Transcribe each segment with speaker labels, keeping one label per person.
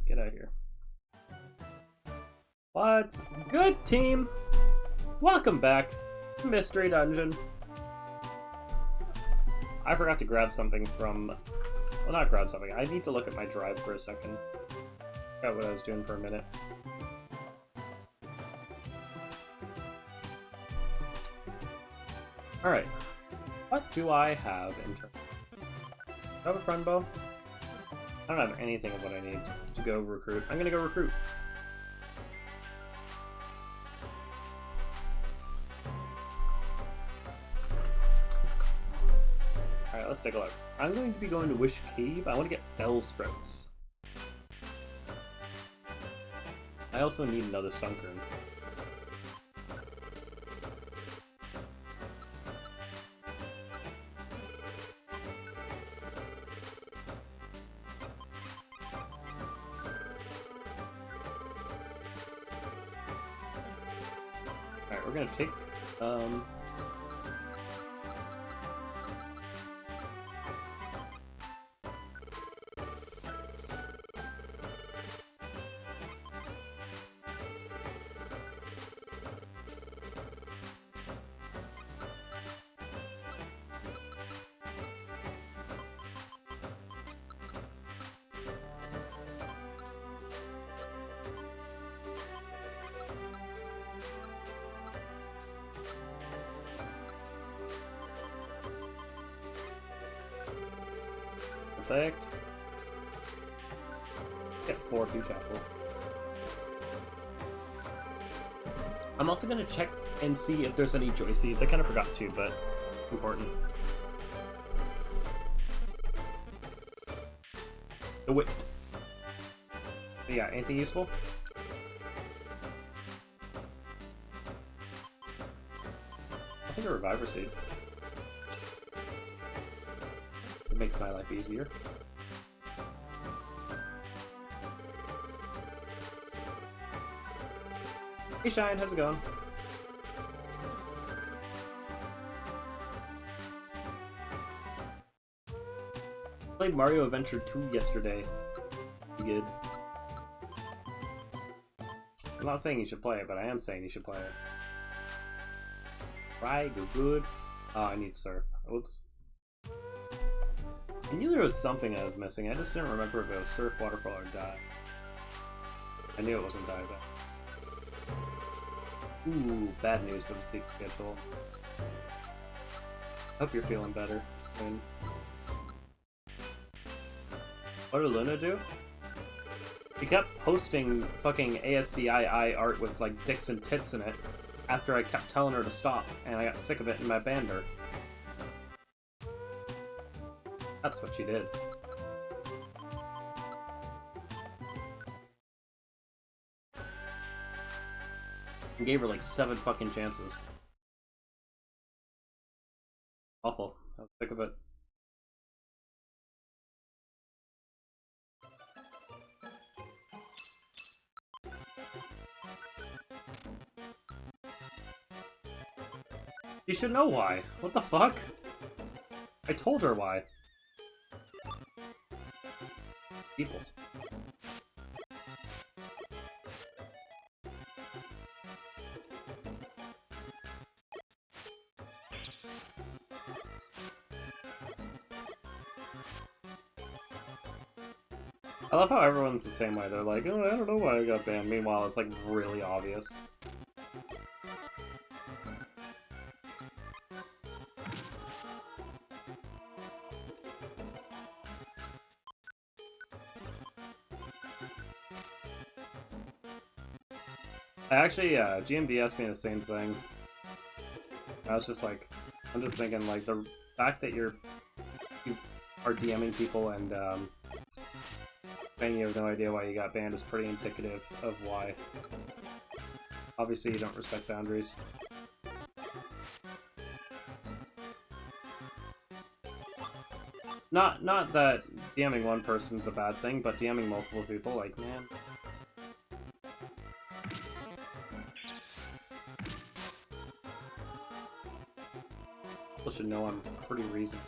Speaker 1: get out of here. What's good, team? Welcome back to Mystery Dungeon. I forgot to grab something from... Well, not grab something. I need to look at my drive for a second. Forgot what I was doing for a minute. Alright. What do I have in terms of... Do I have a friend bow? I don't have anything of what I need to go recruit. I'm gonna go recruit. Alright, let's take a look. I'm going to be going to Wish Cave. I want to get bell sprouts. I also need another Sunkern. Alright, we're gonna take, perfect. Get 4 peach apples. I'm also gonna check and see if there's any joy seeds. I kind of forgot to, but important. The wit. Yeah, anything useful? I think a reviver seed. It makes my life easier. Hey Shine, how's it going? Played Mario Adventure 2 yesterday. Good. I'm not saying you should play it, but I am saying you should play it. Right, go good. Oh, I need surf. Oops. I knew there was something I was missing. I just didn't remember if it was surf, waterfall, or dive. I knew it wasn't dive. Ooh, bad news for the secret schedule. Hope you're feeling better soon. What did Luna do? He kept posting fucking ASCII art with like dicks and tits in it after I kept telling her to stop, and I got sick of it and I banned her. That's what she did. I gave her like 7 fucking chances. Awful. I was sick of it. You should know why. What the fuck? I told her why. People. I love how everyone's the same way. They're like, oh, I don't know why I got banned. Meanwhile, it's like really obvious. Actually, yeah, GMD asked me the same thing. I was just like, I'm just thinking, like, the fact that you are DMing people and saying you have no idea why you got banned is pretty indicative of why. Obviously, you don't respect boundaries. Not that DMing one person's a bad thing, but DMing multiple people, like, man. People should know I'm pretty reasonable.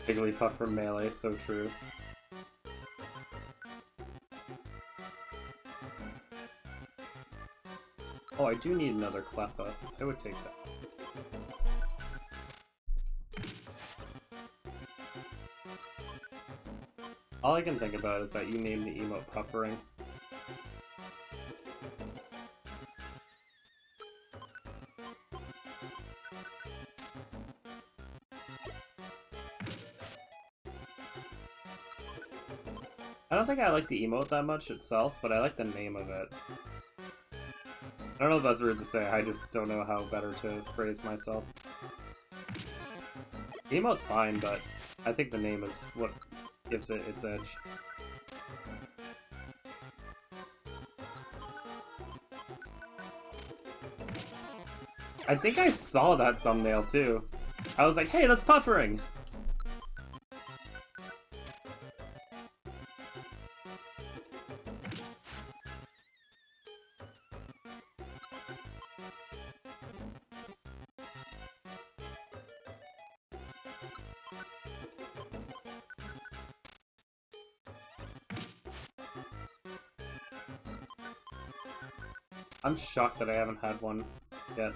Speaker 1: Jigglypuff from Melee, so true. Oh, I do need another Cleffa. I would take that. All I can think about is that you named the emote Puffering. I don't think I like the emote that much itself, but I like the name of it. I don't know if that's weird to say, I just don't know how better to phrase myself. The emote's fine, but I think the name is what gives it its edge. I think I saw that thumbnail too. I was like, hey, that's Puffering! I'm shocked that I haven't had one yet.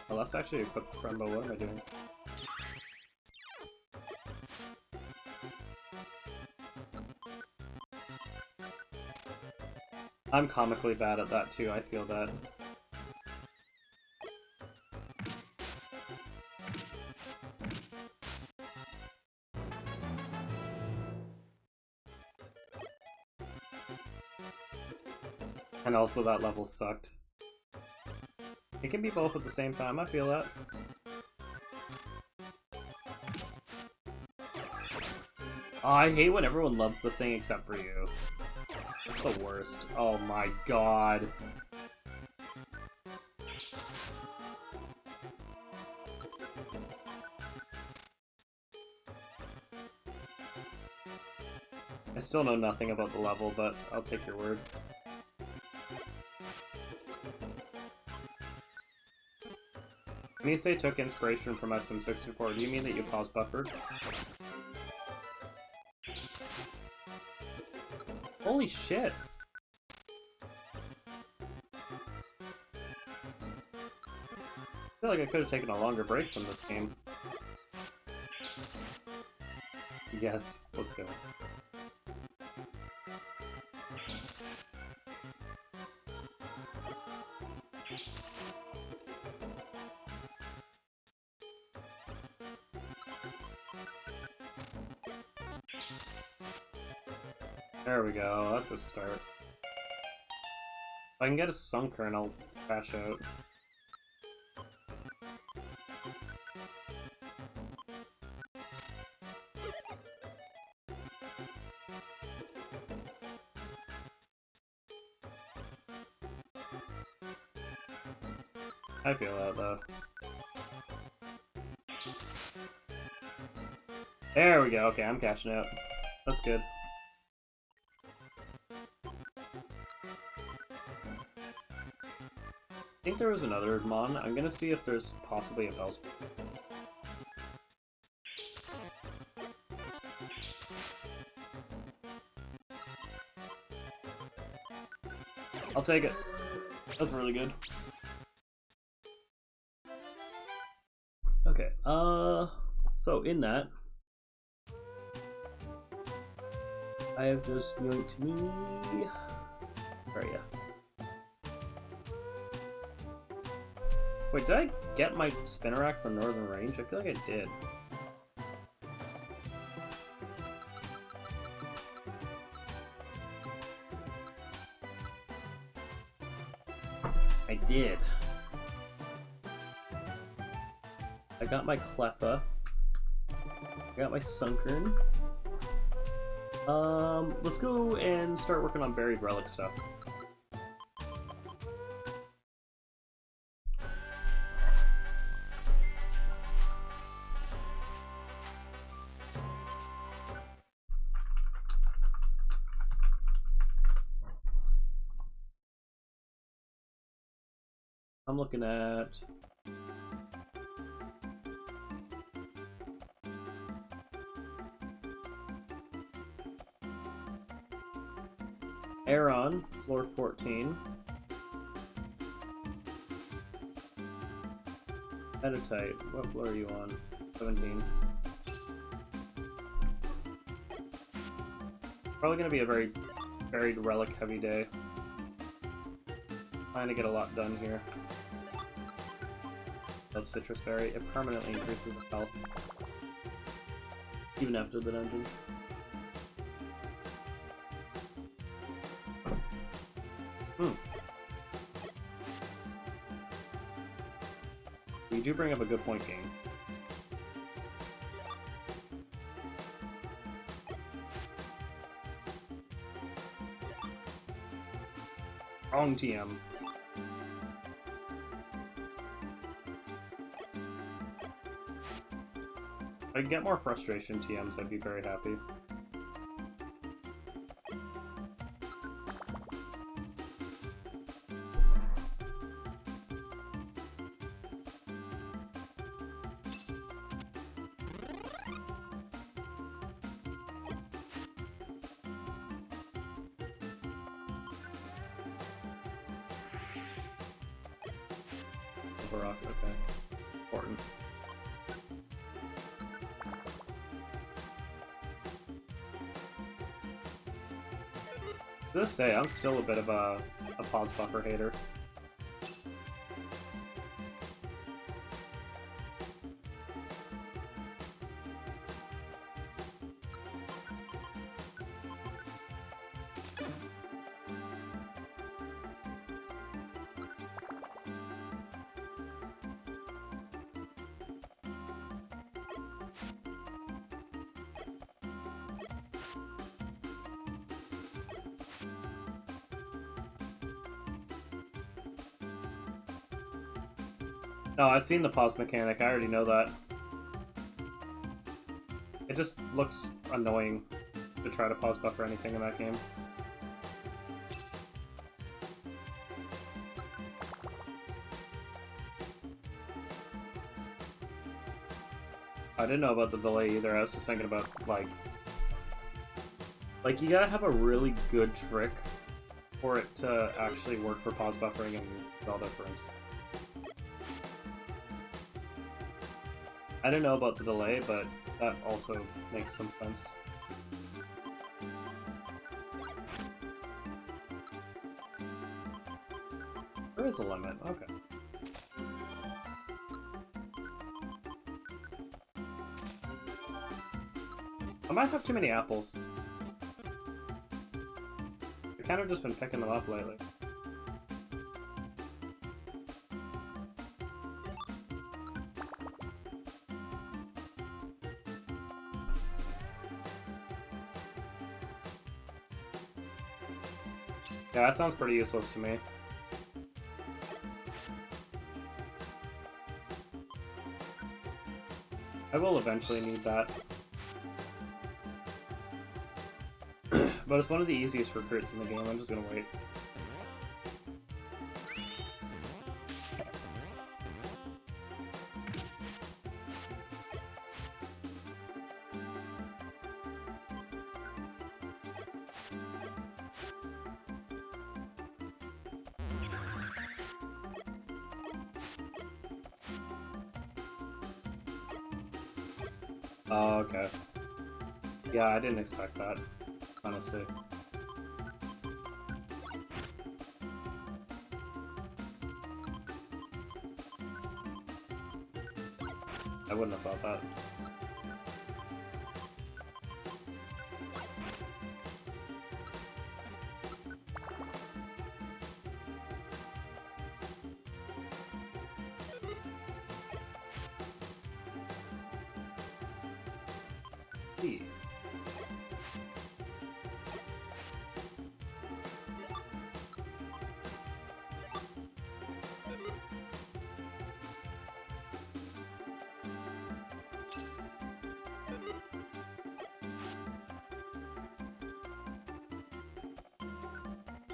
Speaker 1: Well, that's actually a quick Frembo. What am I doing? I'm comically bad at that too, I feel that. And also that level sucked. It can be both at the same time, I feel that. Oh, I hate when everyone loves the thing except for you. It's the worst. Oh my god. I still know nothing about the level, but I'll take your word. When you say took inspiration from SM64, do you mean that you pause buffered? Holy shit! I feel like I could have taken a longer break from this game. Yes, let's go. There we go, that's a start. If I can get a Sunker, I'll crash out. I feel that though. There we go, okay, I'm cashing out. That's good. I think there was another Mon. I'm gonna see if there's possibly a Bellsprout. I'll take it. That's really good. Okay, so in that, I have just yoinked me. Where are ya? Wait, did I get my Spinnerack from Northern Range? I feel like I did. I did. I got my Cleffa. I got my Sunkern. Let's go and start working on Buried Relic stuff. I'm looking at... Aeron, floor 14. Meditite, what floor are you on? 17. Probably gonna be a very varied relic heavy day. Trying to get a lot done here. Love citrus berry. It permanently increases health. Even after the dungeon. You do bring up a good point, game. Wrong TM. If I could get more frustration TMs, I'd be very happy. Rock, okay. Important. To this day, I'm still a bit of a pause buffer hater. No, I've seen the pause mechanic, I already know that. It just looks annoying to try to pause buffer anything in that game. I didn't know about the delay either, I was just thinking about, like, you gotta have a really good trick for it to actually work for pause buffering in Zelda, for instance. I didn't know about the delay, but that also makes some sense. There is a limit, okay. I might have too many apples. I've kind of just been picking them up lately. Yeah, that sounds pretty useless to me. I will eventually need that. But it's one of the easiest recruits in the game, I'm just gonna wait. Oh, okay. Yeah, I didn't expect that, honestly. I wouldn't have thought that. See.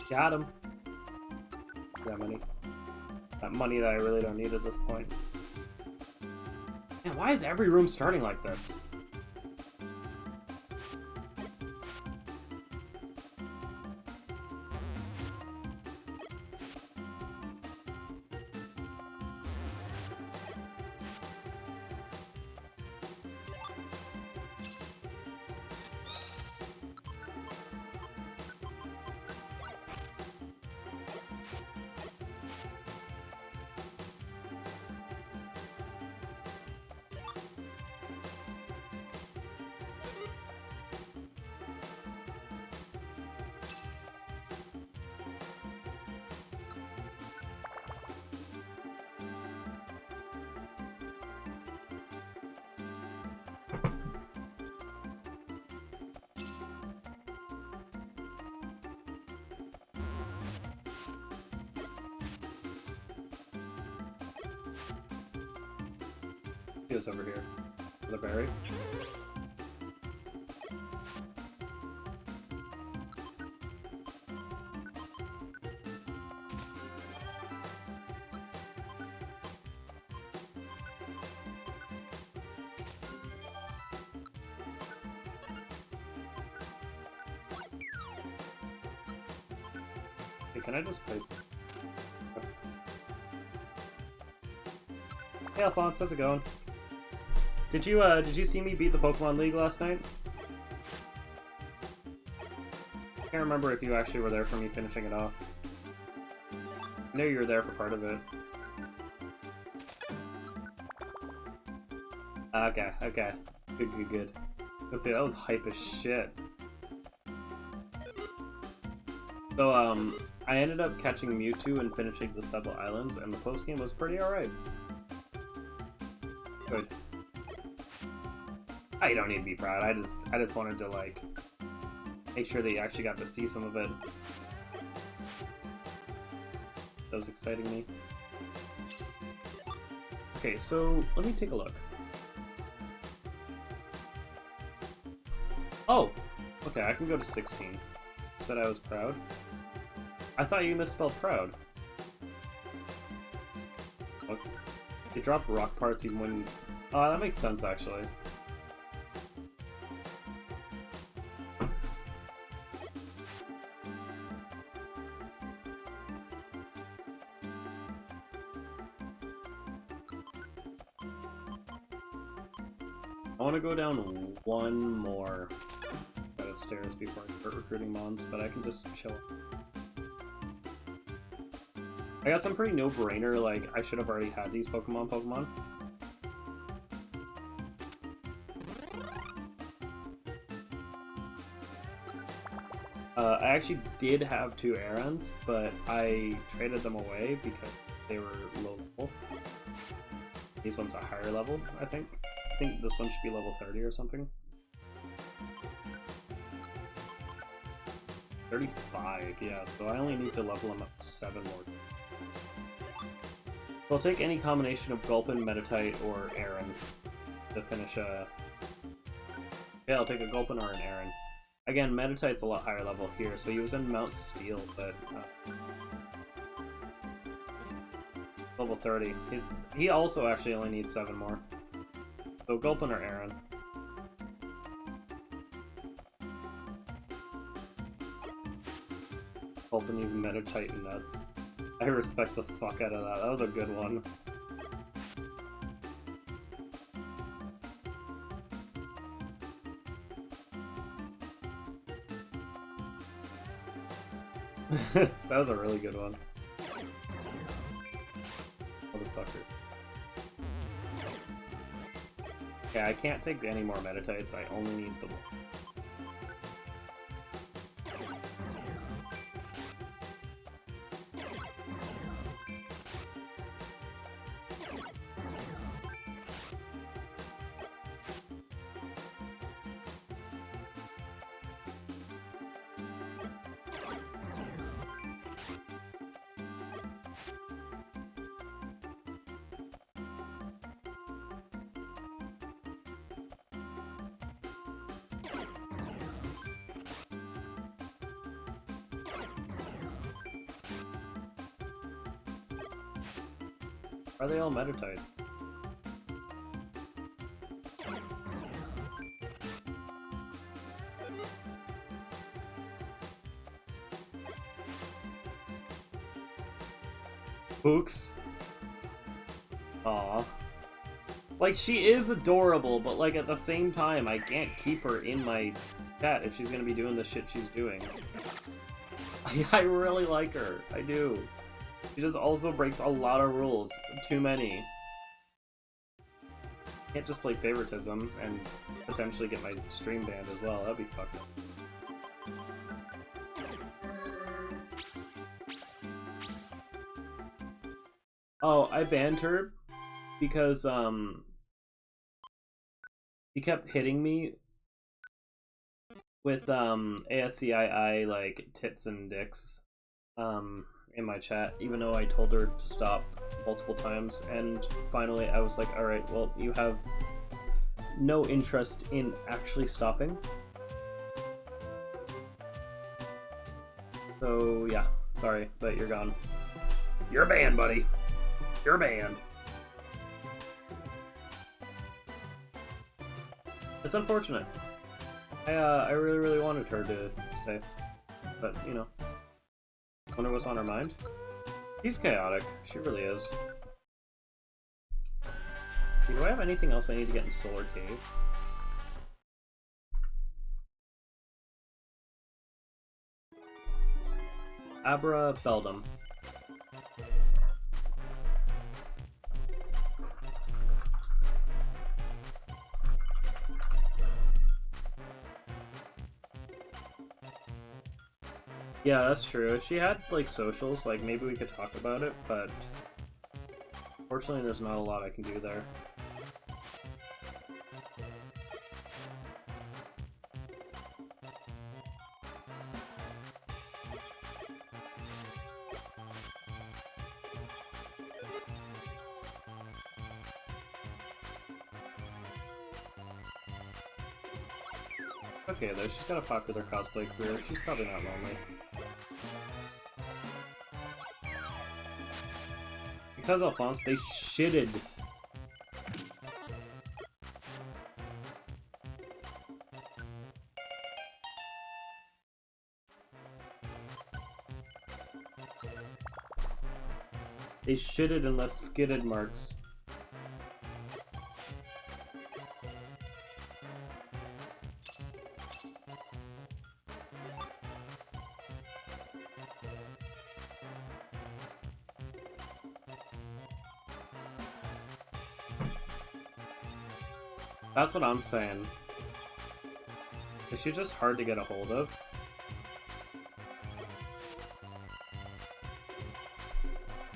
Speaker 1: Got him. Yeah, money. That money that I really don't need at this point. Man, why is every room starting like this? He was over here. The berry. Hey, can I just place it? Hey Alphonse, how's it going? Did you see me beat the Pokemon League last night? I can't remember if you actually were there for me finishing it off. I know you were there for part of it. Okay, okay. Good, good, good. Let's see, that was hype as shit. So, I ended up catching Mewtwo and finishing the Sebla Islands, and the postgame was pretty alright. Good. You don't need to be proud. I just wanted to, like, make sure that you actually got to see some of it. That was exciting me. Okay, so let me take a look. Oh! Okay, I can go to 16. You said I was proud? I thought you misspelled proud. Okay. You drop rock parts even when... Oh, that makes sense, actually. I want to go down one more set of stairs before I start recruiting mons, but I can just chill. I got some pretty no-brainer, like, I should have already had these Pokemon. I actually did have 2 Errands, but I traded them away because they were low level. This one's a higher level, I think. I think this one should be level 30 or something. 35, yeah, so I only need to level him up 7 more. So I'll take any combination of Gulpin, Meditite, or Aaron to finish a... Yeah, I'll take a Gulpin or an Aaron. Again, Meditite's a lot higher level here, so he was in Mount Steel, but... level 30. He also actually only needs 7 more. So Gulpin or Aaron. Gulpin needs Meditite nuts. I respect the fuck out of that. That was a good one. That was a really good one. Motherfucker. Yeah, I can't take any more Meditites, I only need the one. Are they all Metatites? Books. Aw. Like, she is adorable, but like at the same time, I can't keep her in my chat if she's gonna be doing the shit she's doing. I really like her. I do. She just also breaks a lot of rules. Too many. Can't just play favoritism and potentially get my stream banned as well. That'd be fucked up. Oh, I banned her because he kept hitting me with ASCII like tits and dicks in my chat, even though I told her to stop multiple times, and finally I was like, alright, well, you have no interest in actually stopping. So yeah, sorry, but you're gone. You're banned, buddy. You're banned. It's unfortunate. I really, really wanted her to stay, but you know, wonder what's on her mind. She's chaotic. She really is. Do I have anything else I need to get in Solar Cave? Abra Beldum. Yeah, that's true. If she had, like, socials, like, maybe we could talk about it, but unfortunately there's not a lot I can do there. Okay, though, she's got a popular cosplay career. She's probably not lonely. Because Alphonse, they shitted. They shitted and left skidded marks. That's what I'm saying. Is she just hard to get a hold of?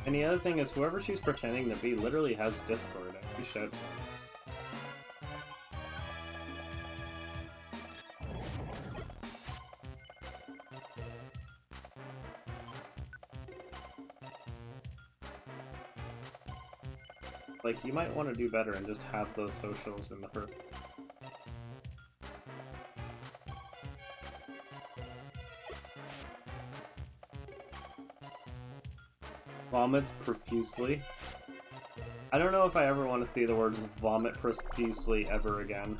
Speaker 1: And the other thing is, whoever she's pretending to be literally has Discord. I reached out to them. Like, you might want to do better and just have those socials in the first. Vomits profusely. I don't know if I ever want to see the words vomit profusely ever again.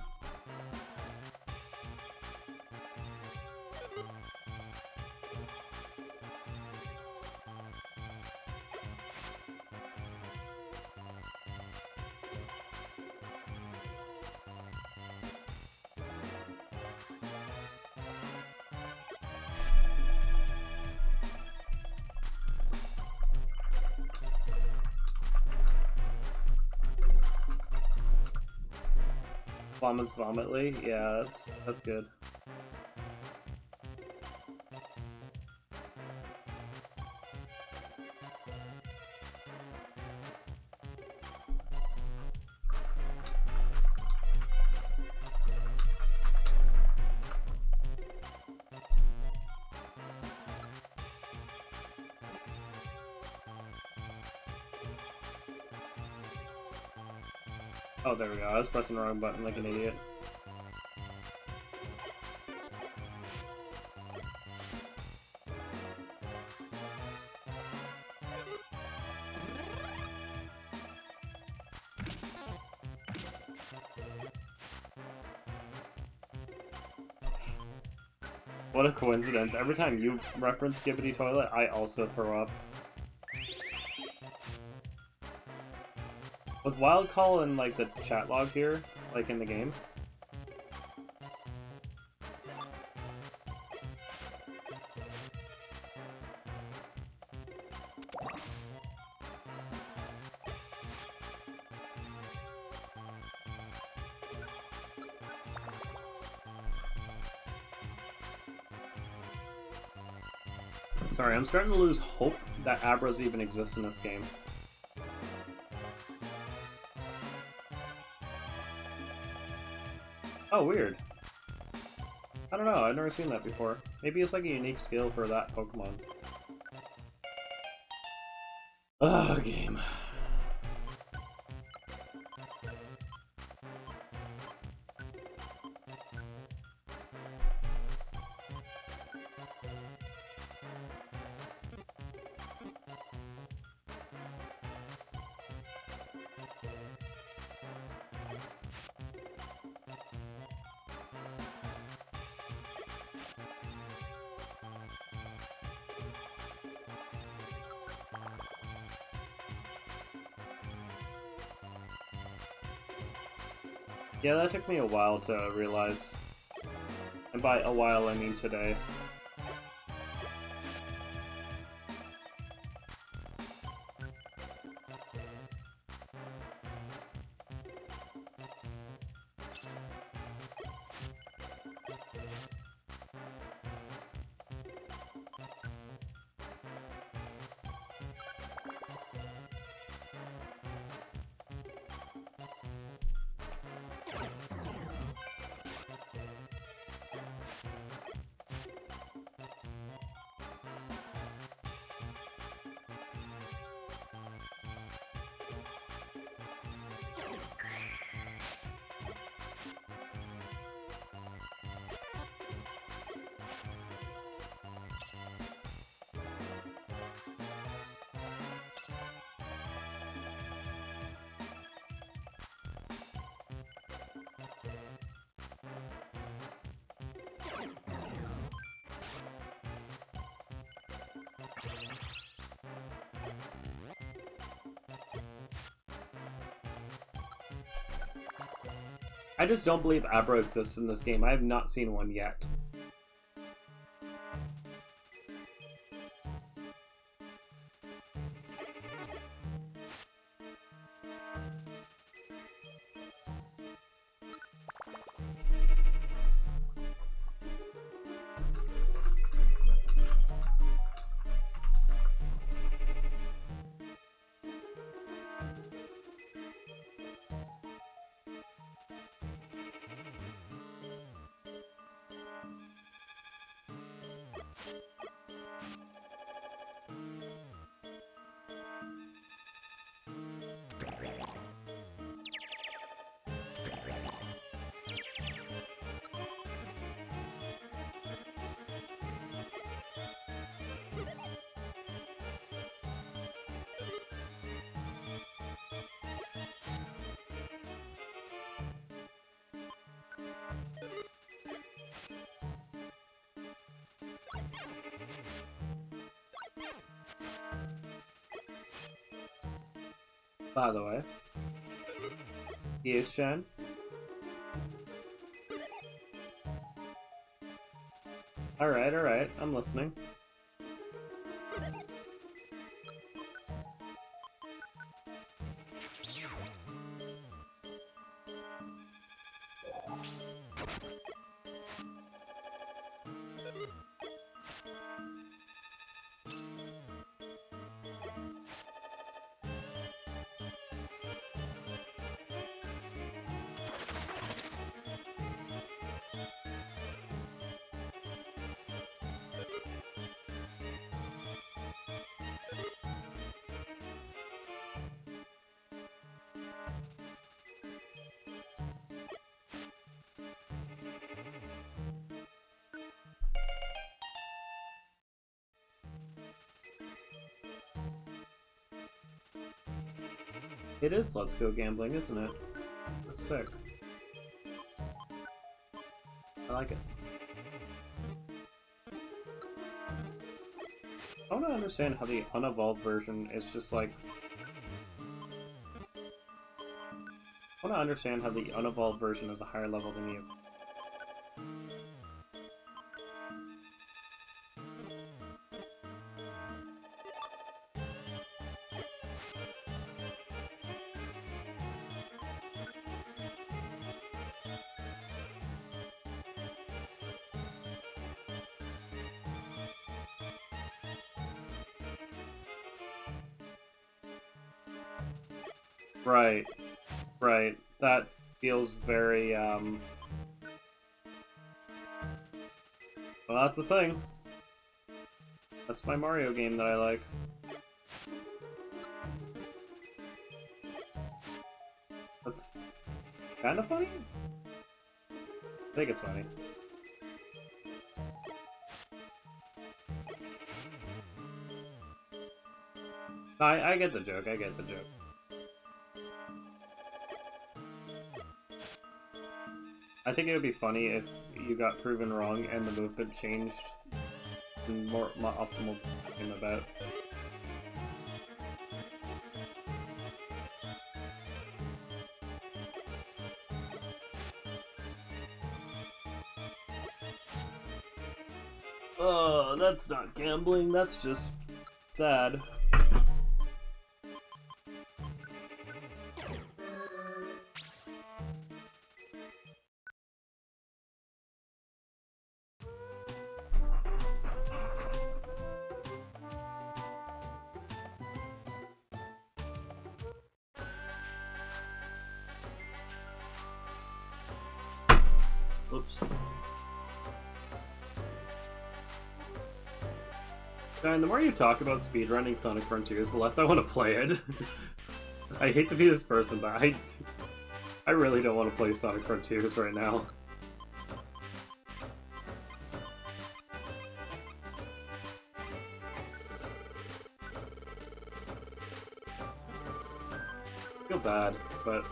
Speaker 1: Vomits vomitly? Yeah, that's good. Oh, there we go. I was pressing the wrong button like an idiot. What a coincidence. Every time you reference Skibidi Toilet, I also throw up. Was Wild Call in, like, the chat log here? Like, in the game? Sorry, I'm starting to lose hope that Abras even exists in this game. Oh, weird. I don't know, I've never seen that before. Maybe it's like a unique skill for that Pokemon. Ugh, game. Yeah, that took me a while to realize. And by a while, I mean today. I just don't believe Abra exists in this game. I have not seen one yet. By the way, yes, Shen. Alright, I'm listening. It is Let's Go Gambling, isn't it? That's sick. I like it. want to understand how the unevolved version is just like... I want to understand how the unevolved version is a higher level than you. Right, right. That feels very, Well, that's the thing. That's my Mario game that I like. That's kind of funny? I think it's funny. I get the joke, I get the joke. I think it would be funny if you got proven wrong and the movement changed and more optimal came about. Oh, that's not gambling, that's just sad. Oops. Darn, the more you talk about speedrunning Sonic Frontiers, the less I want to play it. I hate to be this person, but I really don't want to play Sonic Frontiers right now. I feel bad, but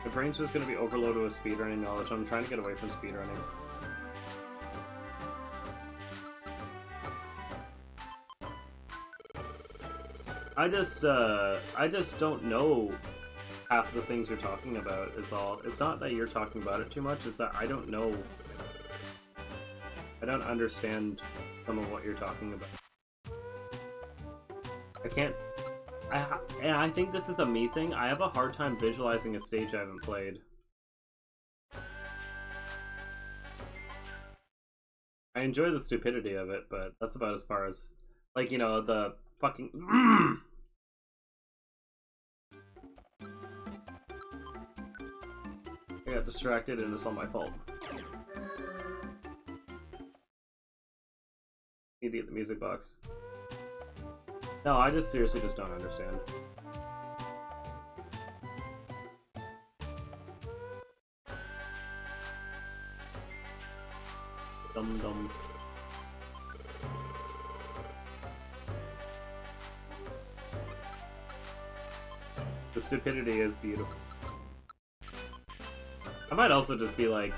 Speaker 1: my brain's just going to be overloaded with speedrunning knowledge. I'm trying to get away from speedrunning. I just don't know half the things you're talking about, is all. It's not that you're talking about it too much, it's that I don't know. I don't understand some of what you're talking about. I can't... and I think this is a me thing. I have a hard time visualizing a stage I haven't played. I enjoy the stupidity of it, but that's about as far as... Like, you know, the fucking... I got distracted and it's all my fault. Need to get the music box. No, I just seriously just don't understand. Dum dum. The stupidity is beautiful. I might also just be like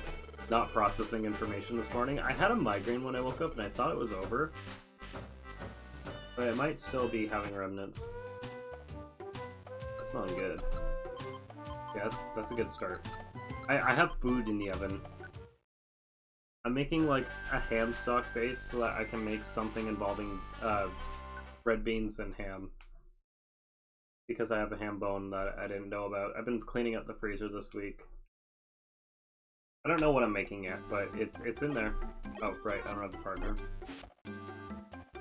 Speaker 1: not processing information this morning. I had a migraine when I woke up and I thought it was over. But I might still be having remnants. It's smelling good. Yeah, that's a good start. I have food in the oven. I'm making like a ham stock base so that I can make something involving red beans and ham. Because I have a ham bone that I didn't know about. I've been cleaning up the freezer this week. I don't know what I'm making yet, but it's in there. Oh, right, I don't have a partner.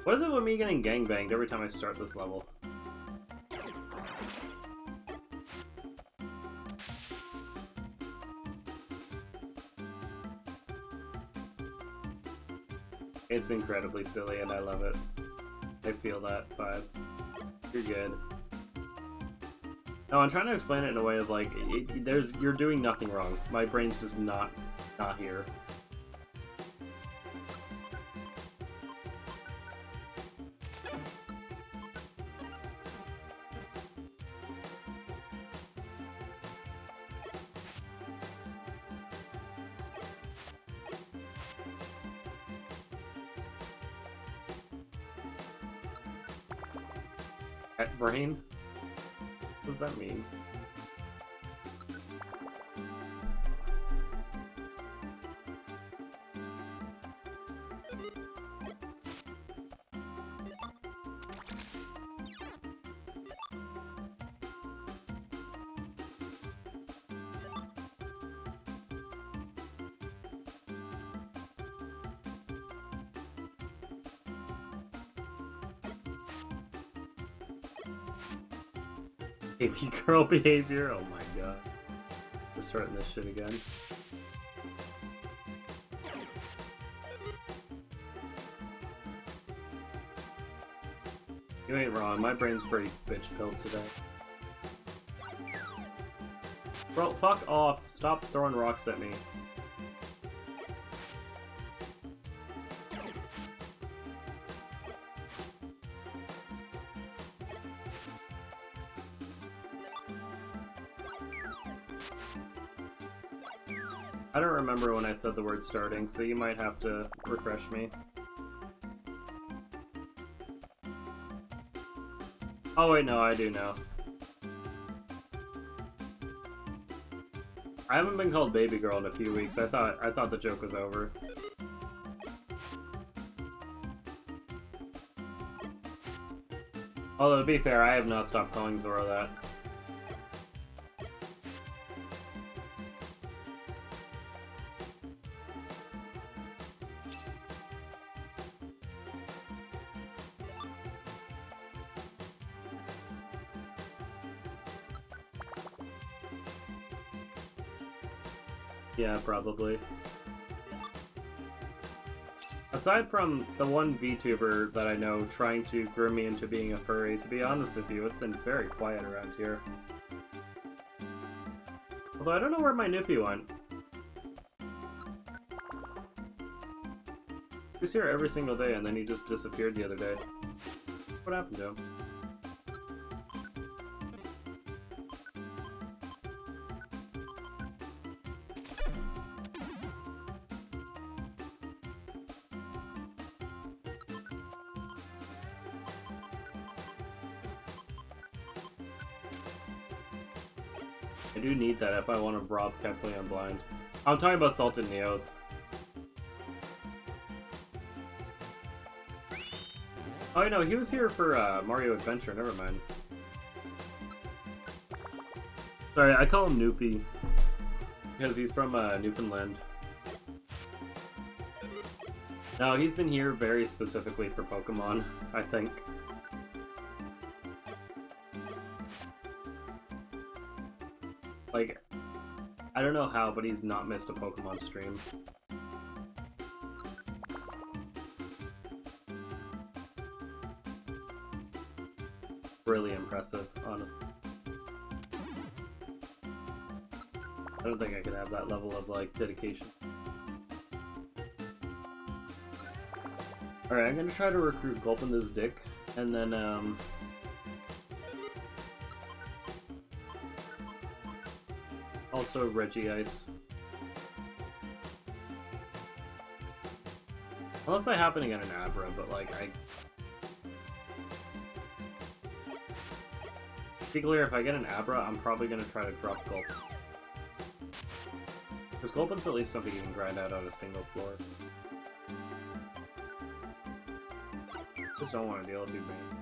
Speaker 1: What is it with me getting gangbanged every time I start this level? It's incredibly silly and I love it. I feel that vibe. You're good. No, I'm trying to explain it in a way of like, you're doing nothing wrong. My brain's just not here. Brain? What does that mean? Baby girl behavior? Oh my god. Just starting this shit again. You ain't wrong, my brain's pretty bitch-pilled today. Bro, fuck off. Stop throwing rocks at me. I don't remember when I said the word starting, so you might have to refresh me. Oh wait, no, I do know. I haven't been called baby girl in a few weeks. I thought the joke was over. Although to be fair, I have not stopped calling Zora that. Yeah, probably. Aside from the one VTuber that I know trying to groom me into being a furry, to be honest with you, it's been very quiet around here. Although I don't know where my Newfie went. He was here every single day and then he just disappeared the other day. What happened to him? I do need that if I want to rob Kepler blind. I'm talking about Salted Neos. Oh no, he was here for Mario Adventure, never mind. Sorry, I call him Newfie. Because he's from Newfoundland. No, he's been here very specifically for Pokemon, I think. Like, I don't know how, but he's not missed a Pokemon stream. Really impressive, honestly. I don't think I could have that level of, like, dedication. Alright, I'm gonna try to recruit Gulpin this dick, and then, also Regice. Unless I happen to get an Abra, but like to be clear, if I get an Abra, I'm probably gonna try to drop Gulpin. Because Gulpin's at least something you can grind out on a single floor. Just don't want to deal with you, man.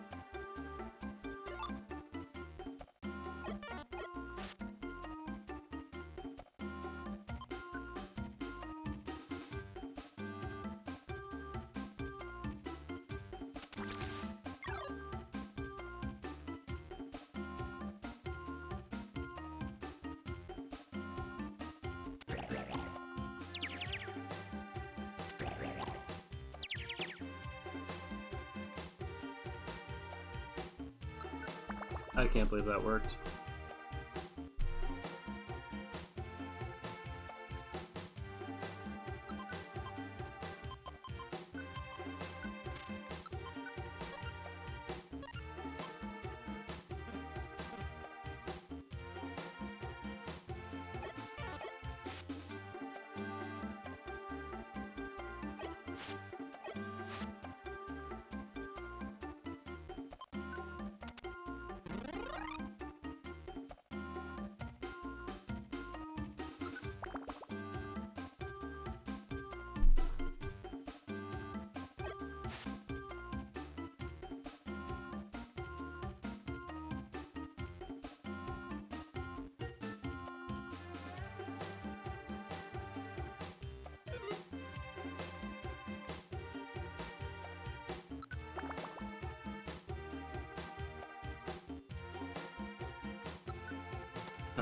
Speaker 1: I can't believe that worked.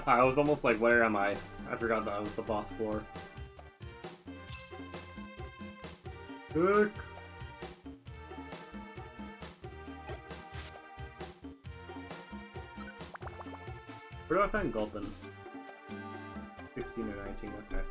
Speaker 1: I was almost like, where am I? I forgot that was the boss floor. Look. Where do I find Gulpin? 16 or 19, okay.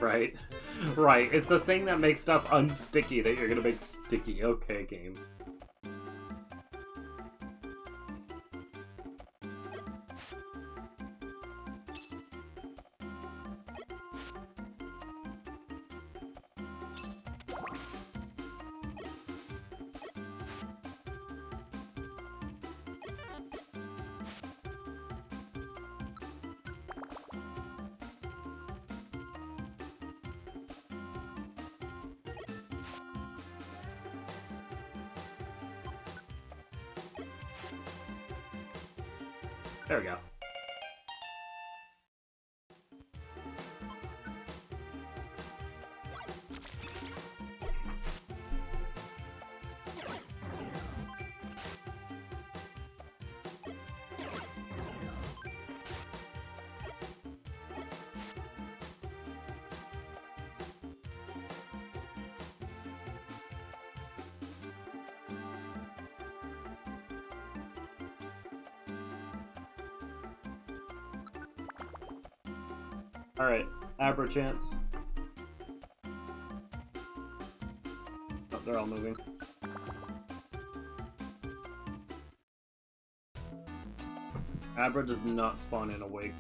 Speaker 1: Right. Right. It's the thing that makes stuff unsticky that you're gonna make sticky. Okay, game. There we go. Alright, Abra chance. Oh, they're all moving. Abra does not spawn in a wake.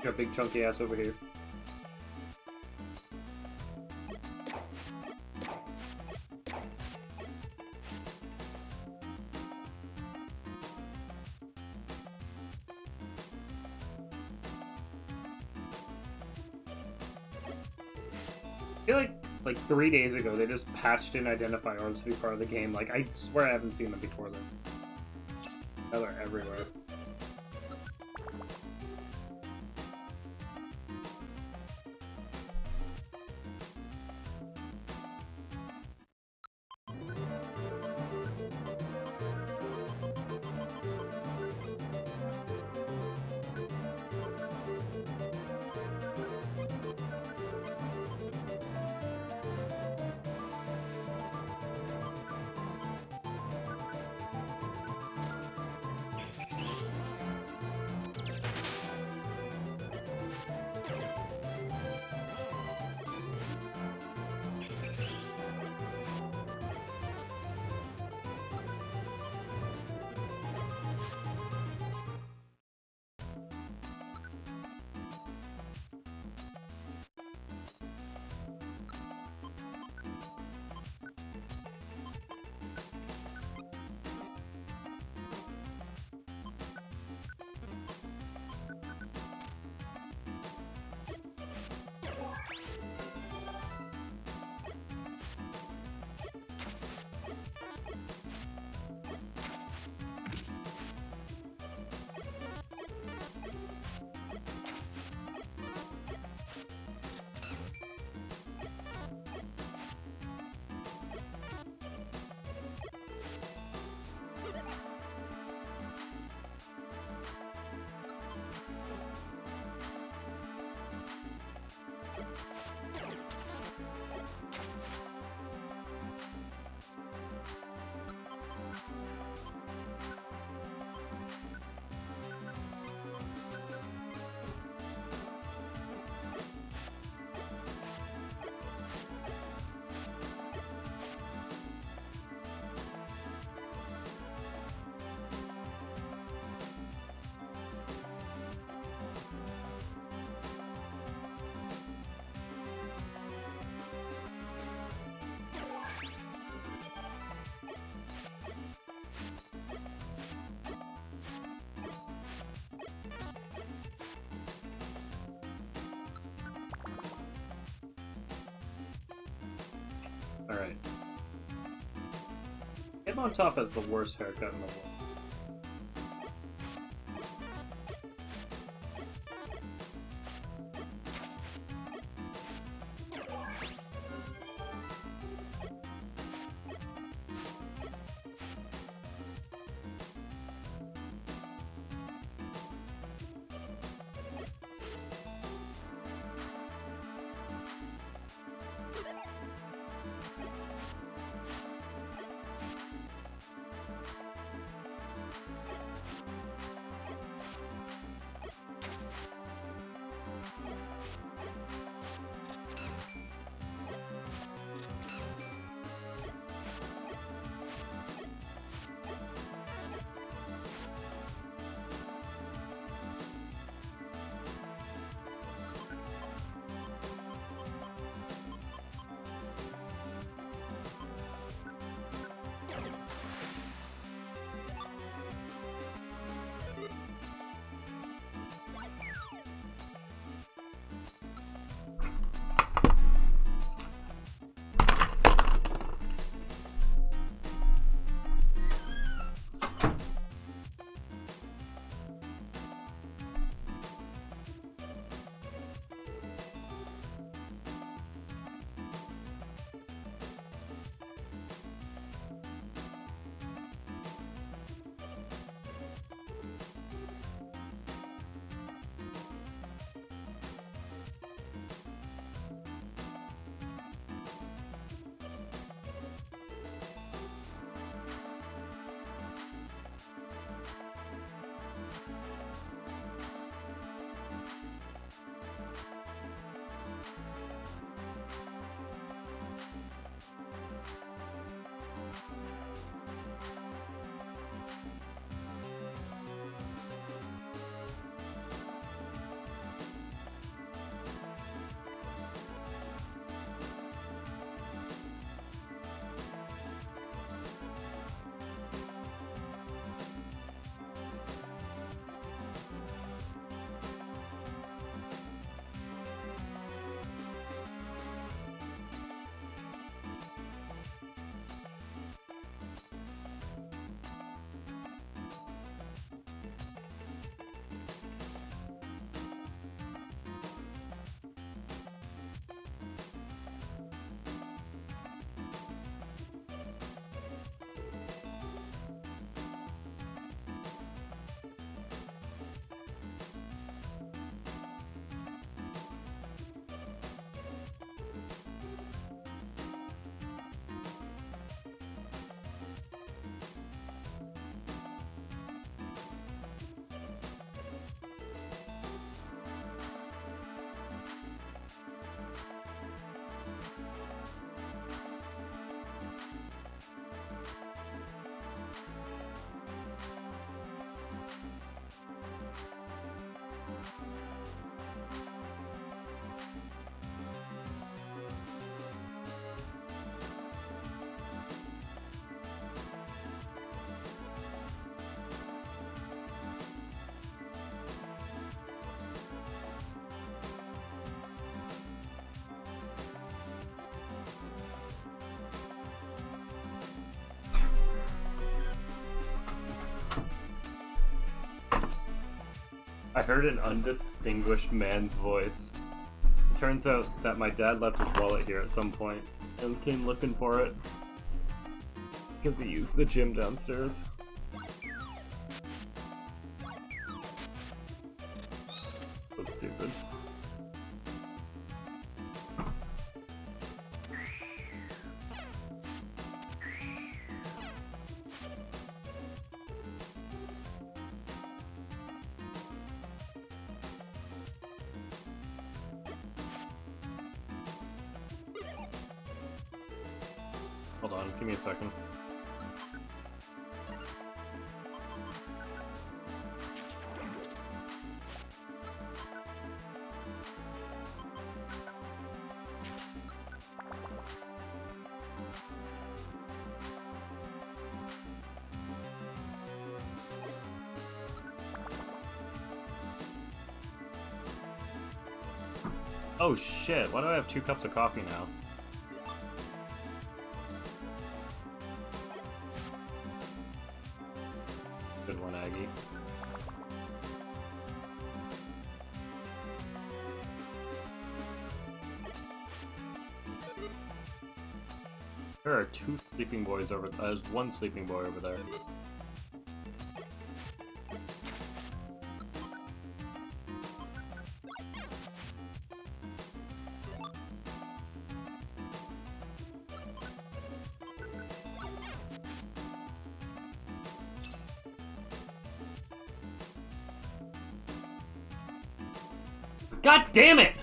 Speaker 1: Got a big chunky ass over here. I feel like 3 days ago they just patched in identify orbs to be part of the game. Like, I swear I haven't seen them before then. Now they're everywhere. Alright. Hitmontop has the worst haircut in the world. I heard an undistinguished man's voice. It turns out that my dad left his wallet here at some point and came looking for it because he used the gym downstairs. So stupid. Hold on, give me a second. Oh shit, why do I have 2 cups of coffee now? Good one, Aggie. There are 2 sleeping boys over. There's 1 sleeping boy over there. God damn it!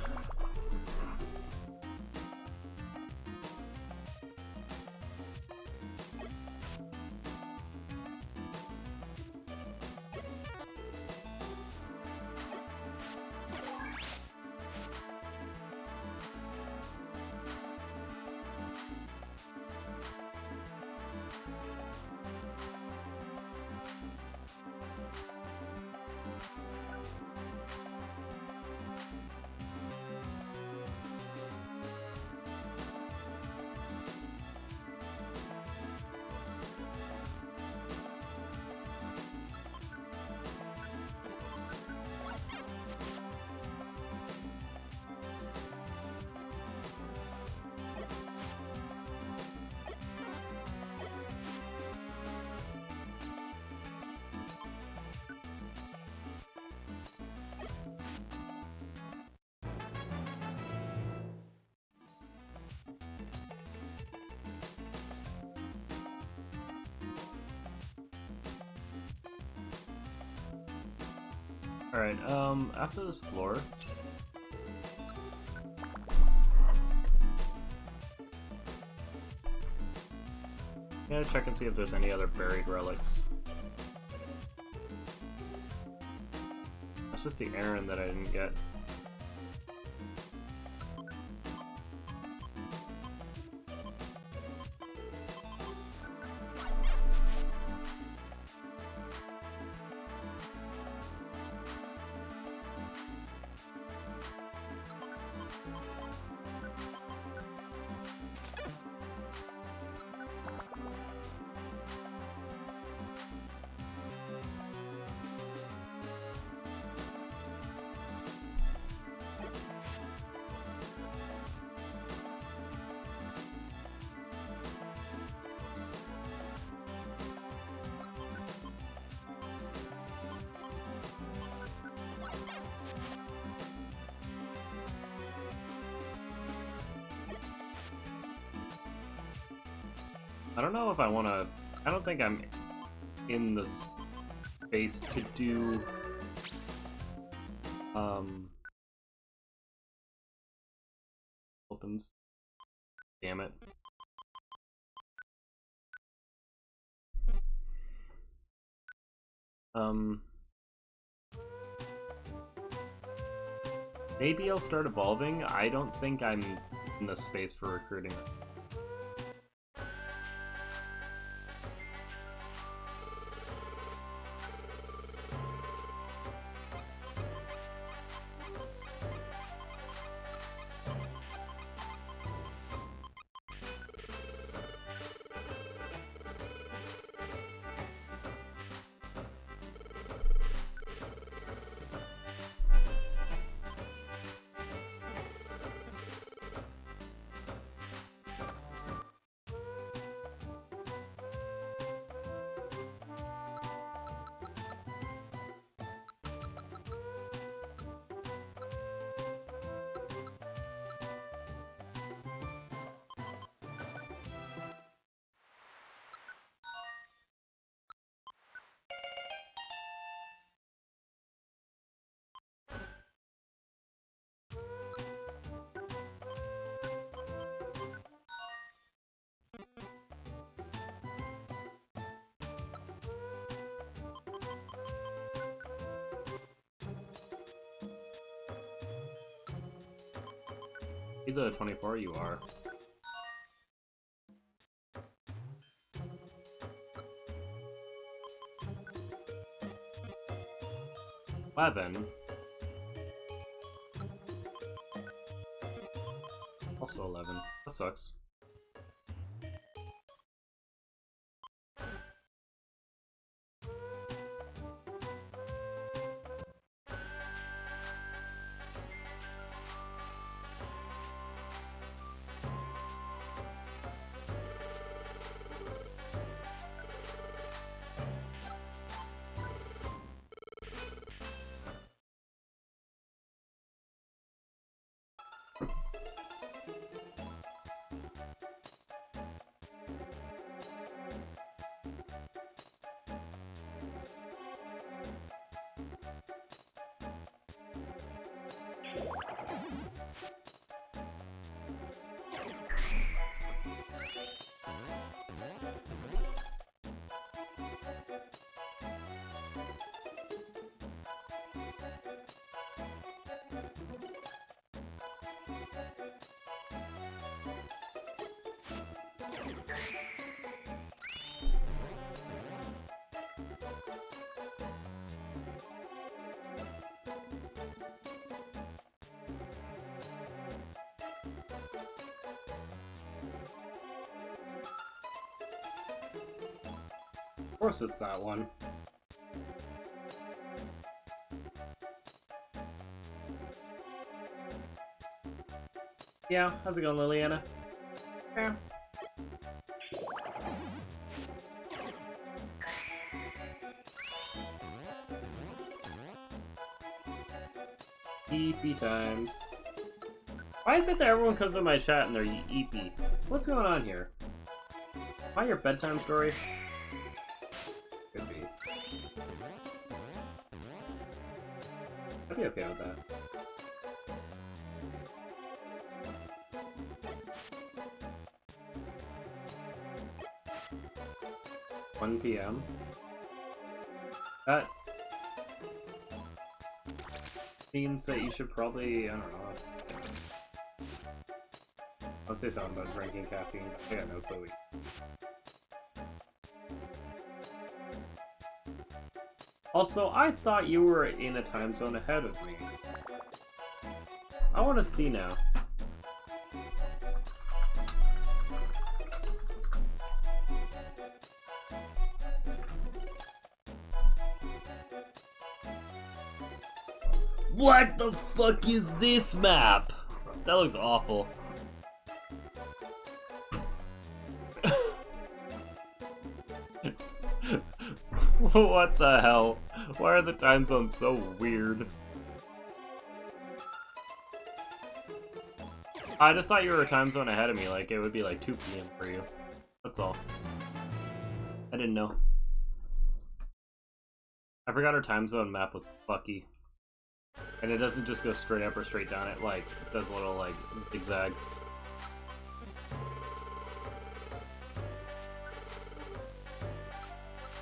Speaker 1: Alright, after this floor... I'm gonna check and see if there's any other buried relics. That's just the errand that I didn't get. I don't know if I want to... I don't think I'm in the space to do... Opens. Damn it. Maybe I'll start evolving. I don't think I'm in the space for recruiting. Be the 24 you are. $11. Also 11. That sucks. Of course it's that one. Yeah, how's it going, Liliana? Yeah. EP times. Why is it that everyone comes to my chat and they're EP? What's going on here? Am I your bedtime story? Could be. I'd be okay with that. $1 PM. That means that you should probably, I don't know. I'll say something about drinking caffeine. I got no clue. Also, I thought you were in a time zone ahead of me. I want to see now. What the fuck is this map? That looks awful. What the hell? Why are the time zones so weird? I just thought you were a time zone ahead of me, like it would be like 2 PM for you. That's all. I didn't know. I forgot our time zone map was fucky. And it doesn't just go straight up or straight down, it like does a little like zigzag.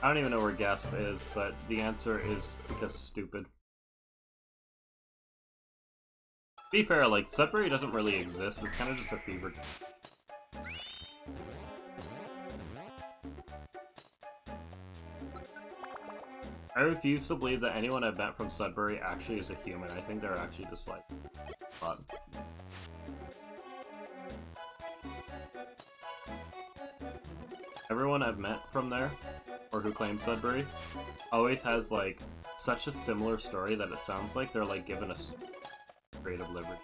Speaker 1: I don't even know where Gasp is, but the answer is because stupid. To be fair, like, Sudbury doesn't really exist, it's kind of just a fever. I refuse to believe that anyone I've met from Sudbury actually is a human. I think they're actually just like fun. Everyone I've met from there, or who claims Sudbury, always has like such a similar story that it sounds like they're like given a creative liberty.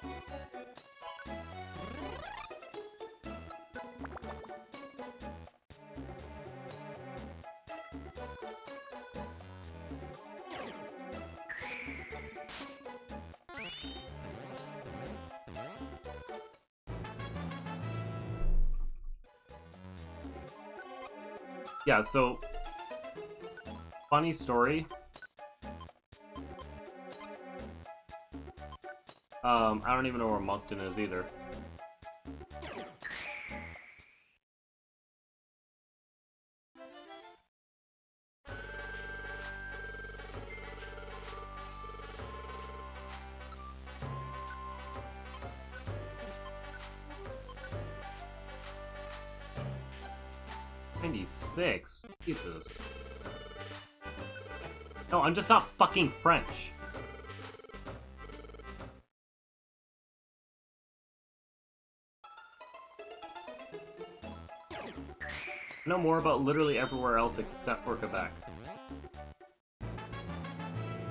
Speaker 1: Yeah, so funny story. I don't even know where Moncton is either. 96? Jesus. No, I'm just not fucking French. I know more about literally everywhere else except for Quebec.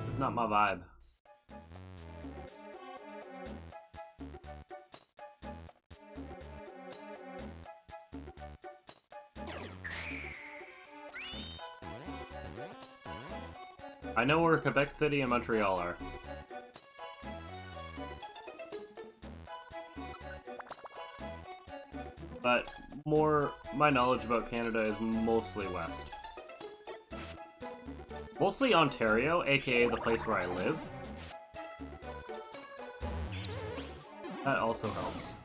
Speaker 1: It's not my vibe. I know where Quebec City and Montreal are. But my knowledge about Canada is mostly west. Mostly Ontario, aka the place where I live. That also helps.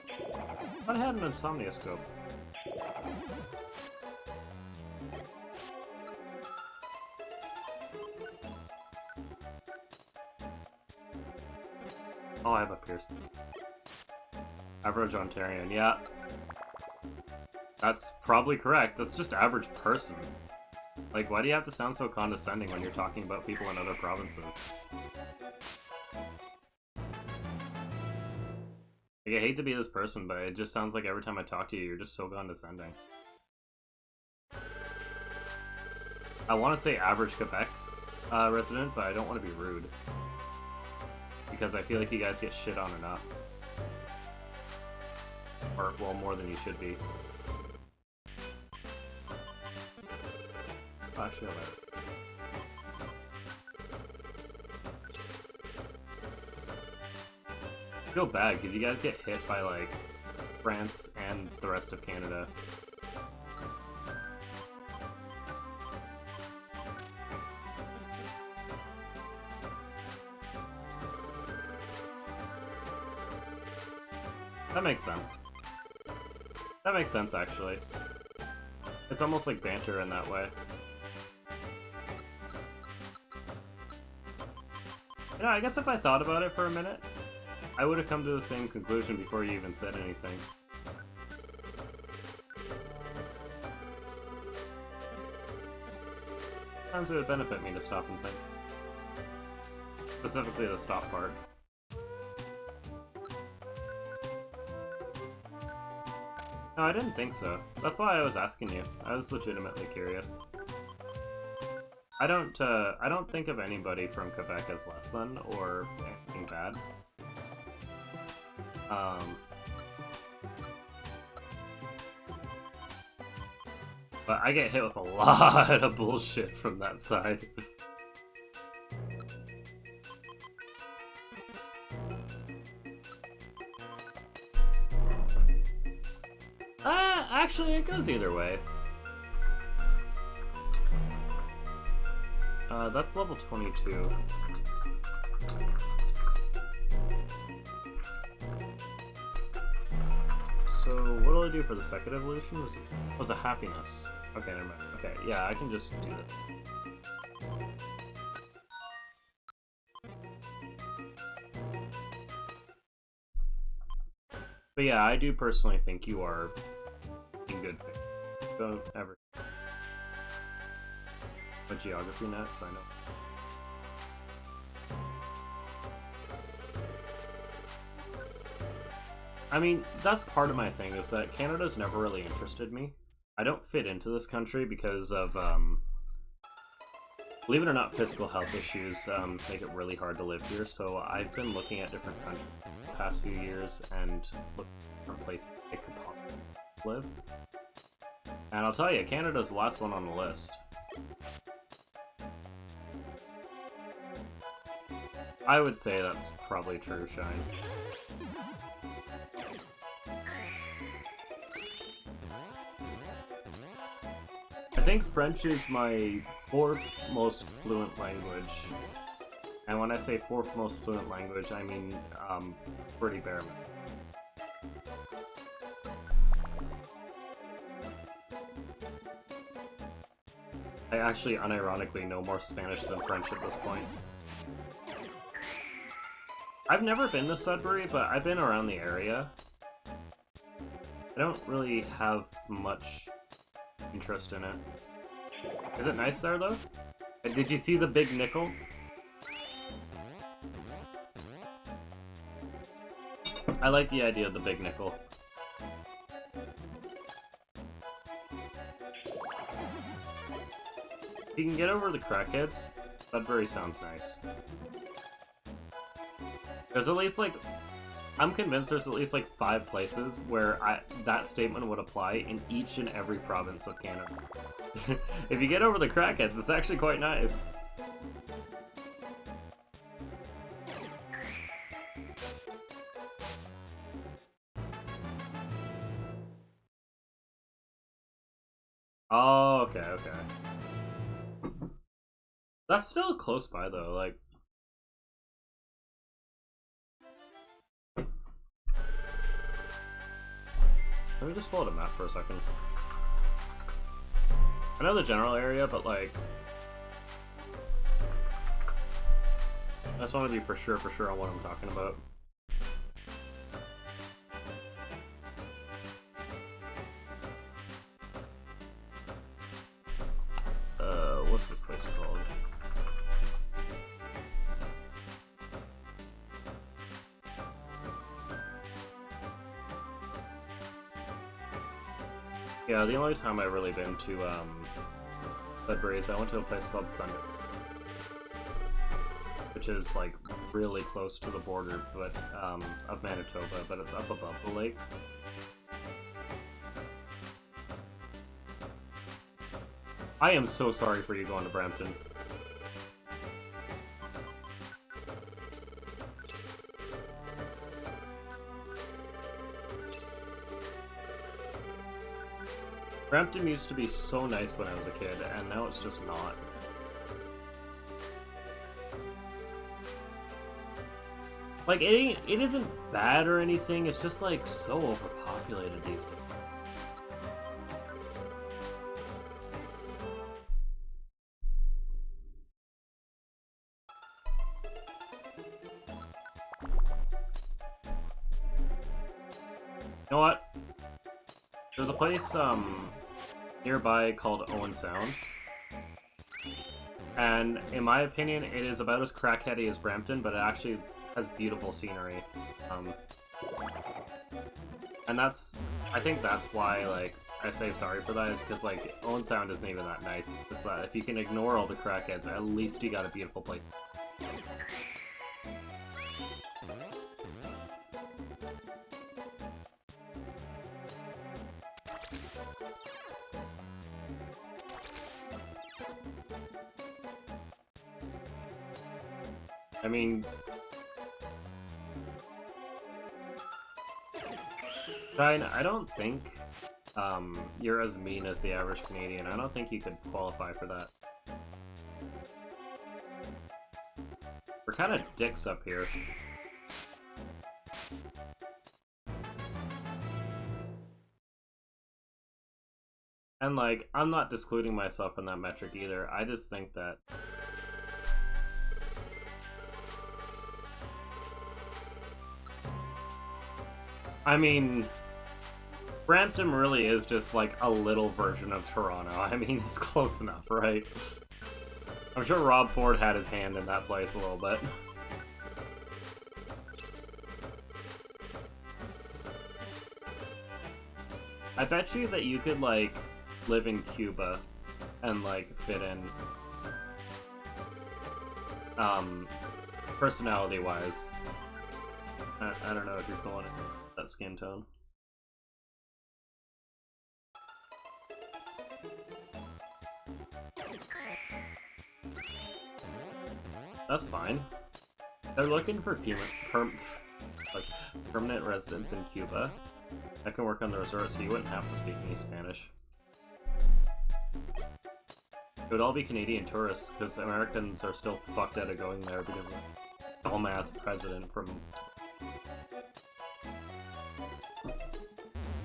Speaker 1: I thought I had an insomnia scope. Oh, I have a piercing. Average Ontarian, yeah. That's probably correct. That's just average person. Like, why do you have to sound so condescending when you're talking about people in other provinces? Like, I hate to be this person, but it just sounds like every time I talk to you, you're just so condescending. I want to say average Quebec resident, but I don't want to be rude. Because I feel like you guys get shit on enough. Or, well, more than you should be. Actually, I feel bad because you guys get hit by like France and the rest of Canada. That makes sense. That makes sense, actually. It's almost like banter in that way. You know, I guess if I thought about it for a minute, I would have come to the same conclusion before you even said anything. Sometimes it would benefit me to stop and think. Specifically the stop part. No, I didn't think so. That's why I was asking you. I was legitimately curious. I don't think of anybody from Quebec as less than or anything bad. But I get hit with a lot of bullshit from that side. Actually, it goes either way. That's level 22. So, what do I do for the second evolution? Was it happiness? Okay, never mind. Okay, yeah, I can just do that. But yeah, I do personally think you are in good faith. Don't ever. A geography net, so I know. I mean, that's part of my thing, is that Canada's never really interested me. I don't fit into this country because of, believe it or not, physical health issues make it really hard to live here, so I've been looking at different countries the past few years and looking at different places I could possibly live. And I'll tell you, Canada's the last one on the list. I would say that's probably true, Shine. I think French is my fourth most fluent language. And when I say fourth most fluent language, I mean pretty bare minimum. I actually unironically know more Spanish than French at this point. I've never been to Sudbury, but I've been around the area. I don't really have much interest in it. Is it nice there, though? Did you see the big nickel? I like the idea of the big nickel. If you can get over the crackheads, Sudbury sounds nice. There's at least, like... I'm convinced there's at least, like, 5 places where that statement would apply in each and every province of Canada. If you get over the crackheads, it's actually quite nice. Oh, okay, okay. That's still close by, though, like... Let me just pull out a map for a second. I know the general area, but, like... I just want to be for sure on what I'm talking about. What's this place called? Yeah, the only time I've really been to Sudbury is I went to a place called Thunder, which is like really close to the border, but of Manitoba, but it's up above the lake. I am so sorry for you going to Brampton. Brampton used to be so nice when I was a kid, and now it's just not. Like, it isn't bad or anything, it's just like so overpopulated these days. You know what? There's a place nearby called Owen Sound, and in my opinion it is about as crackheady as Brampton, but it actually has beautiful scenery. And I think that's why, like, I say sorry for that, is because, like, Owen Sound isn't even that nice. It's that if you can ignore all the crackheads, at least you got a beautiful place. I mean, Ryan, I don't think you're as mean as the average Canadian. I don't think you could qualify for that. We're kind of dicks up here. And, like, I'm not discluding myself in that metric either. I just think that... I mean, Brampton really is just like a little version of Toronto. I mean, it's close enough, right? I'm sure Rob Ford had his hand in that place a little bit. I bet you that you could, like, live in Cuba and, like, fit in, personality-wise. I don't know if you're feeling it. That skin tone. That's fine. They're looking for permanent residents in Cuba that can work on the resort, so you wouldn't have to speak any Spanish. It would all be Canadian tourists, because Americans are still fucked out of going there because of the dumbass president from...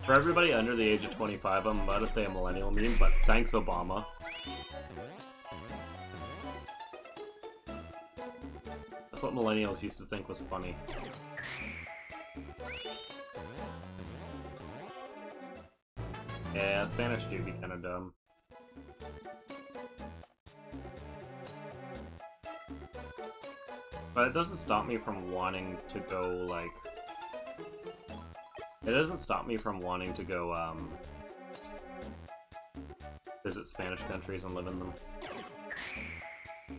Speaker 1: For everybody under the age of 25, I'm about to say a millennial meme, but thanks, Obama. That's what millennials used to think was funny. Yeah, Spanish do be kinda dumb. But it doesn't stop me from wanting to go, like... It doesn't stop me from wanting to go, visit Spanish countries and live in them.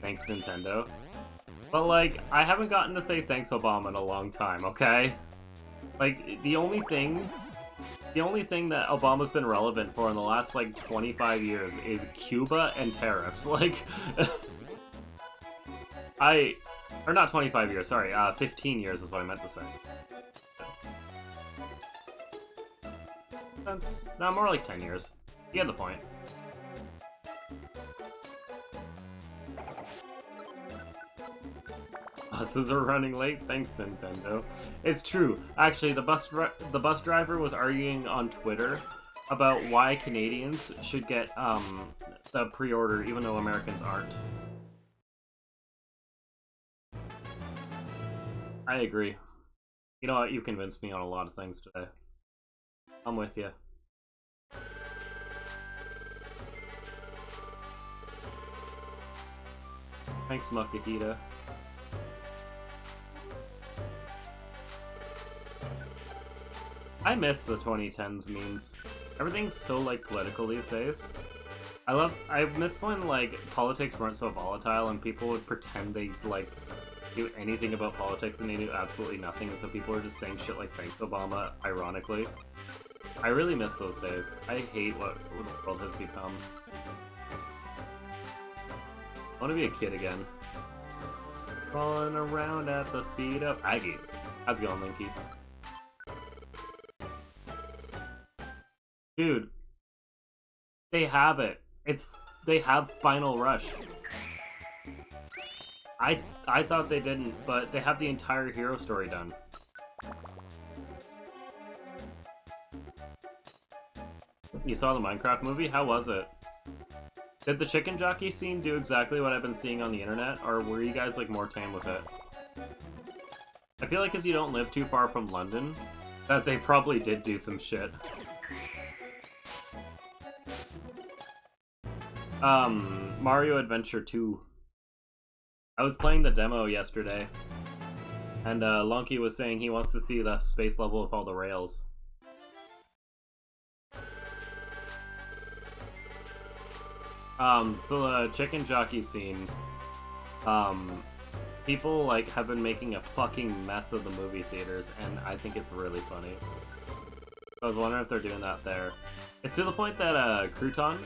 Speaker 1: Thanks, Nintendo. But, like, I haven't gotten to say thanks, Obama, in a long time, okay? Like, the only thing that Obama's been relevant for in the last, like, 25 years is Cuba and tariffs. Like, or not 25 years, sorry, 15 years is what I meant to say. No, more like 10 years. You get the point. Buses are running late, thanks Nintendo. It's true. Actually, the bus driver was arguing on Twitter about why Canadians should get the pre-order even though Americans aren't. I agree. You know what? You convinced me on a lot of things today. I'm with you. Thanks, Makahita. I miss the 2010s memes. Everything's so, like, political these days. I miss when, like, politics weren't so volatile and people would pretend they, like, knew anything about politics and they knew absolutely nothing, and so people were just saying shit like, thanks, Obama, ironically. I really miss those days. I hate what the world has become. I want to be a kid again. Rolling around at the speed of Aggie. How's it going, Linky? Dude, they have it. They have Final Rush. I thought they didn't, but they have the entire hero story done. You saw the Minecraft movie? How was it? Did the chicken jockey scene do exactly what I've been seeing on the internet, or were you guys, like, more tame with it? I feel like because you don't live too far from London, that they probably did do some shit. Mario Adventure 2. I was playing the demo yesterday, and Lonky was saying he wants to see the space level with all the rails. So the chicken jockey scene, people, like, have been making a fucking mess of the movie theaters, and I think it's really funny. I was wondering if they're doing that there. It's to the point that, Crouton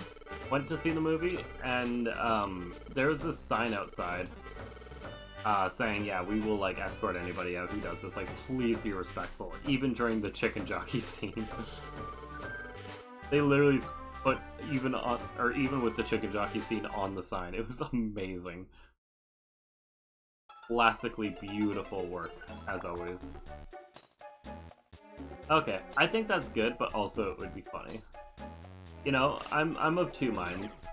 Speaker 1: went to see the movie, and, there was this sign outside, saying, yeah, we will, like, escort anybody out who does this, like, please be respectful, even during the chicken jockey scene. They literally put even with the chicken jockey scene on the sign. It was amazing. Classically beautiful work, as always. Okay, I think that's good, but also it would be funny. You know, I'm of two minds.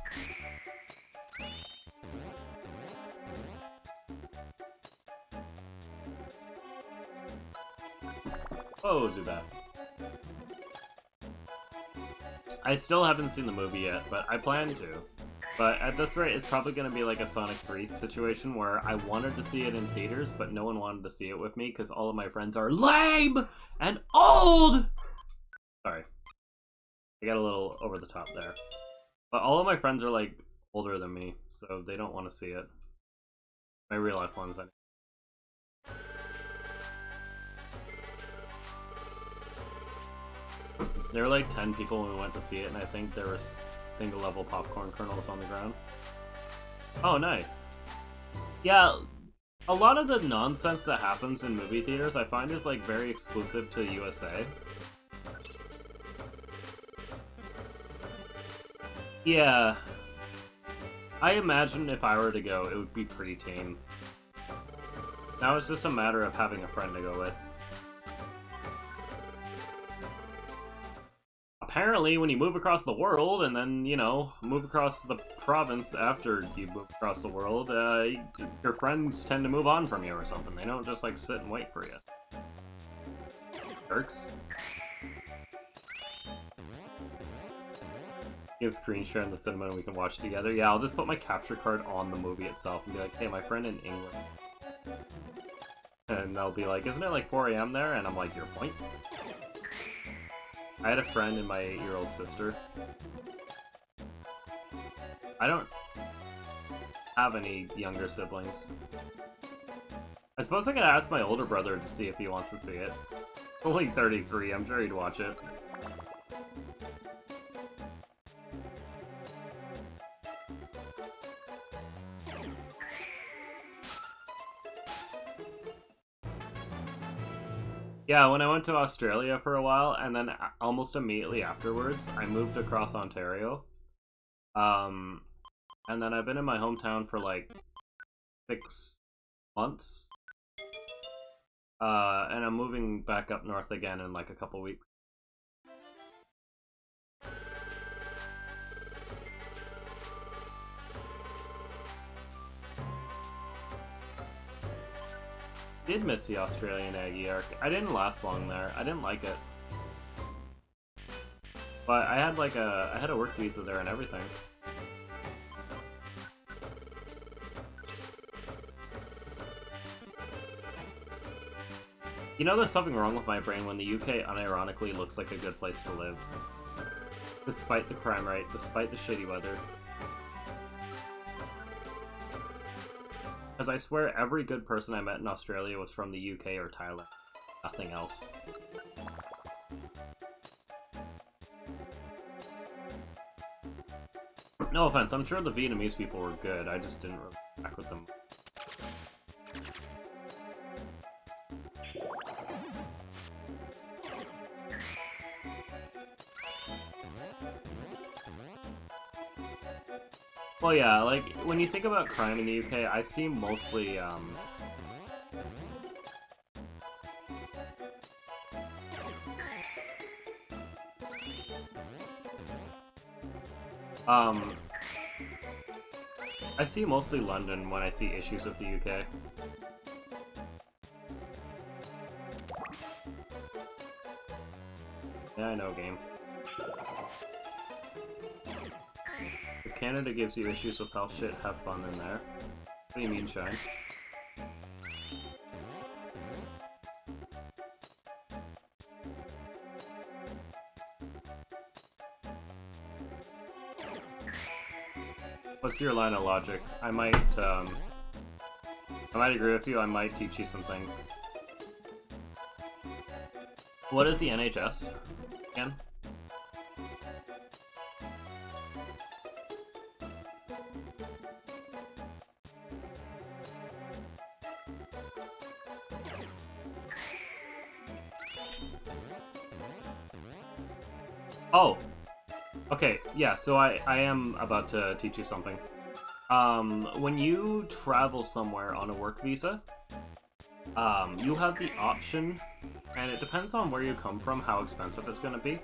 Speaker 1: Oh, Zubat. I still haven't seen the movie yet, but I plan to. But at this rate, it's probably going to be like a Sonic 3 situation where I wanted to see it in theaters, but no one wanted to see it with me because all of my friends are lame and old! Sorry. I got a little over the top there. But all of my friends are, like, older than me, so they don't want to see it. My real life ones, I There were like 10 people when we went to see it, and I think there were single level popcorn kernels on the ground. Oh, nice. Yeah, a lot of the nonsense that happens in movie theaters I find is, like, very exclusive to USA. Yeah. I imagine if I were to go, it would be pretty tame. Now it's just a matter of having a friend to go with. Apparently, when you move across the world, and then, you know, move across the province after you move across the world, your friends tend to move on from you or something. They don't just, like, sit and wait for you. Jerks. Get a screen share in the cinema and we can watch it together. Yeah, I'll just put my capture card on the movie itself and be like, hey, my friend in England. And they'll be like, isn't it like 4 a.m. there? And I'm like, your point? I had a friend and my 8-year-old sister. I don't have any younger siblings. I suppose I could ask my older brother to see if he wants to see it. Only 33, I'm sure he'd watch it. Yeah, when I went to Australia for a while, and then almost immediately afterwards, I moved across Ontario. And then I've been in my hometown for like 6 months. And I'm moving back up north again in like a couple weeks. Did miss the Australian Aggie arc. I didn't last long there. I didn't like it. But I had like I had a work visa there and everything. You know, there's something wrong with my brain when the UK unironically looks like a good place to live. Despite the crime rate, despite the shitty weather. Because I swear every good person I met in Australia was from the UK or Thailand. Nothing else. No offense, I'm sure the Vietnamese people were good, I just didn't really back with them. Well, yeah, like, when you think about crime in the UK, I see mostly, I see mostly London when I see issues with the UK. Yeah, I know, game. If Canada gives you issues with health shit, have fun in there. What do you mean, Shine? What's your line of logic? I might agree with you, I might teach you some things. What is the NHS again? Oh! Okay, yeah, so I am about to teach you something. When you travel somewhere on a work visa, you have the option, and it depends on where you come from, how expensive it's going to be.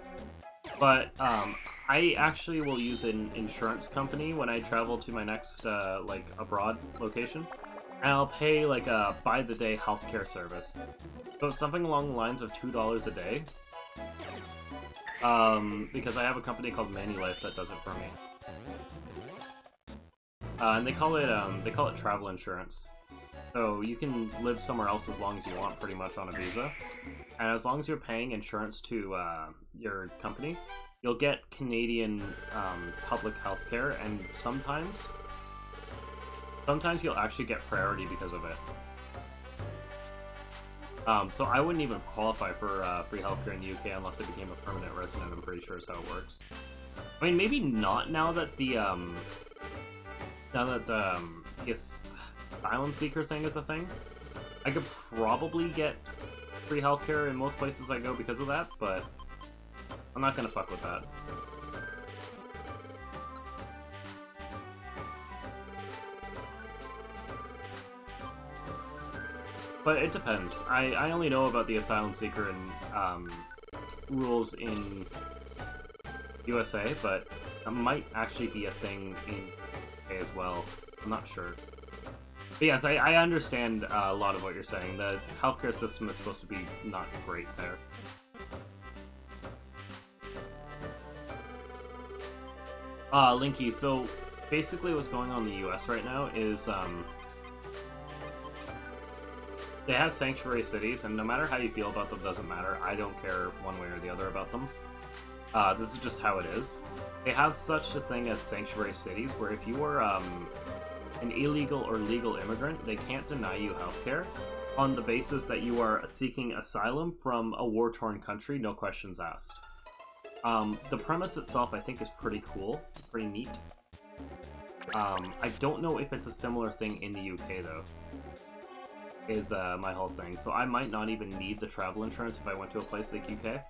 Speaker 1: But, I actually will use an insurance company when I travel to my next, like, abroad location. And I'll pay, like, a by-the-day healthcare service. So it's something along the lines of $2 a day. Because I have a company called Manulife that does it for me. And they call it travel insurance. So you can live somewhere else as long as you want, pretty much, on a visa. And as long as you're paying insurance to, your company, you'll get Canadian, public health care, and sometimes you'll actually get priority because of it. So I wouldn't even qualify for free healthcare in the UK unless I became a permanent resident. I'm pretty sure is how it works. I mean, maybe not now that the I guess asylum seeker thing is a thing. I could probably get free healthcare in most places I go because of that, but I'm not gonna fuck with that. But it depends. I only know about the asylum seeker and rules in USA, but it might actually be a thing in UK as well. I'm not sure. But yes, I understand a lot of what you're saying. The healthcare system is supposed to be not great there. Linky, so basically what's going on in the US right now is, they have sanctuary cities, and no matter how you feel about them, doesn't matter. I don't care one way or the other about them. This is just how it is. They have such a thing as sanctuary cities, where if you are an illegal or legal immigrant, they can't deny you healthcare on the basis that you are seeking asylum from a war-torn country, no questions asked. The premise itself, I think, is pretty cool, pretty neat. I don't know if it's a similar thing in the UK, though, is my whole thing. So I might not even need the travel insurance if I went to a place like UK.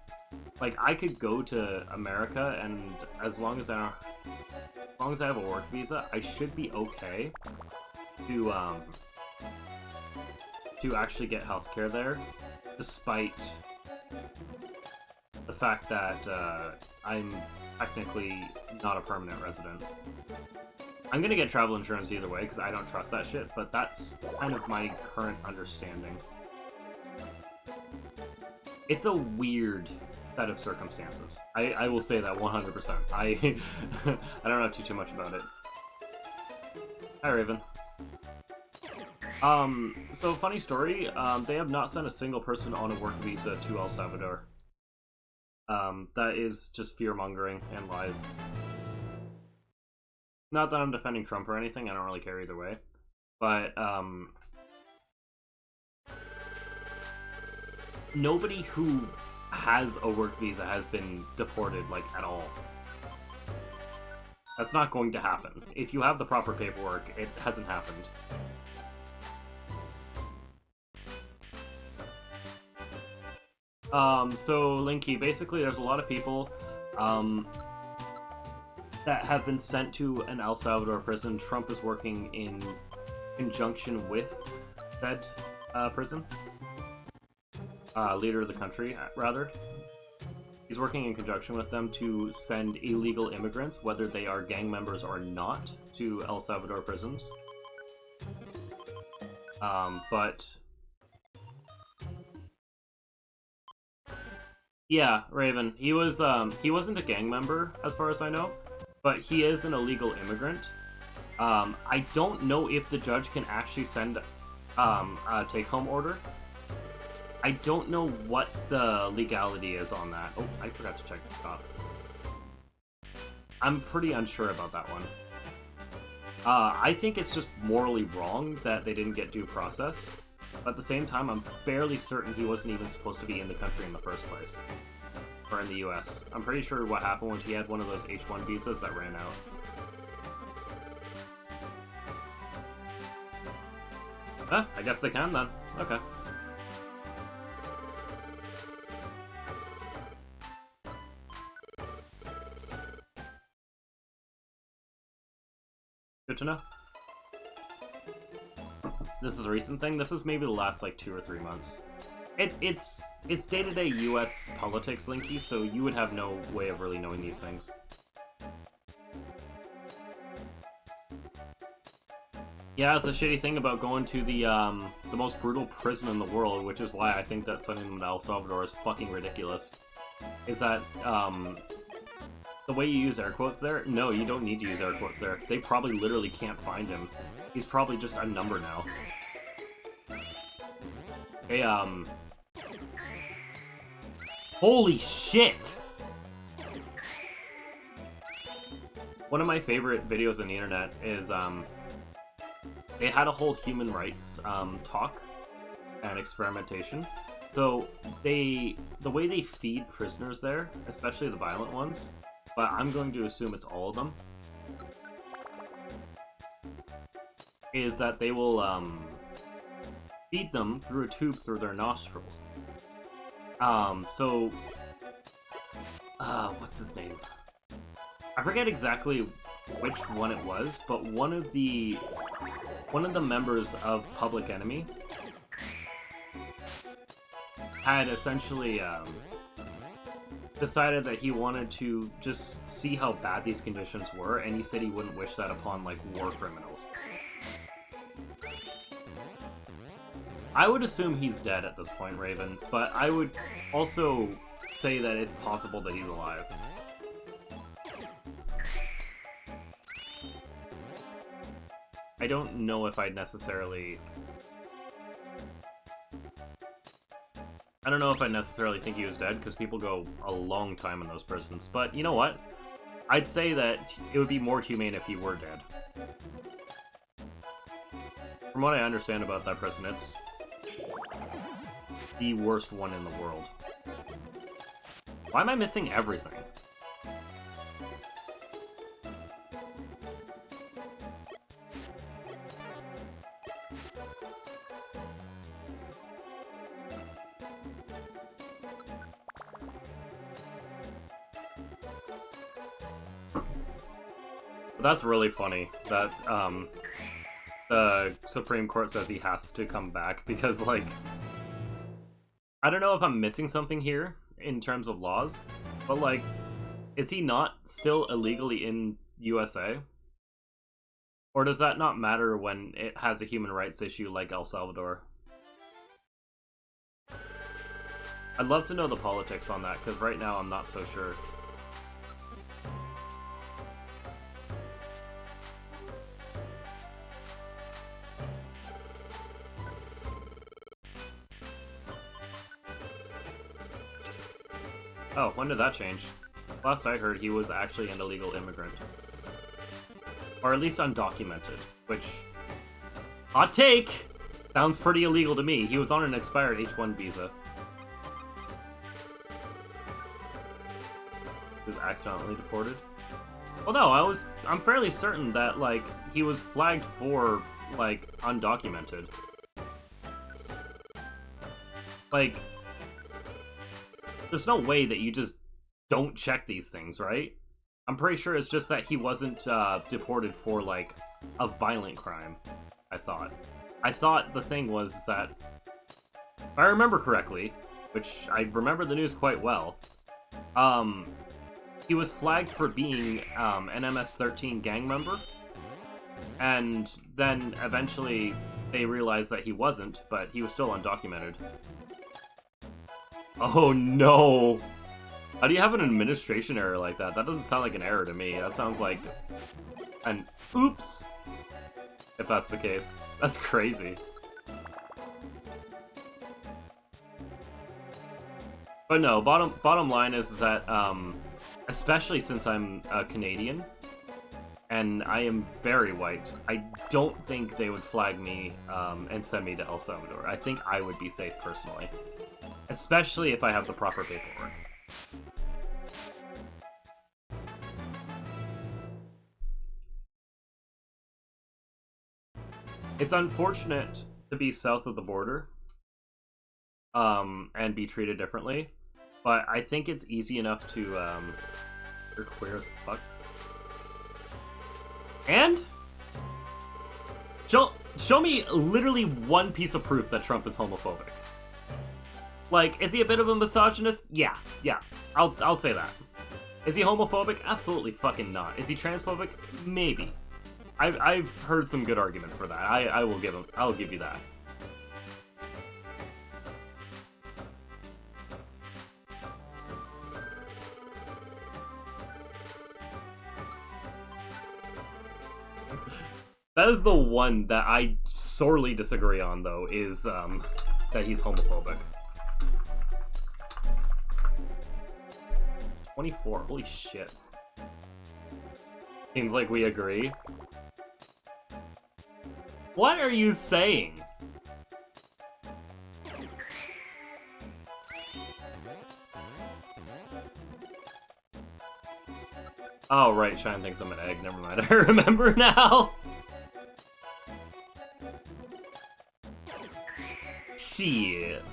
Speaker 1: Like, I could go to America, and as long as I have a work visa, I should be okay to actually get healthcare there, despite the fact that I'm technically not a permanent resident. I'm gonna get travel insurance either way, because I don't trust that shit, but that's kind of my current understanding. It's a weird set of circumstances. I will say that 100%. I don't know too much about it. Hi, Raven. So funny story, they have not sent a single person on a work visa to El Salvador. That is just fear-mongering and lies. Not that I'm defending Trump or anything, I don't really care either way. But, nobody who has a work visa has been deported, like, at all. That's not going to happen. If you have the proper paperwork, it hasn't happened. So, Linky, basically there's a lot of people, that have been sent to an El Salvador prison. Trump is working in conjunction with said prison. Leader of the country, rather. He's working in conjunction with them to send illegal immigrants, whether they are gang members or not, to El Salvador prisons. But... yeah, Raven. He wasn't a gang member, as far as I know, but he is an illegal immigrant. I don't know if the judge can actually send a take-home order. I don't know what the legality is on that. Oh, I forgot to check the top. I'm pretty unsure about that one. I think it's just morally wrong that they didn't get due process. But at the same time, I'm fairly certain he wasn't even supposed to be in the country in the first place. Or in the US. I'm pretty sure what happened was he had one of those H-1 visas that ran out. Huh, I guess they can then. Okay. Good to know. This is a recent thing. This is maybe the last, like, 2 or 3 months. It's day-to-day US politics, Linky, so you would have no way of really knowing these things. Yeah, it's a shitty thing about going to the most brutal prison in the world, which is why I think that sending him to El Salvador is fucking ridiculous. Is that, the way you use air quotes there? No, you don't need to use air quotes there. They probably literally can't find him. He's probably just a number now. Hey, holy shit! One of my favorite videos on the internet is, they had a whole human rights, talk and experimentation. So, the way they feed prisoners there, especially the violent ones, but I'm going to assume it's all of them, is that they will, feed them through a tube through their nostrils. What's his name? I forget exactly which one it was, but one of the members of Public Enemy had essentially, decided that he wanted to just see how bad these conditions were, and he said he wouldn't wish that upon, like, war criminals. I would assume he's dead at this point, Raven, but I would also say that it's possible that he's alive. I don't know if I'd necessarily I don't know if I necessarily think he was dead, because people go a long time on those prisons, but you know what? I'd say that it would be more humane if he were dead. From what I understand about that prison, it's the worst one in the world. Why am I missing everything? But that's really funny that the Supreme Court says he has to come back because, like, I don't know if I'm missing something here in terms of laws, but, like, is he not still illegally in USA? Or does that not matter when it has a human rights issue like El Salvador? I'd love to know the politics on that, because right now I'm not so sure. Oh, when did that change? Last I heard, he was actually an illegal immigrant. Or at least undocumented, which... hot take! Sounds pretty illegal to me. He was on an expired H-1 visa. He was accidentally deported? Well, no, I'm fairly certain that, like, he was flagged for, like, undocumented. Like... there's no way that you just don't check these things, right? I'm pretty sure it's just that he wasn't deported for, like, a violent crime, I thought. I thought the thing was that, if I remember correctly, which I remember the news quite well, he was flagged for being an MS-13 gang member, and then eventually they realized that he wasn't, but he was still undocumented. Oh no! How do you have an administration error like that? That doesn't sound like an error to me. That sounds like an oops! If that's the case. That's crazy. But no, bottom line is that, especially since I'm a Canadian, and I am very white, I don't think they would flag me and send me to El Salvador. I think I would be safe personally. Especially if I have the proper paperwork. It's unfortunate to be south of the border, and be treated differently, but I think it's easy enough to, you're queer as fuck. And? Show me literally one piece of proof that Trump is homophobic. Like, is he a bit of a misogynist? Yeah, I'll say that. Is he homophobic? Absolutely fucking not. Is he transphobic? Maybe. I've heard some good arguments for that. I'll give you that. That is the one that I sorely disagree on, though, is that he's homophobic. 24, holy shit. Seems like we agree. What are you saying? Oh, right, Shine thinks I'm an egg. Never mind, I remember now. Shit.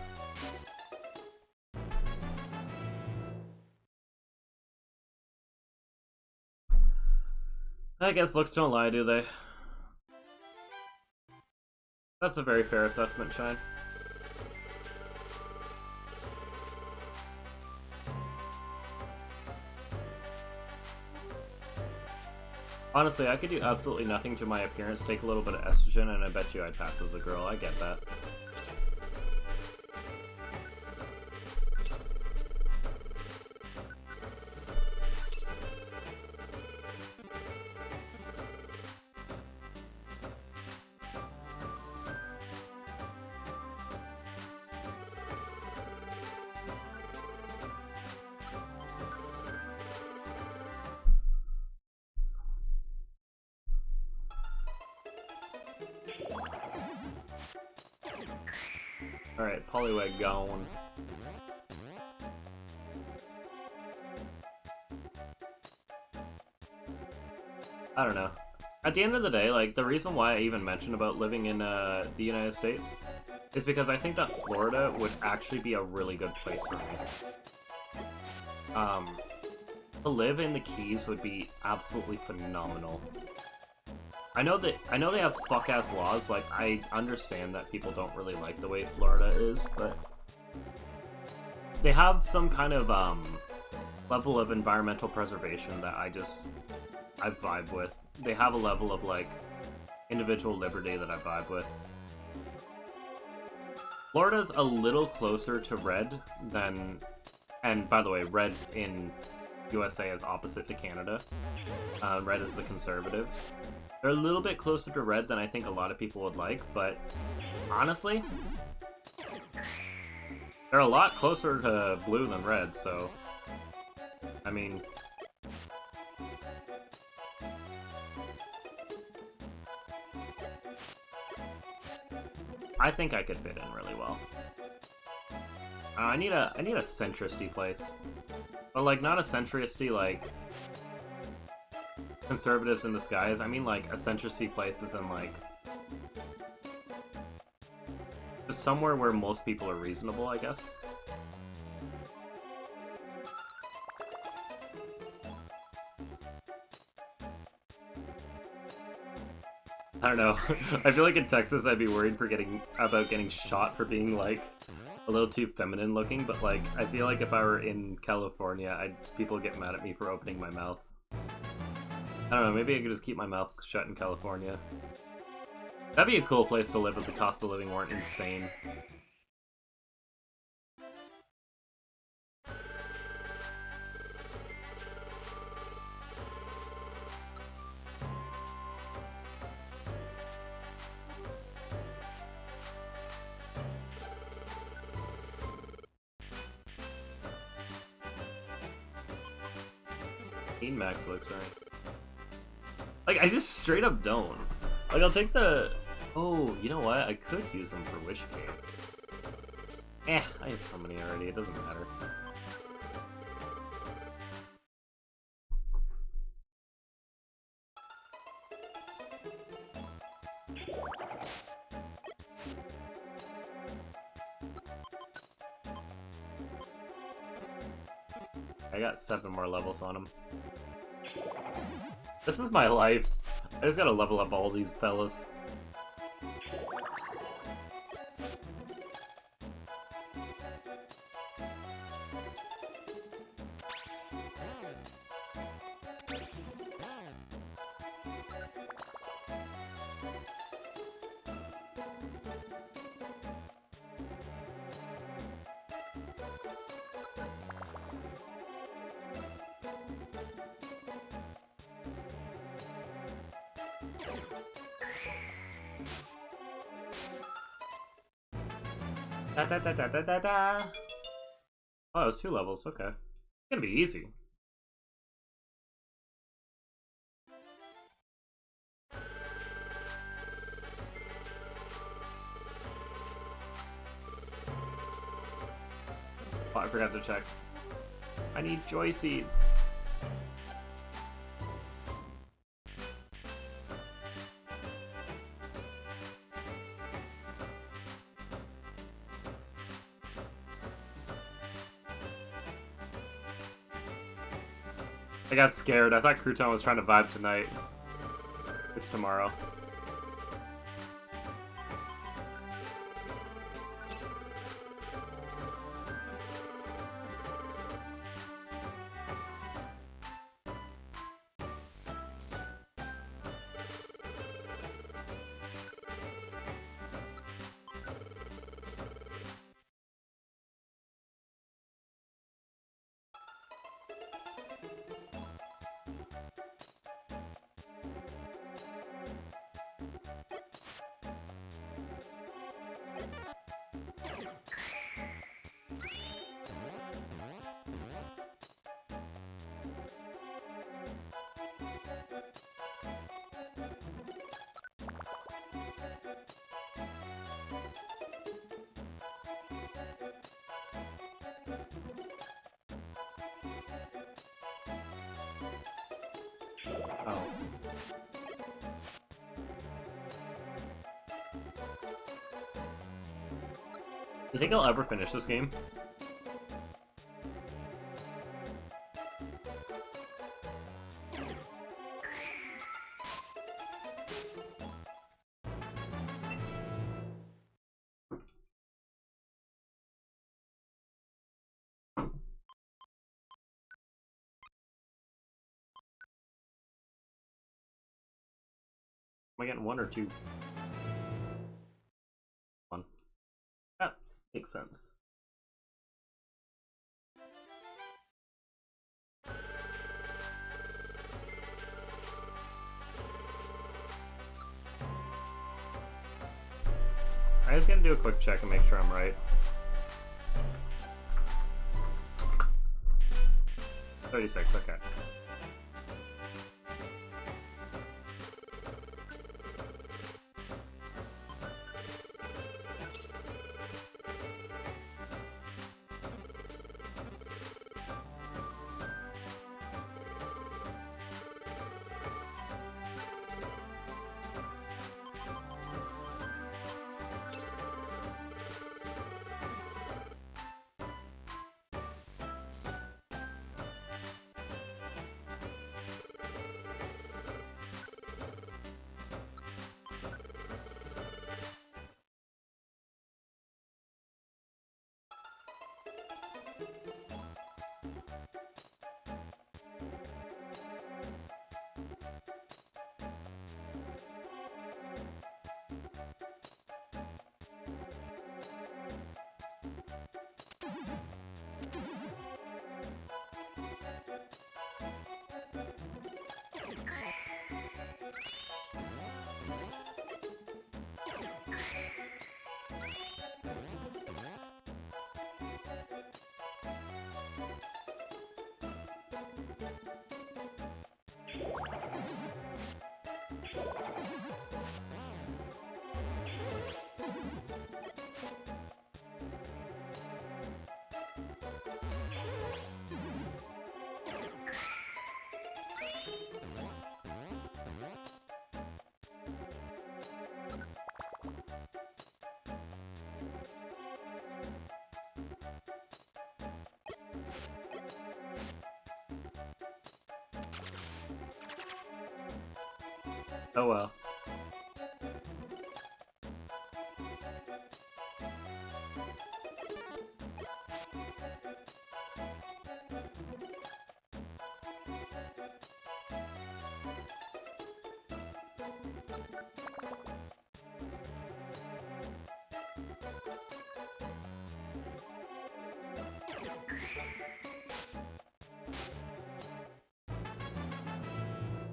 Speaker 1: I guess looks don't lie, do they? That's a very fair assessment, Shine. Honestly, I could do absolutely nothing to my appearance, take a little bit of estrogen, and I bet you I'd pass as a girl. I get that. Alright, Poliwag gone. I don't know. At the end of the day, like, the reason why I even mentioned about living in the United States is because I think that Florida would actually be a really good place for me. To live in the Keys would be absolutely phenomenal. I know they have fuck-ass laws, like, I understand that people don't really like the way Florida is, but they have some kind of, level of environmental preservation that I vibe with. They have a level of, like, individual liberty that I vibe with. Florida's a little closer to red than... And, by the way, red in USA is opposite to Canada. Red is the conservatives. They're a little bit closer to red than I think a lot of people would like, but honestly, they're a lot closer to blue than red, so... I mean... I think I could fit in really well. I need a centristy place. But, like, not a centristy, like, conservatives in disguise. I mean, like, a centristy place is in, like, just somewhere where most people are reasonable, I guess. I don't know. I feel like in Texas I'd be worried about getting shot for being, like, a little too feminine looking, but, like, I feel like if I were in California, people would get mad at me for opening my mouth. I don't know, maybe I could just keep my mouth shut in California. That'd be a cool place to live if the cost of living weren't insane. Max looks right. Like, I just straight up don't. Like, I'll take the... Oh, you know what? I could use them for Wish Cave. I have so many already, it doesn't matter. I got 7 more levels on him. This is my life. I just gotta level up all these fellas. Da da da da da da da. Oh, it was 2 levels, okay. It's gonna be easy. Oh, I forgot to check. I need joy seeds. I got scared. I thought Crouton was trying to vibe tonight. It's tomorrow. Oh. You think I'll ever finish this game? Am I getting 1 or 2? 1. That makes sense. I was gonna do a quick check and make sure I'm right. 36, okay. Oh well.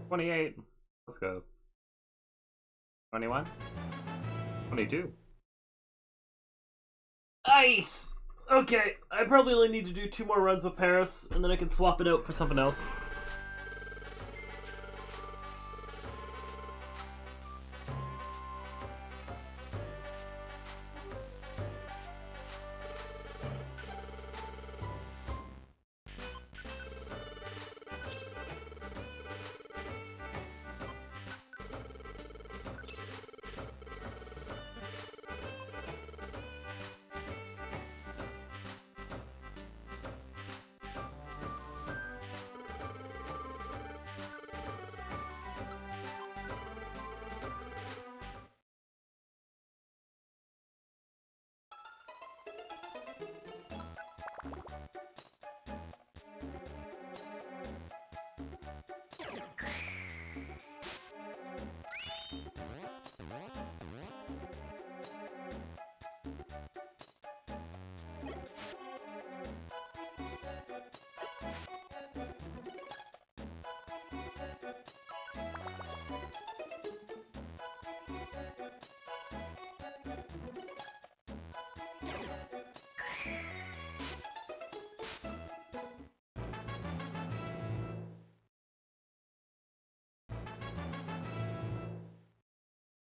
Speaker 1: $28. Let's go. 21? 22. Nice! Okay, I probably only need to do 2 more runs with Paris, and then I can swap it out for something else.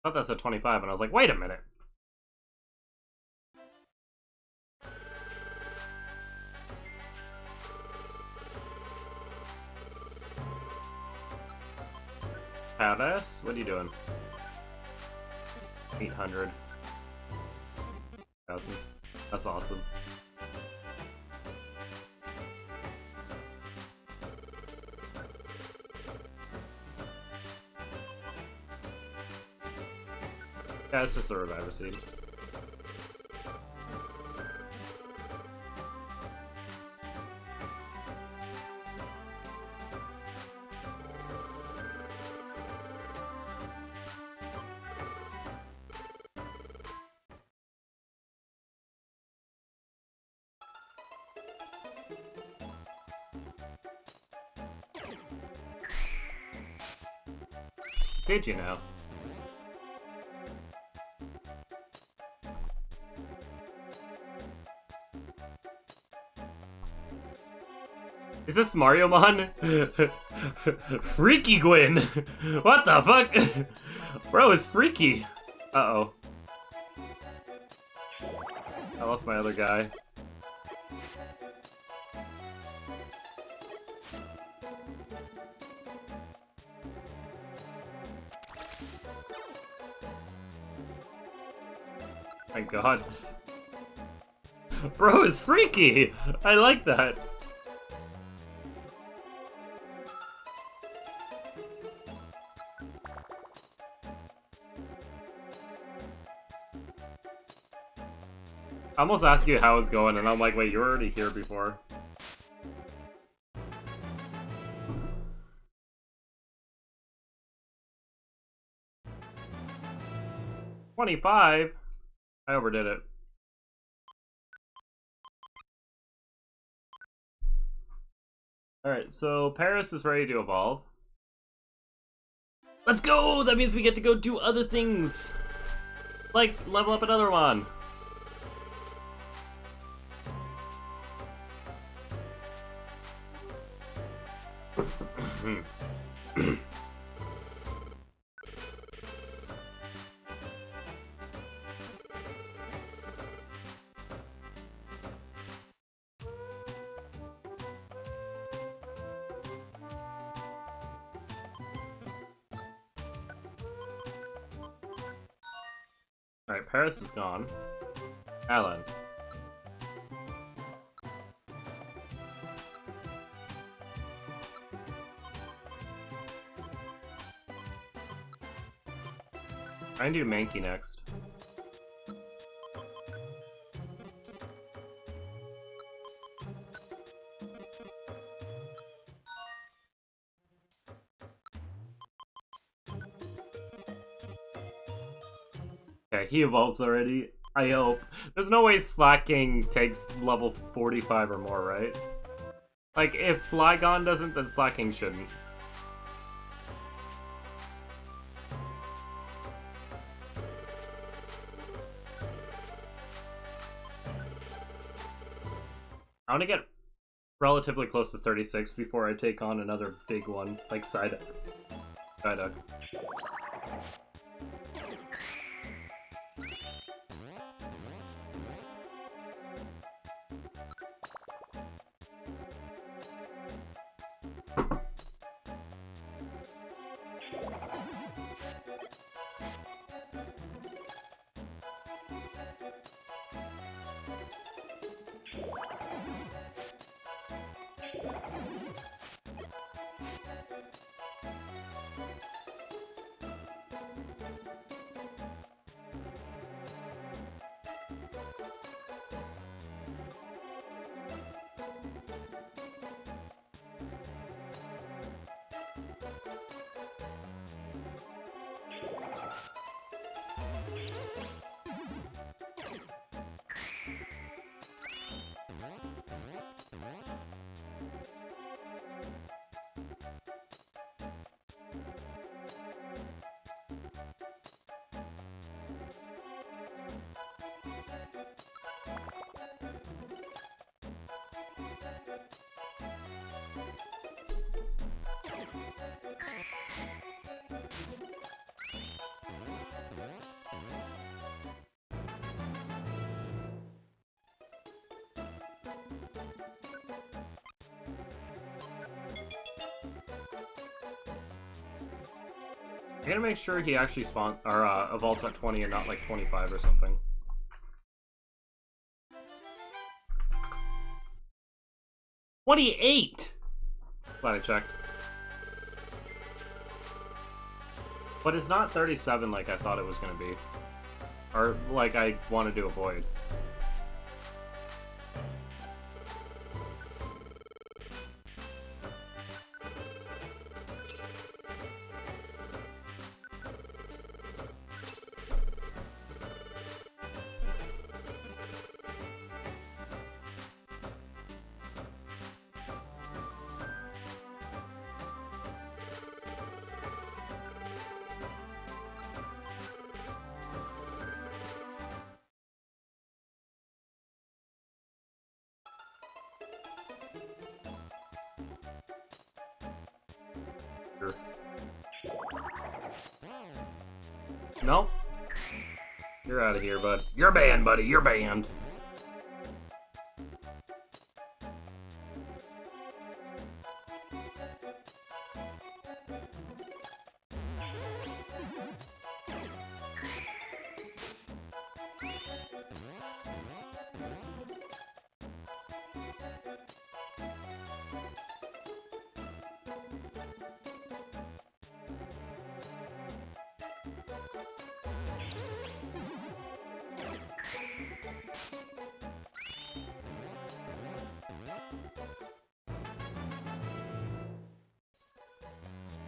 Speaker 1: I thought that said 25, and I was like, wait a minute. Paris? What are you doing? 800. Awesome. That's awesome. Yeah, it's just a reviver seed. Did you know? Is this Mariomon? Freaky Gwyn! What the fuck? Bro, it's freaky! Uh-oh. I lost my other guy. My god. Bro is freaky! I like that. I almost asked you how it's going, and I'm like, wait, you were already here before. $25? I overdid it. Alright, so Paris is ready to evolve. Let's go! That means we get to go do other things! Like, level up another one! Alright, Paris is gone. Alan. I can do Mankey next. Okay, he evolves already. I hope. There's no way Slacking takes level 45 or more, right? Like, if Flygon doesn't, then Slacking shouldn't. I want to get relatively close to 36 before I take on another big one, like Psyduck. I gotta make sure he actually evolves at 20 and not like 25 or something. 28! Glad I checked. But it's not 37 like I thought it was gonna be. Or like I wanted to avoid. No? You're out of here, bud. You're banned, buddy. You're banned.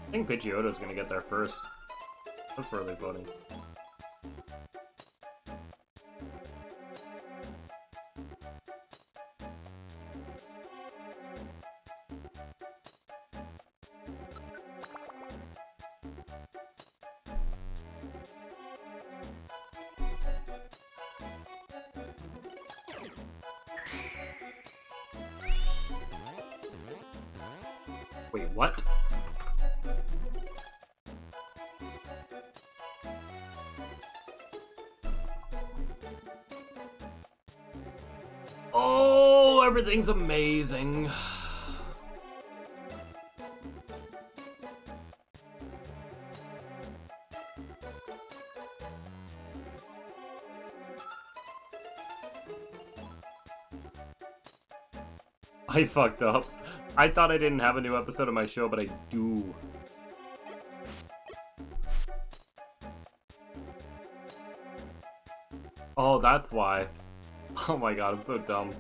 Speaker 1: I think Pidgeotto's gonna get there first. That's really funny. Wait, what? Oh, everything's amazing. I fucked up. I thought I didn't have a new episode of my show, but I do. Oh, that's why. Oh my god, I'm so dumb.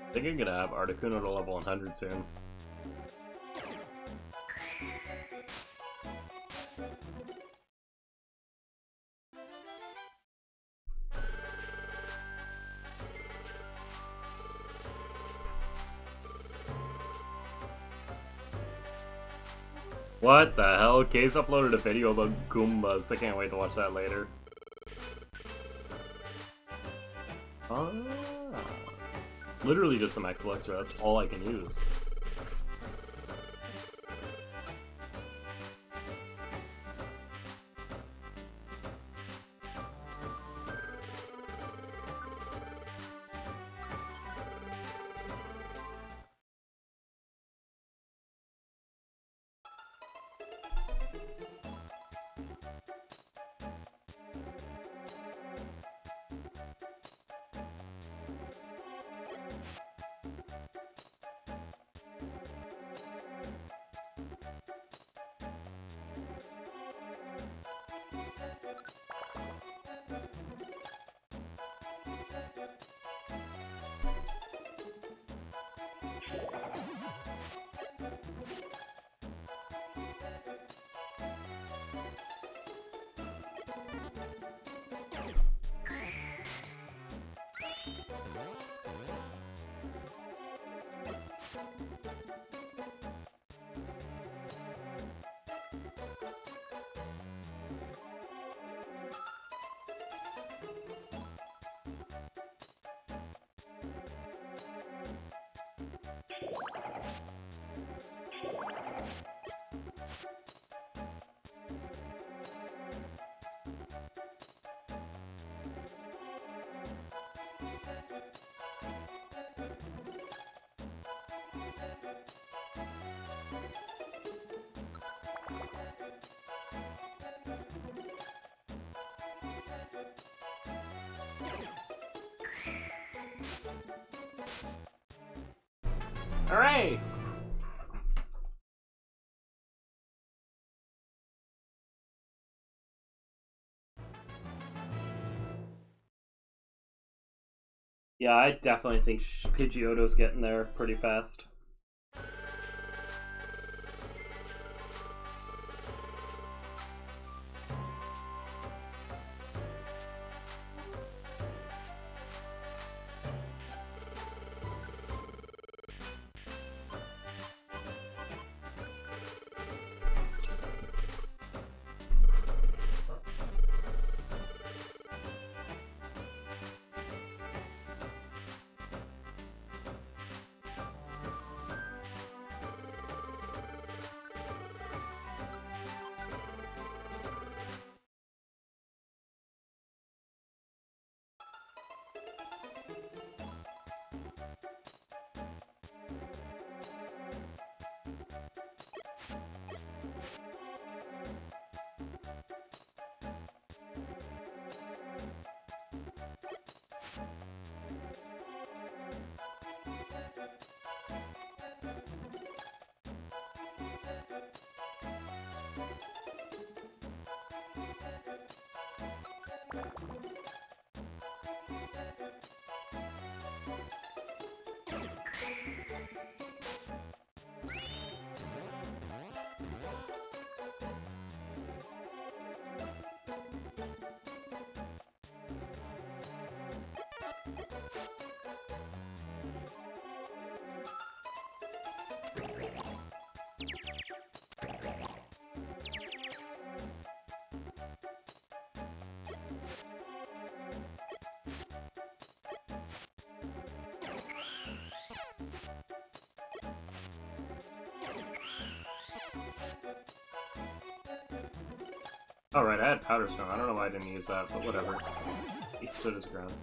Speaker 1: I think I'm gonna have Articuno to level 100 soon. What the hell? Case uploaded a video about Goombas. I can't wait to watch that later. Literally just some X-Elixir, that's all I can use. Hooray! Yeah, I definitely think Pidgeotto's getting there pretty fast. Alright, I had Powder Stone. I don't know why I didn't use that, but whatever. He stood his ground.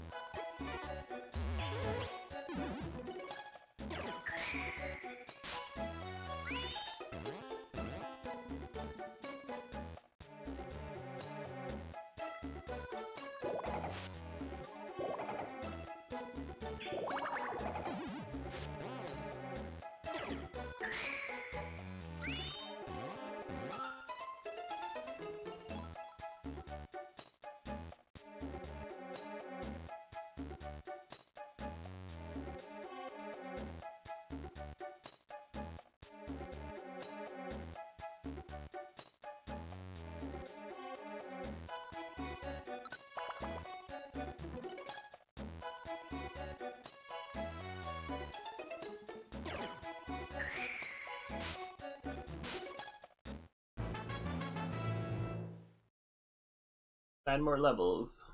Speaker 1: Nine more levels.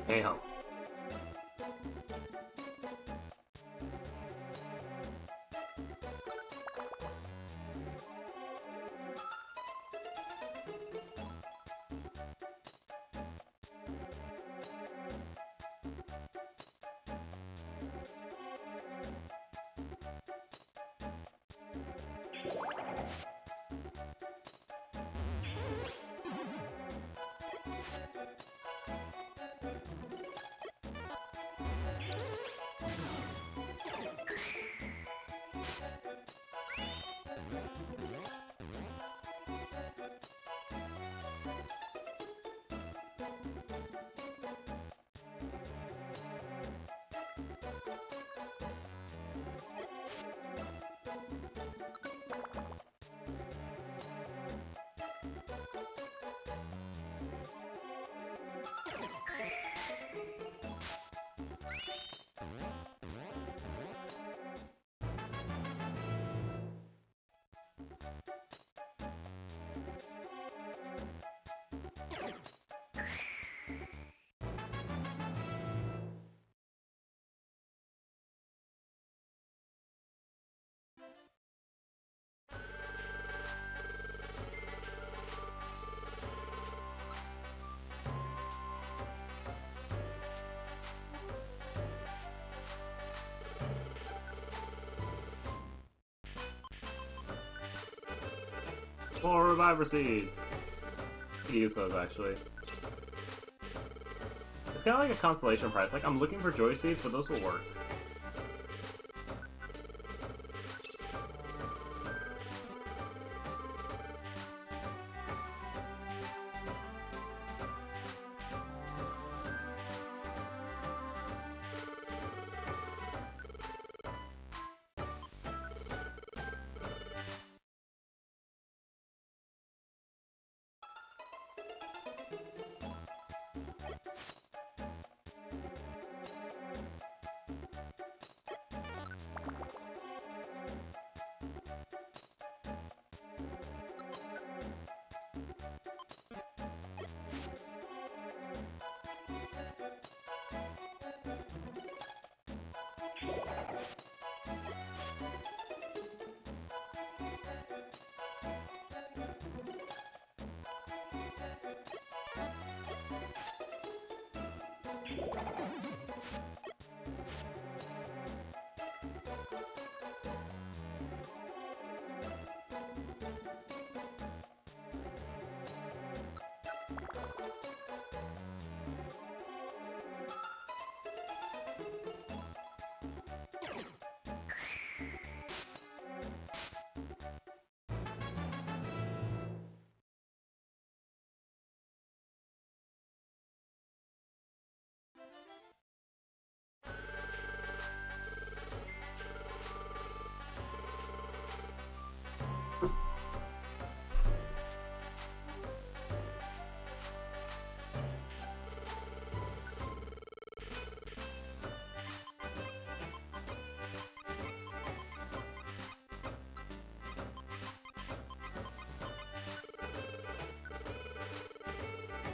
Speaker 1: Hey ho. More Reviver Seeds! I can use those, actually. It's kind of like a consolation prize. Like, I'm looking for Joy Seeds, but those will work.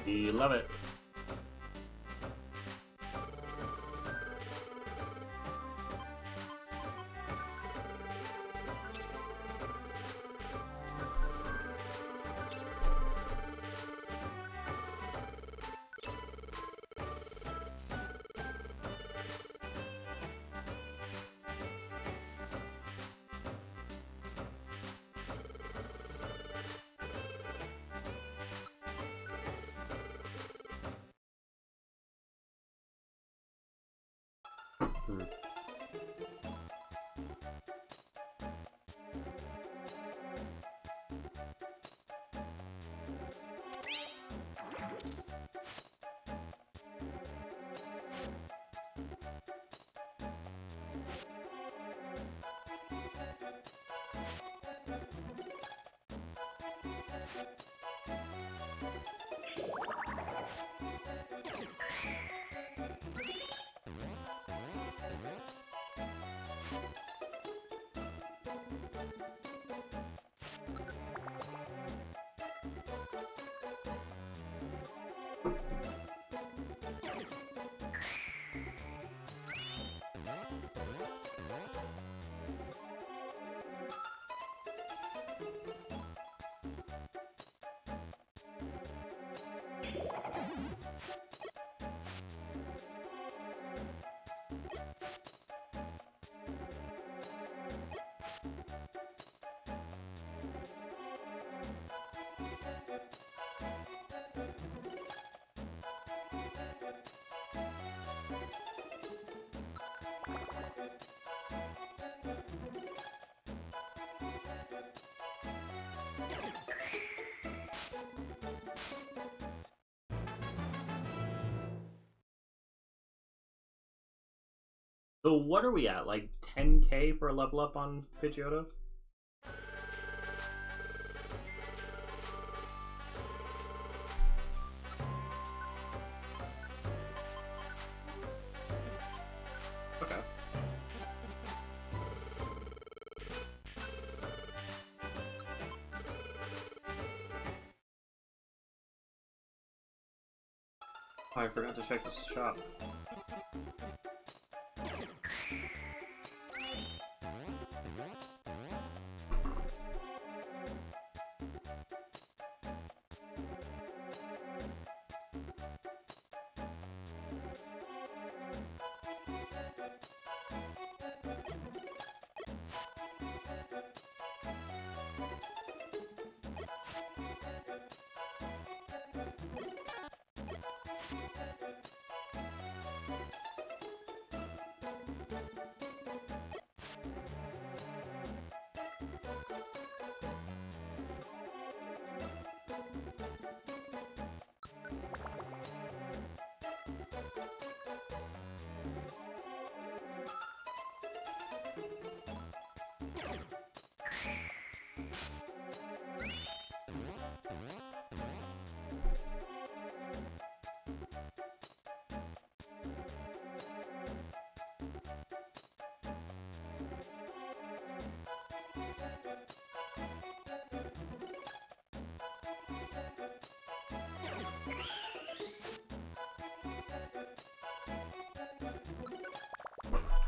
Speaker 1: We love it. Hmm. So what are we at? Like 10k for a level up on Pidgeotto? Okay. Oh, I forgot to check the shop.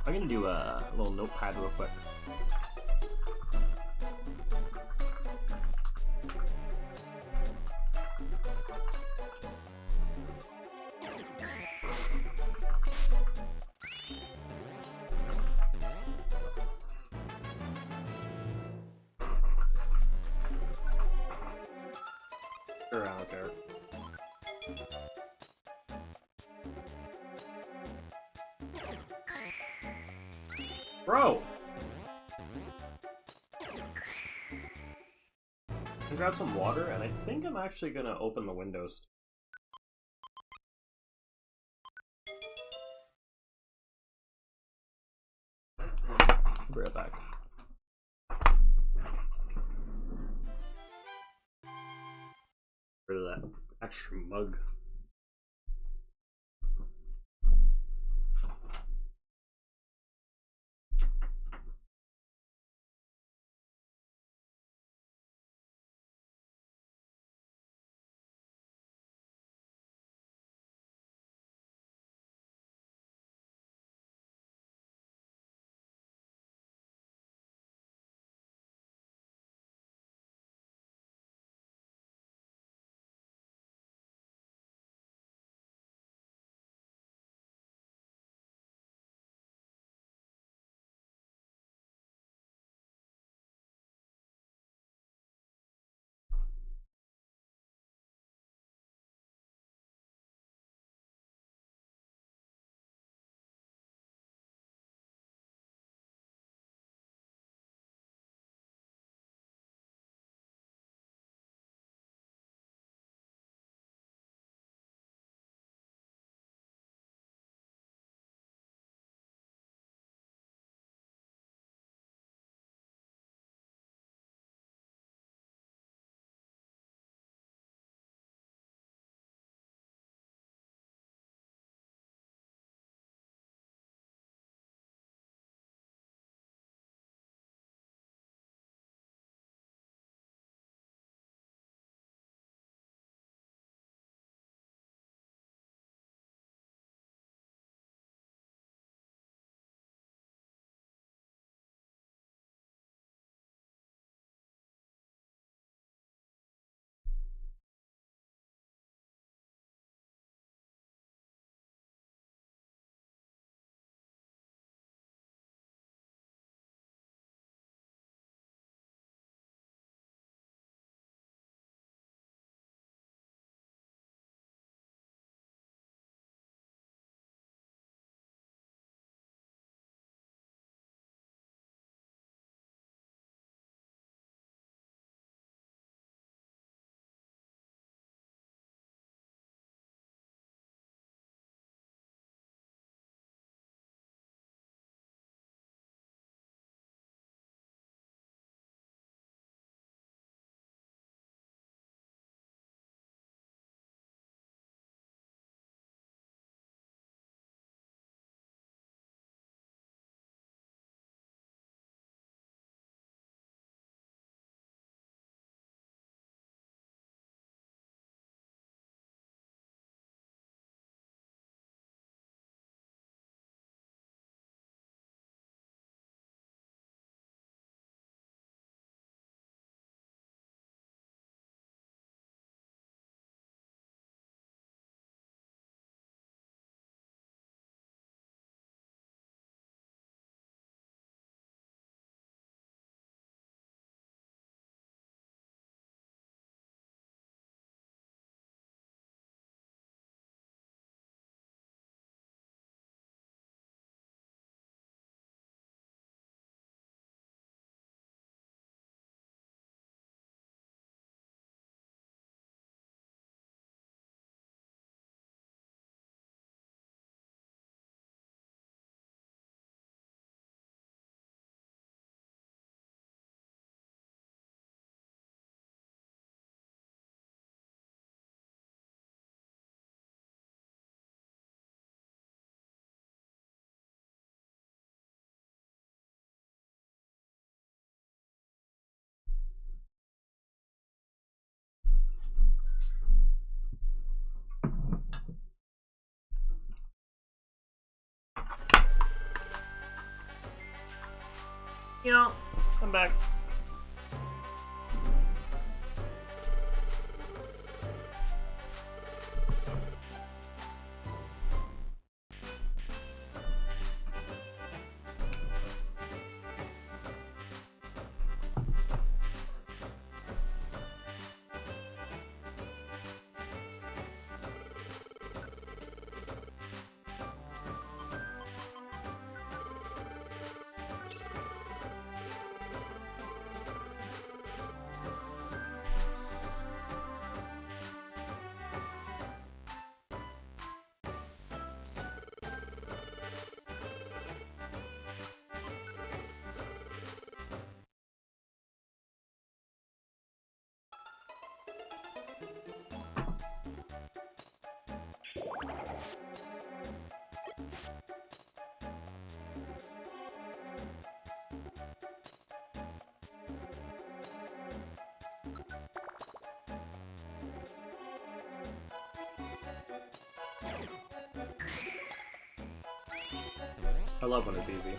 Speaker 1: I'm gonna do a little notepad real quick. Sure, I don't care. Bro! I grab some water, and I think I'm actually gonna open the windows. I'll be right back. Rid of that extra mug. Yeah, I'm back. I love when it's easy.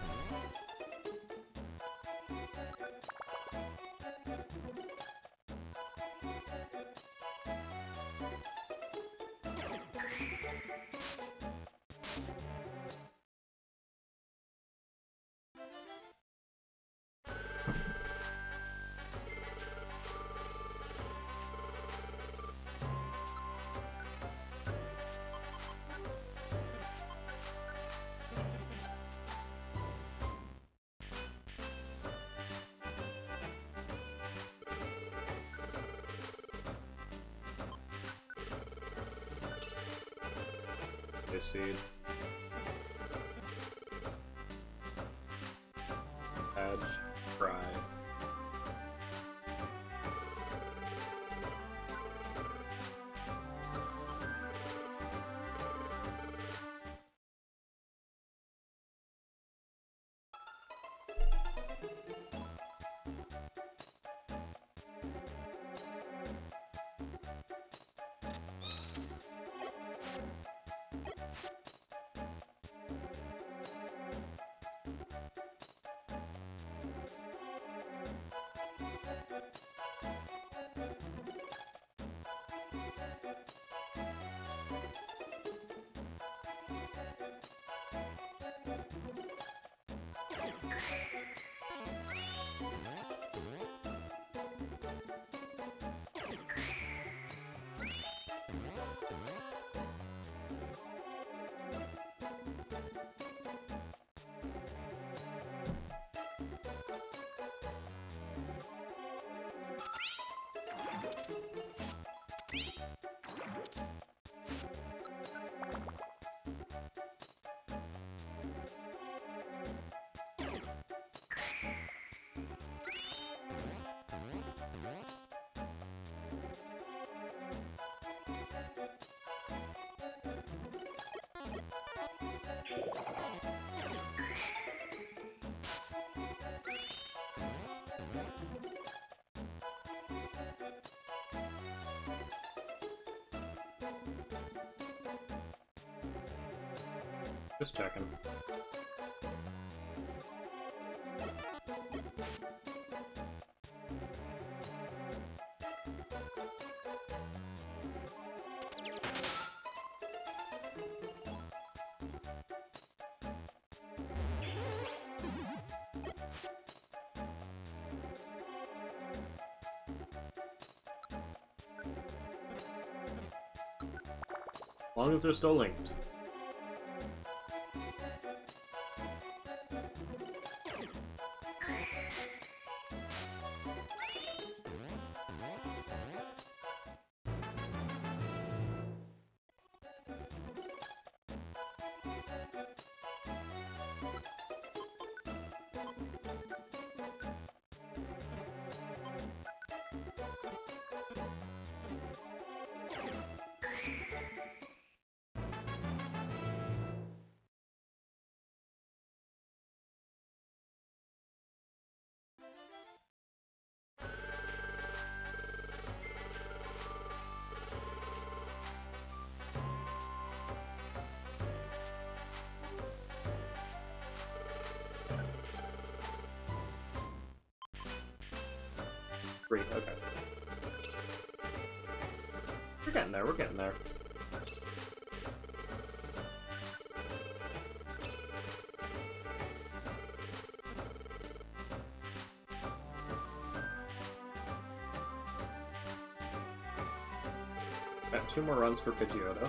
Speaker 1: Seed. Edge. Fry. Just checking. As long as they're still linked. 3, okay. We're getting there, we're getting there. Got 2 more runs for Pidgeotto.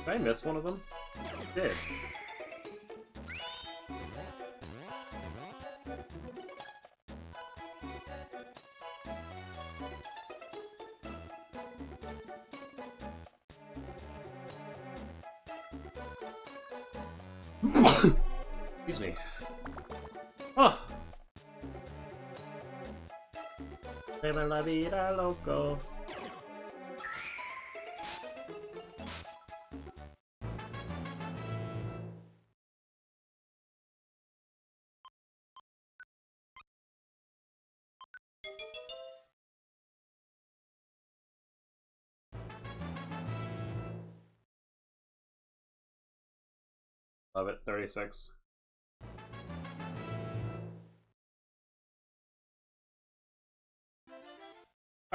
Speaker 1: Did I miss one of them? I did. Excuse me. Oh! Viva la vida loco. Love it, 36.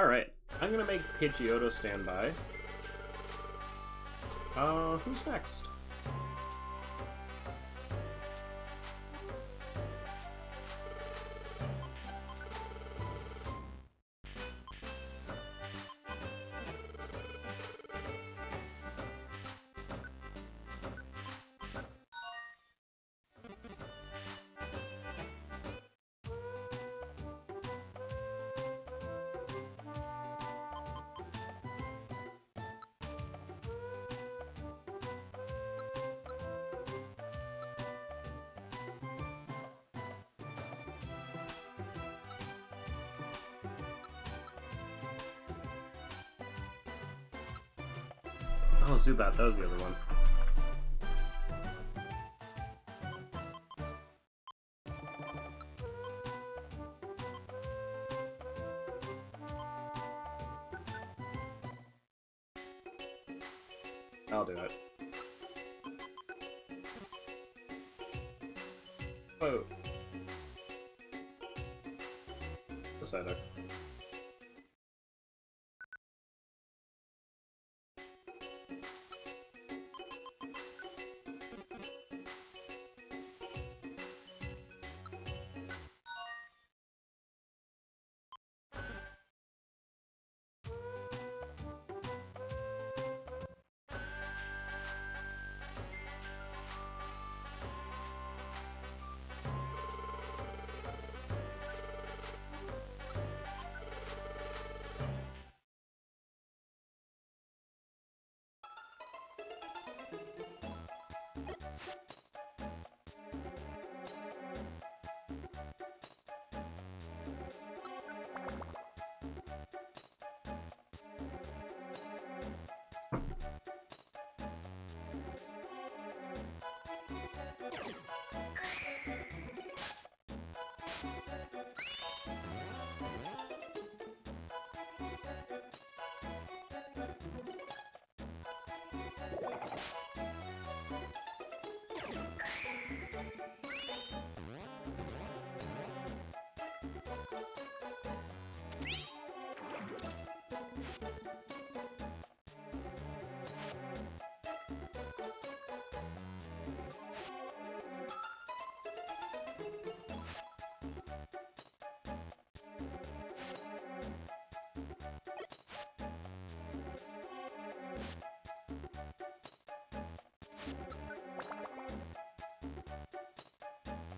Speaker 1: Alright, I'm gonna make Pidgeotto stand by. Who's next? Oh, Zubat, that was the other one. I'll do it. Whoa. Psyduck.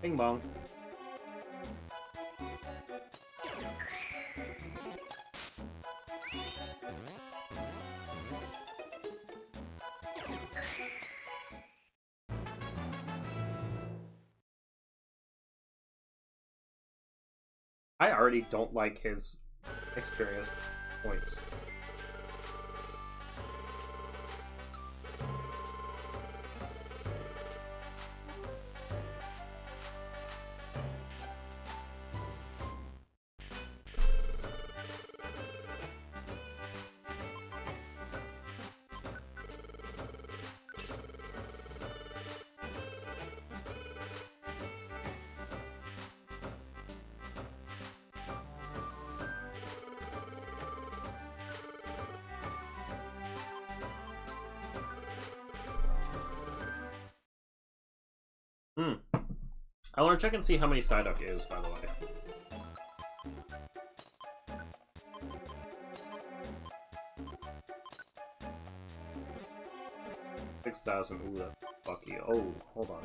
Speaker 1: Bing bong. I already don't like his experience points. Hmm. I want to check and see how many Psyduck is, by the way. 6,000. Ooh, that's fucky. Oh, hold on.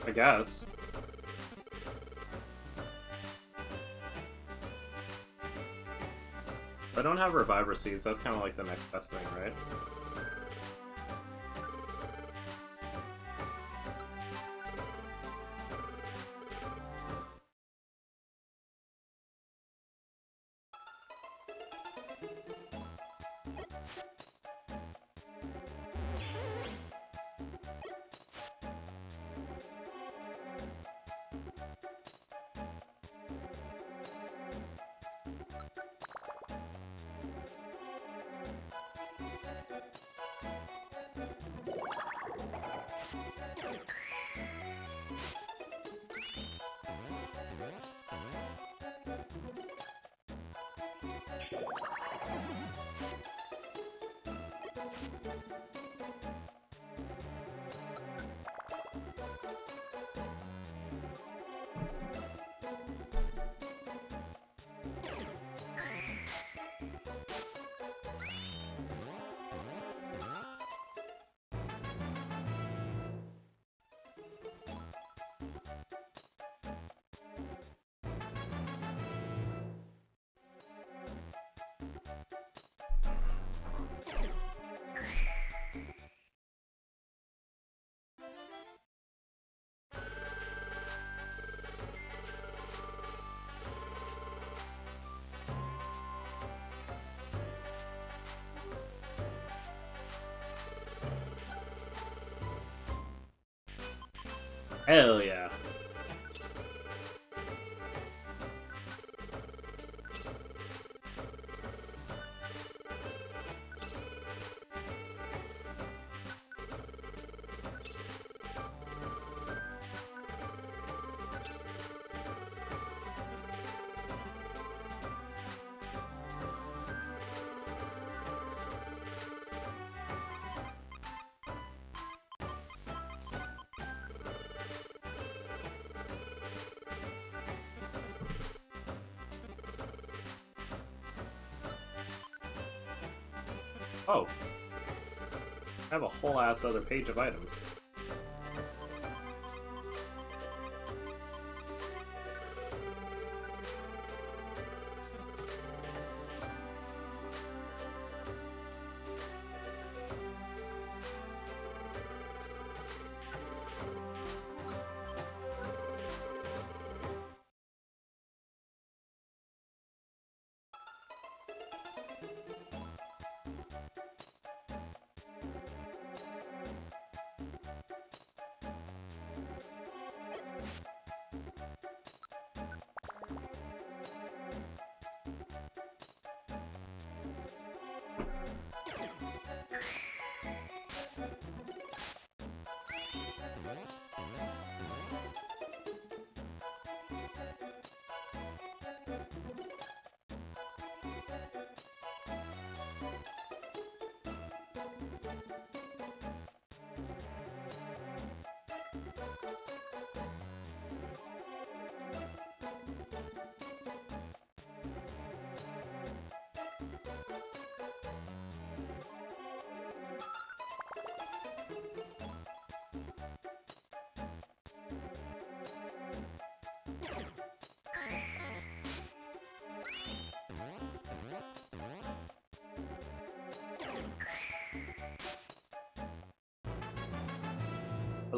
Speaker 1: I guess. If I don't have Reviver Seeds, that's kind of like the next best thing, right? Hell yeah. Oh. I have a whole ass other page of items.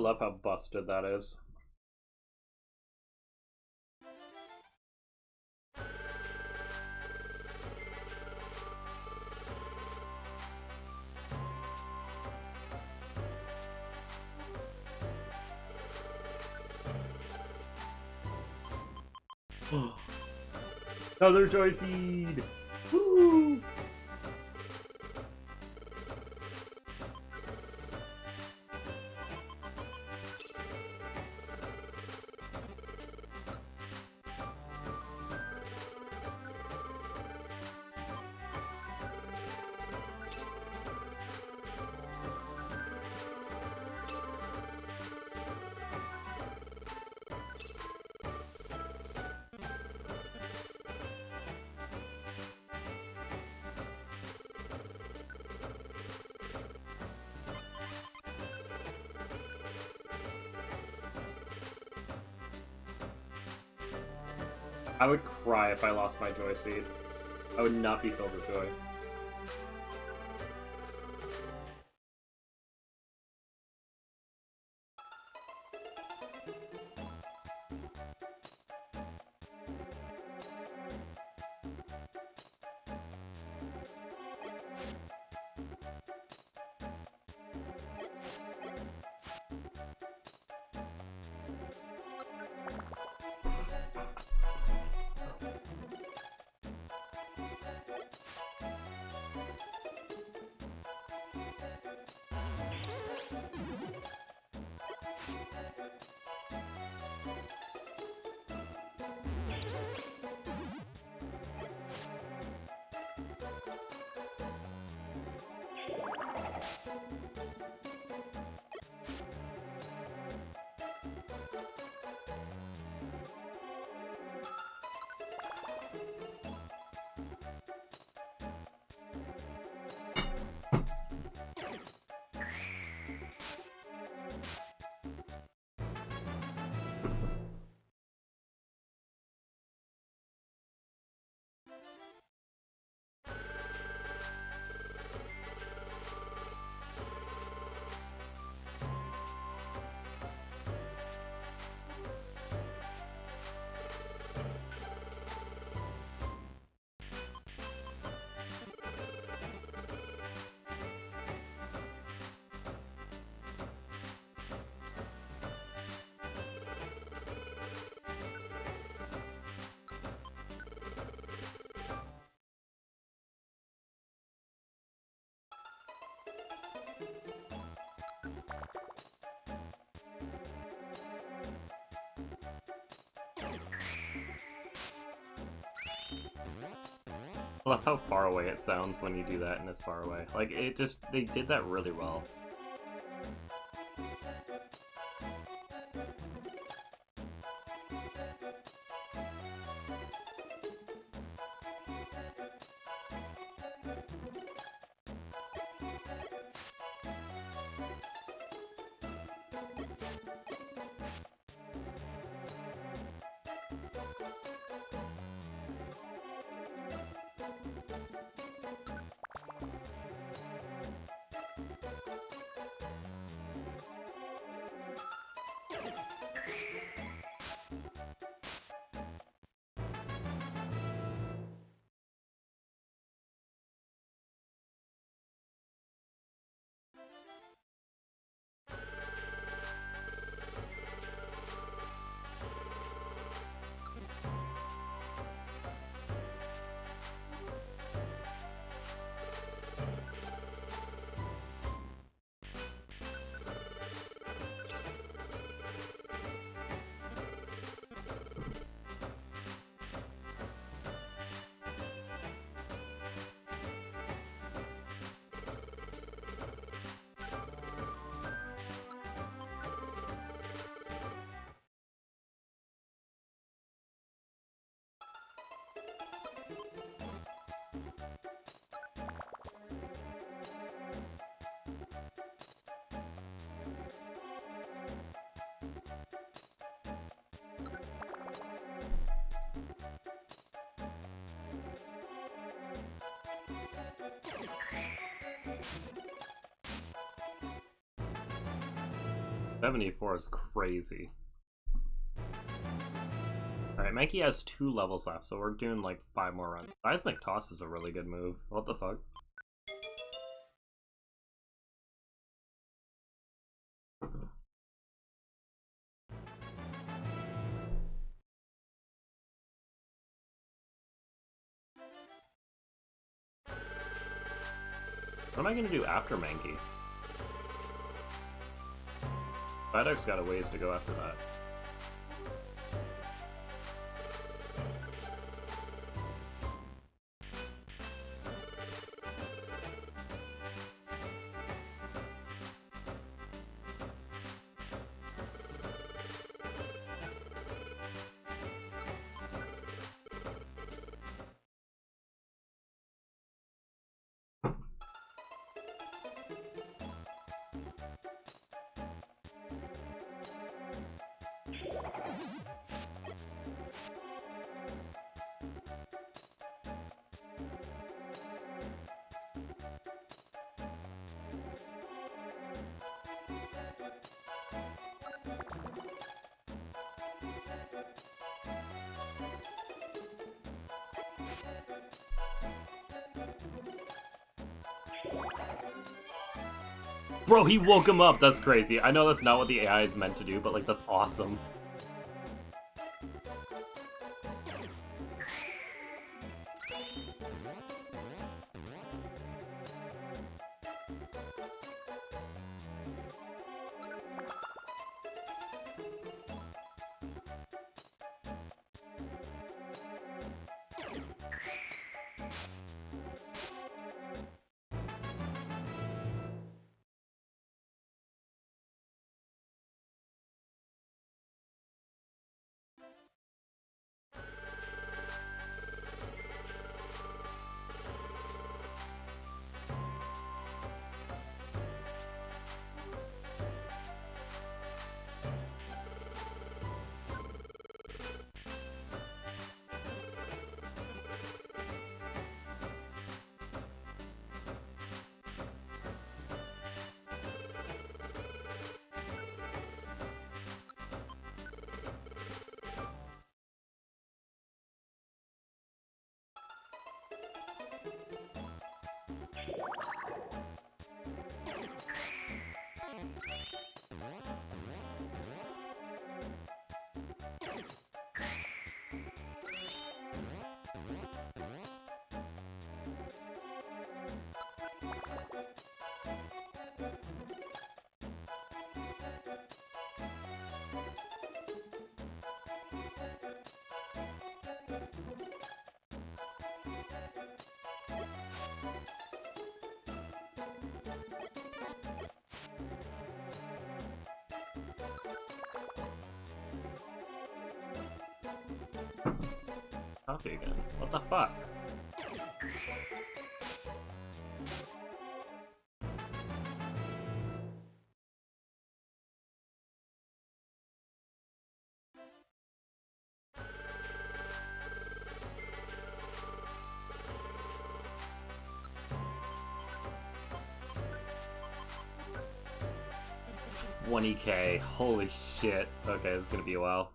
Speaker 1: love how busted that is. Another Joy Seed! Woo! I would cry if I lost my Joy Seed. I would not be filled with joy. I love how far away it sounds when you do that and it's far away. Like, it just, they did that really well. 74 is crazy. Alright, Mankey has 2 levels left, so we're doing like 5 more runs. Seismic Toss is a really good move. What the fuck? What am I gonna do after Mankey? Vidock's got a ways to go after that. Bro, he woke him up! That's crazy. I know that's not what the AI is meant to do, but like, that's awesome. Coffee again. What the fuck? $20K. Holy shit. Okay, this is gonna be a while.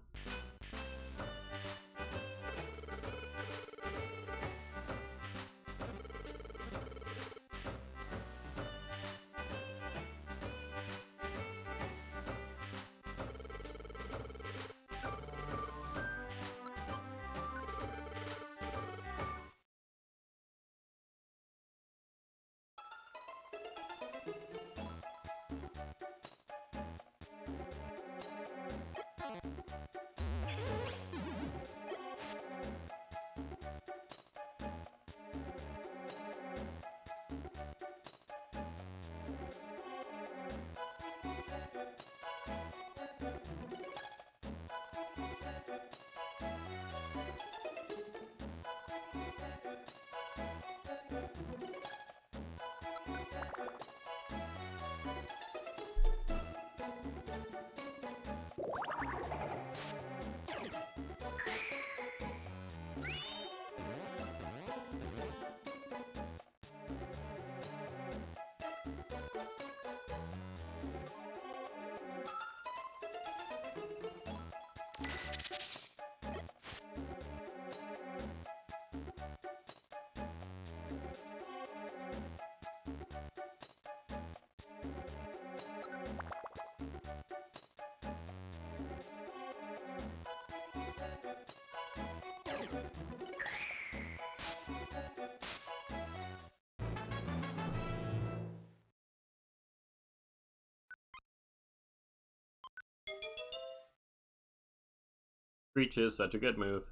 Speaker 1: Reach is such a good move.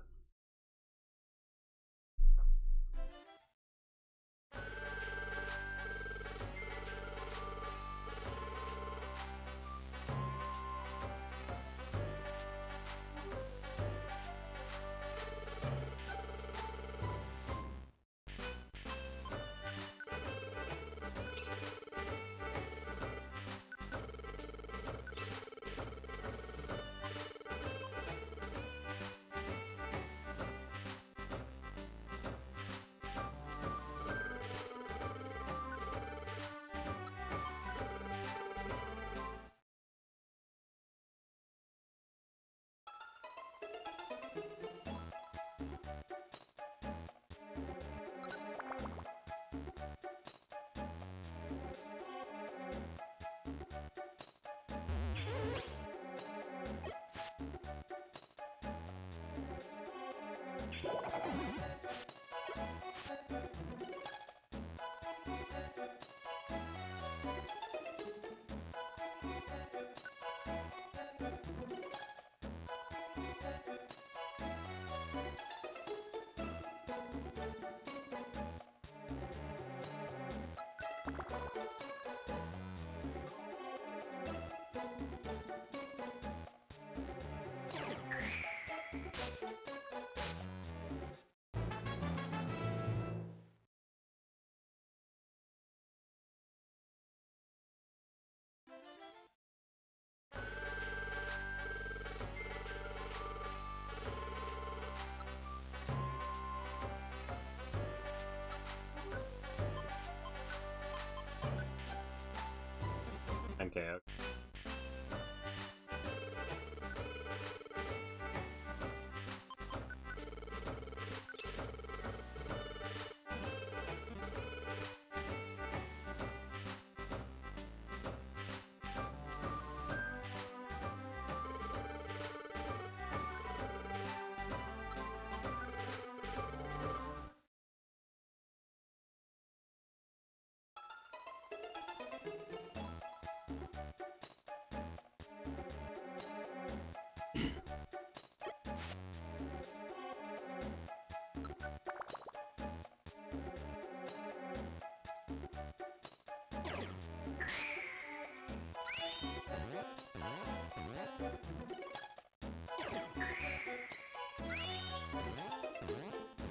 Speaker 1: Okay.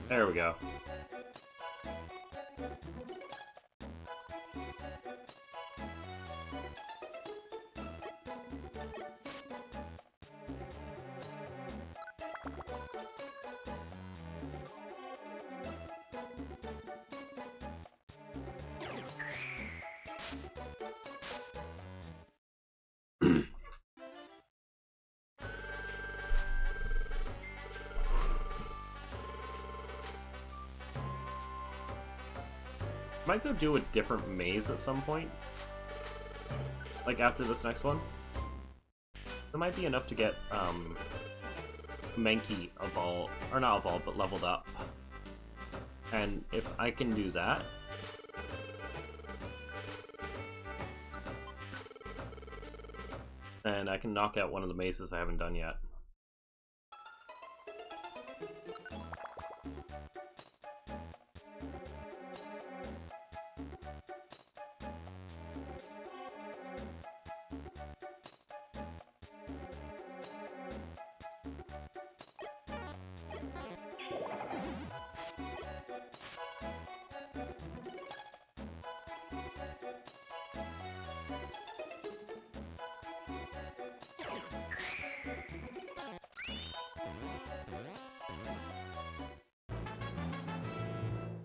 Speaker 1: There we go. Might go do a different maze at some point. Like after this next one. There might be enough to get Mankey evolved, or not evolved, but leveled up. And if I can do that, then I can knock out one of the mazes I haven't done yet.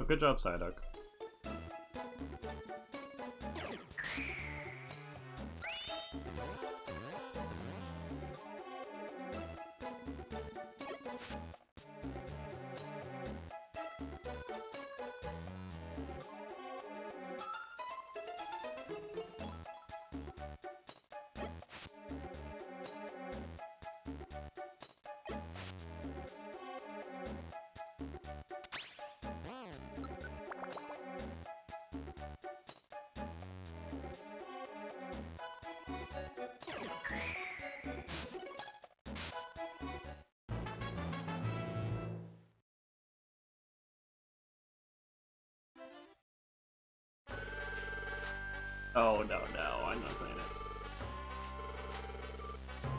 Speaker 1: Good job, Psyduck. Oh, no, I'm not saying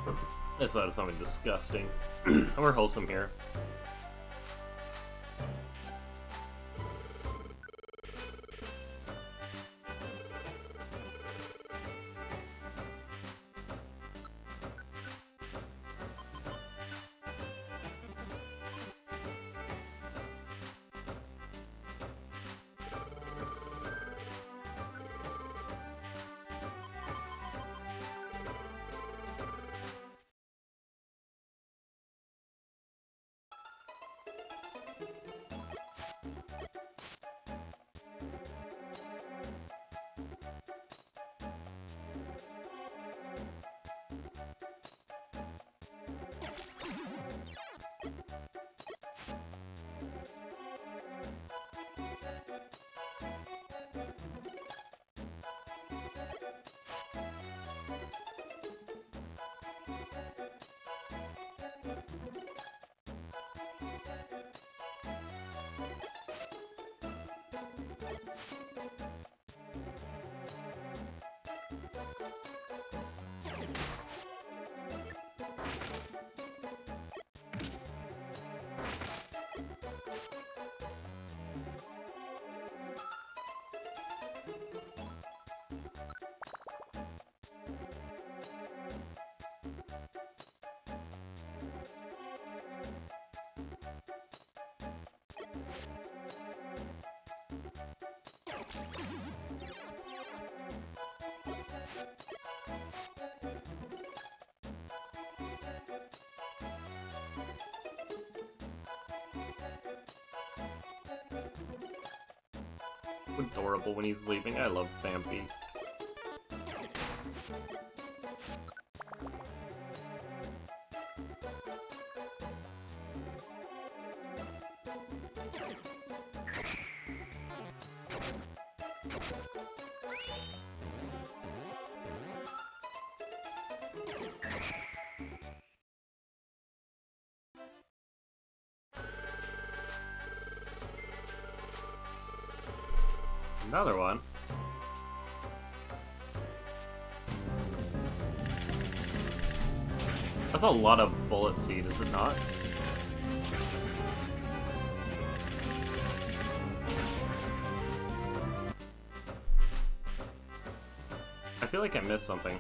Speaker 1: it. I thought of something disgusting. We're wholesome here. Adorable when he's leaving. I love Vampy. Another one. That's a lot of bullet seed, is it not? I feel like I missed something.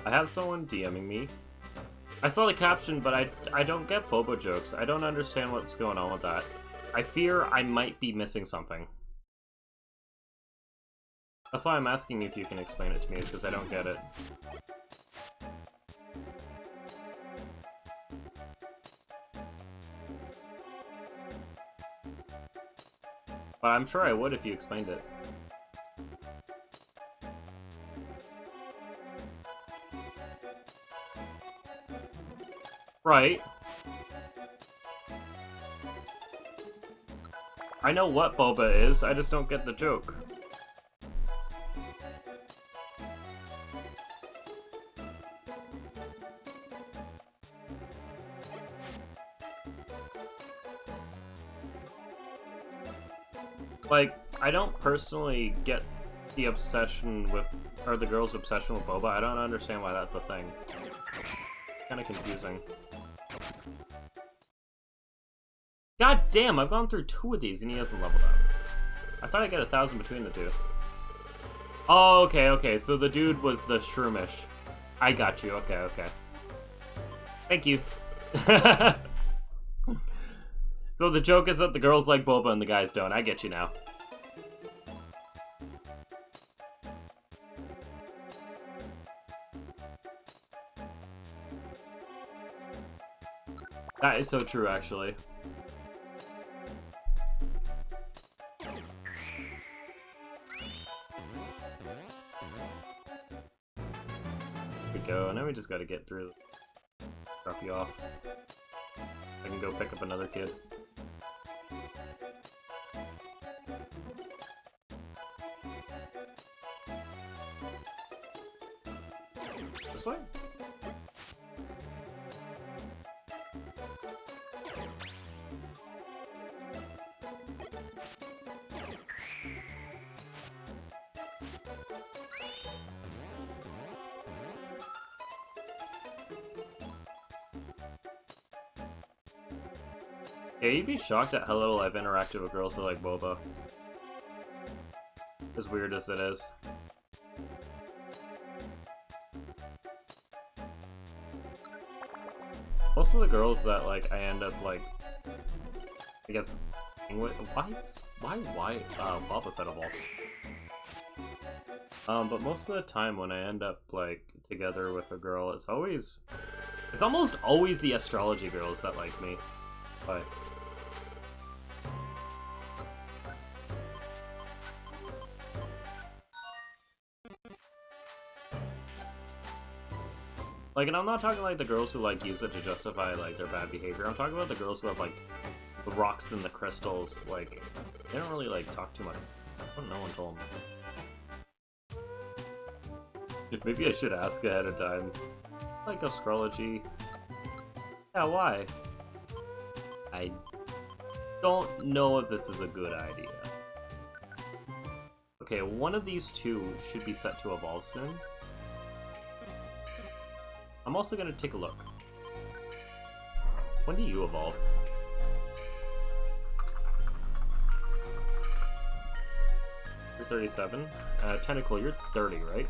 Speaker 1: I have someone DMing me. I saw the caption, but I don't get Bobo jokes. I don't understand what's going on with that. I fear I might be missing something. That's why I'm asking if you can explain it to me, is because I don't get it. But I'm sure I would if you explained it. Right. I know what boba is, I just don't get the joke. Like, I don't personally get the obsession with, or the girl's obsession with boba. I don't understand why that's a thing. Kinda confusing. God damn, I've gone through 2 of these and he hasn't leveled up. I thought I'd get 1,000 between the 2. Oh, okay, so the dude was the shroomish. I got you, okay. Thank you. So the joke is that the girls like boba and the guys don't. I get you now. That is so true, actually. go. Now we just gotta get through. Drop you off. I can go pick up another kid. This way? Yeah, you'd be shocked at how little I've interacted with girls who like boba. As weird as it is. Most of the girls that like I end up like, I guess, why Boba Fett evolved? But most of the time when I end up like together with a girl, it's almost always the astrology girls that like me, but. Like, and I'm not talking like the girls who like use it to justify like their bad behavior. I'm talking about the girls who have like the rocks and the crystals. Like, they don't really like talk too much. No one told them. Maybe I should ask ahead of time. Like astrology. Yeah, why? I don't know if this is a good idea. Okay, one of these two should be set to evolve soon. I'm also gonna take a look. When do you evolve? You're 37. Tentacle, you're 30, right?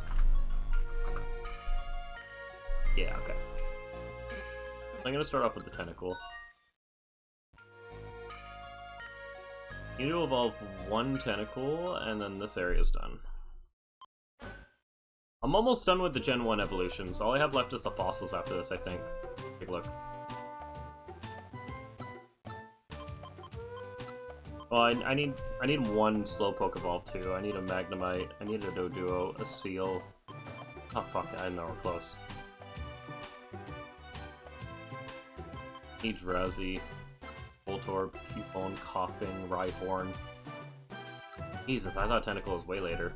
Speaker 1: Yeah, okay. I'm gonna start off with the Tentacle. You need to evolve one Tentacle, and then this area's done. I'm almost done with the Gen 1 evolutions. All I have left is the fossils after this, I think. Take a look. Well, I need one Slowpoke evolve too. I need a Magnemite, I need a Doduo, a Seal. Oh fuck, I know we're close. Need Drowsy, Voltorb, Cupone, Coughing, Rhyhorn. Jesus, I thought Tentacle was way later.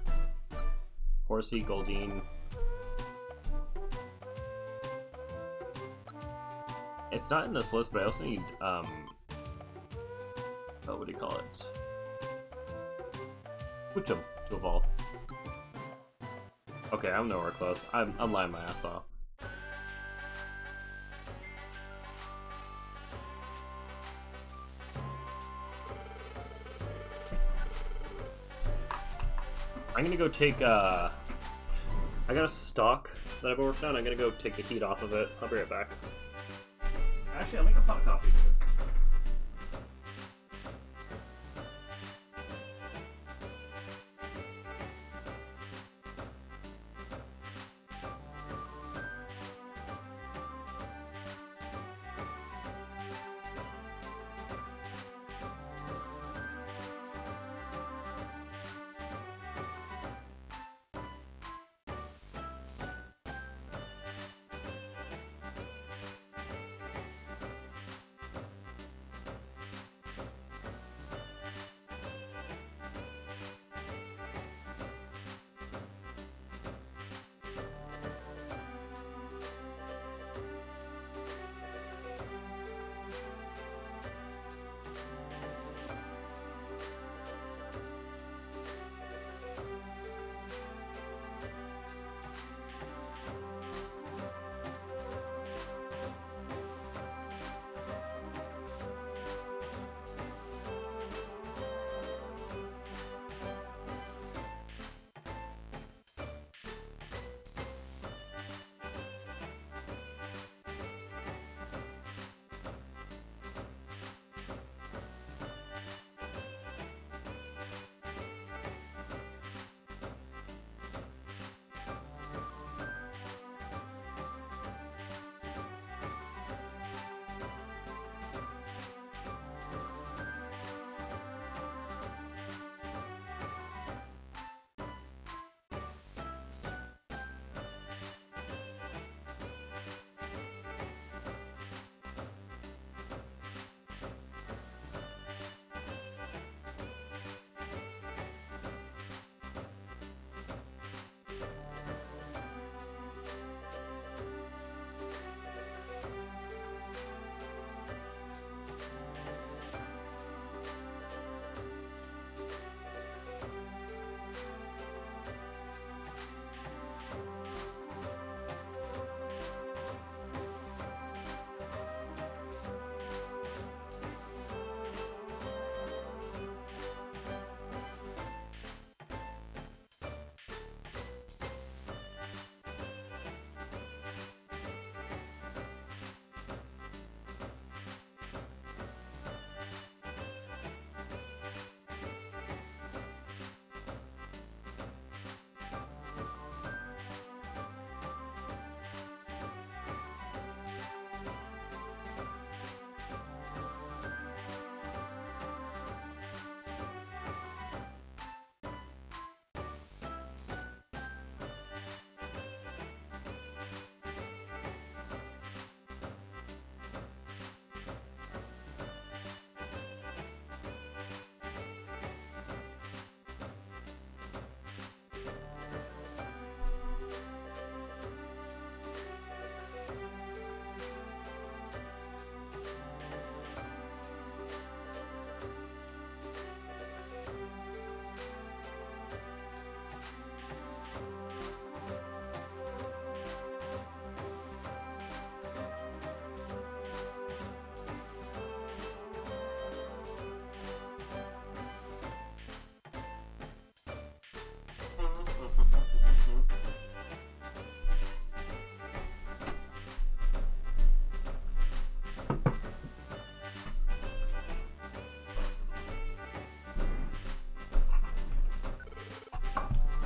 Speaker 1: Horsey, Goldeen. It's not in this list, but I also need, what do you call it? Puchum to evolve. Okay, I'm nowhere close. I'm lying my ass off. I'm gonna go take, I got a stock that I've worked on. I'm gonna go take the heat off of it. I'll be right back. Actually, I'll make a pot of coffee.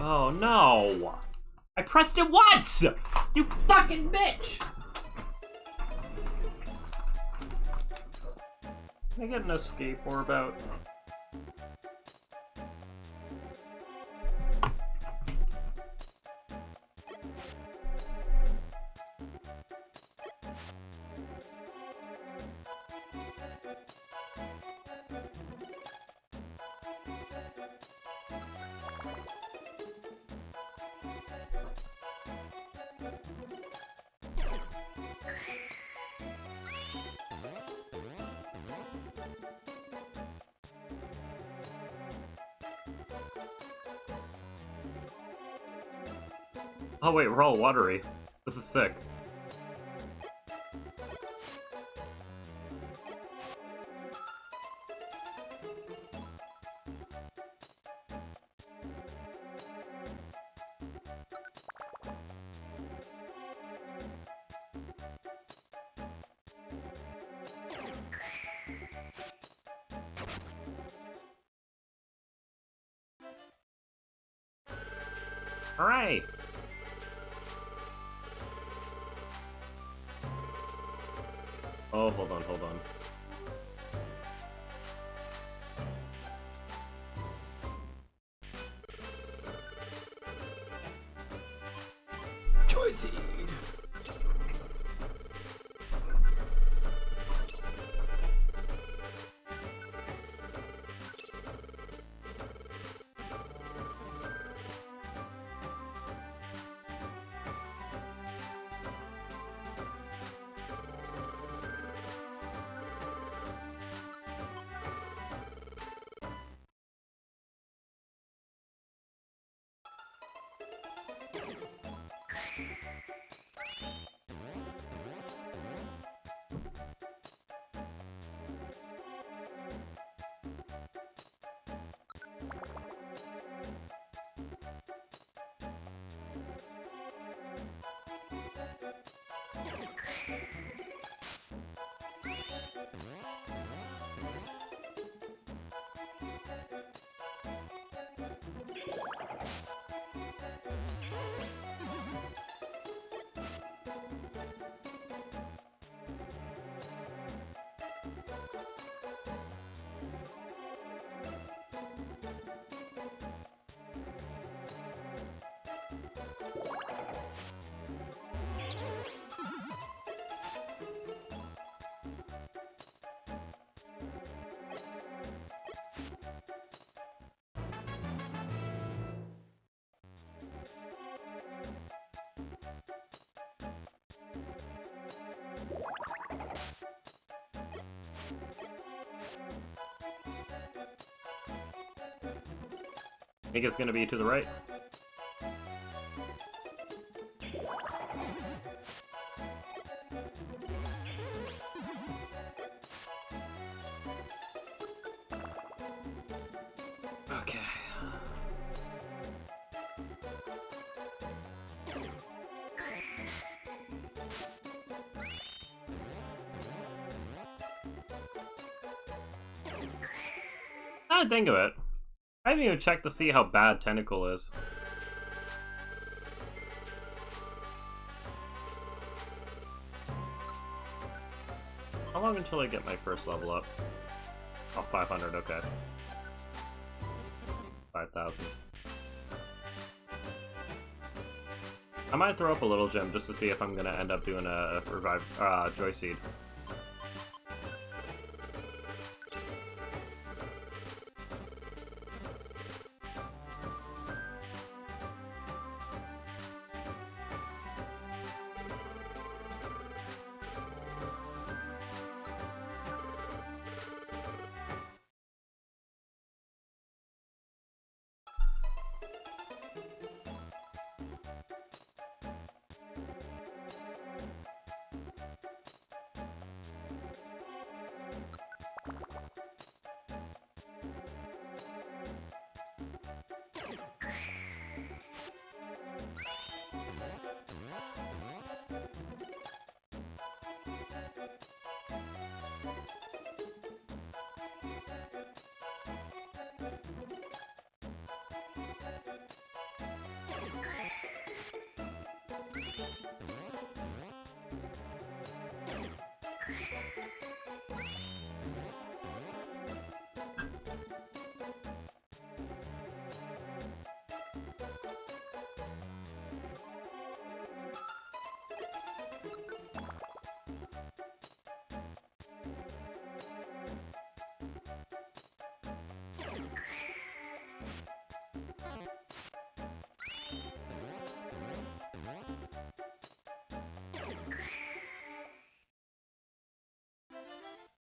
Speaker 1: Oh no! I pressed it once! You fucking bitch! Can I get an escape orb out? Oh wait, we're all watery. This is sick. Alright! Oh, hold on, hold on. Joy Seed! I think it's gonna be to the right. Okay. I think of it. I haven't even checked to see how bad Tentacle is. How long until I get my first level up? Oh, 500, okay. 5,000. I might throw up a little gem just to see if I'm gonna end up doing a revive Joy Seed.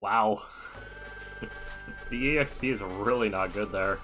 Speaker 1: Wow. The EXP is really not good there.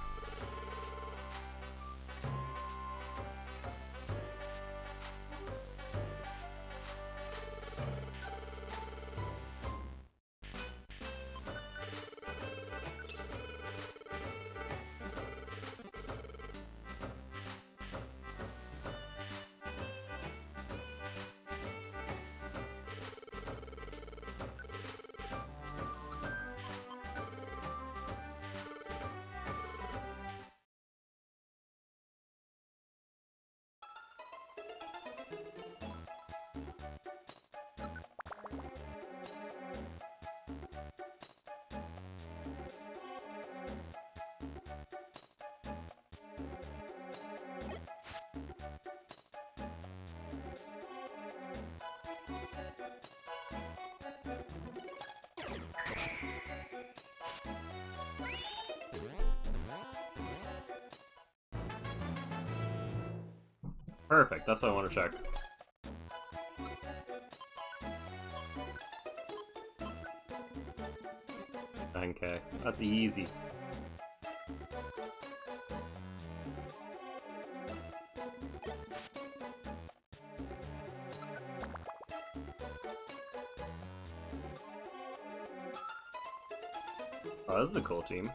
Speaker 1: Perfect, that's what I want to check. 9K. That's easy. Oh, this is a cool team.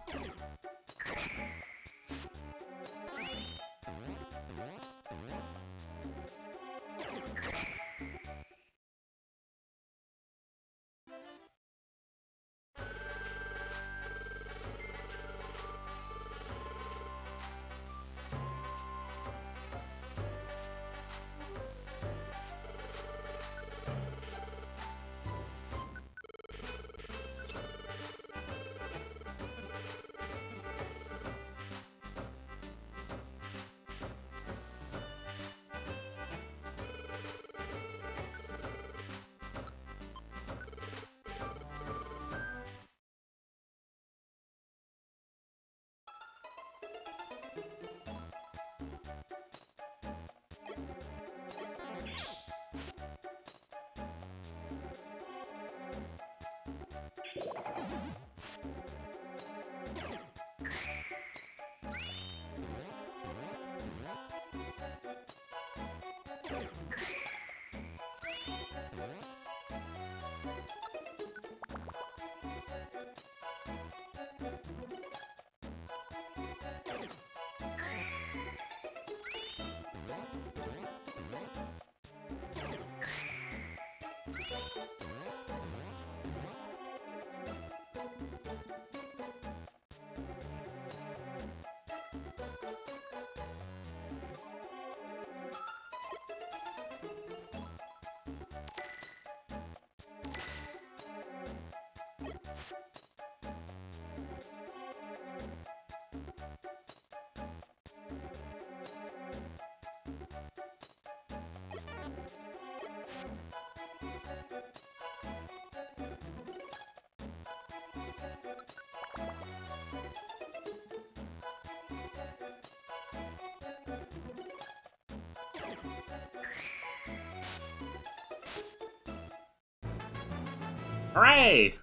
Speaker 1: Hooray!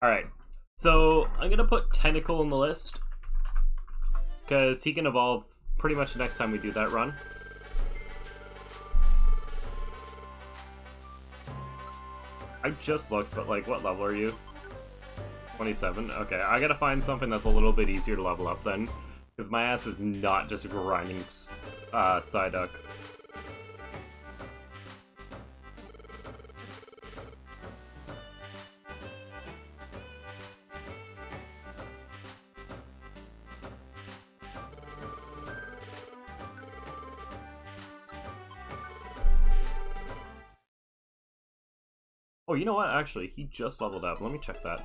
Speaker 1: Alright, so I'm gonna put Tentacle in the list, because he can evolve pretty much the next time we do that run. I just looked, but like, what level are you? 27? Okay, I gotta find something that's a little bit easier to level up then, because my ass is not just grinding Psyduck. Oh, you know what? Actually, he just leveled up. Let me check that.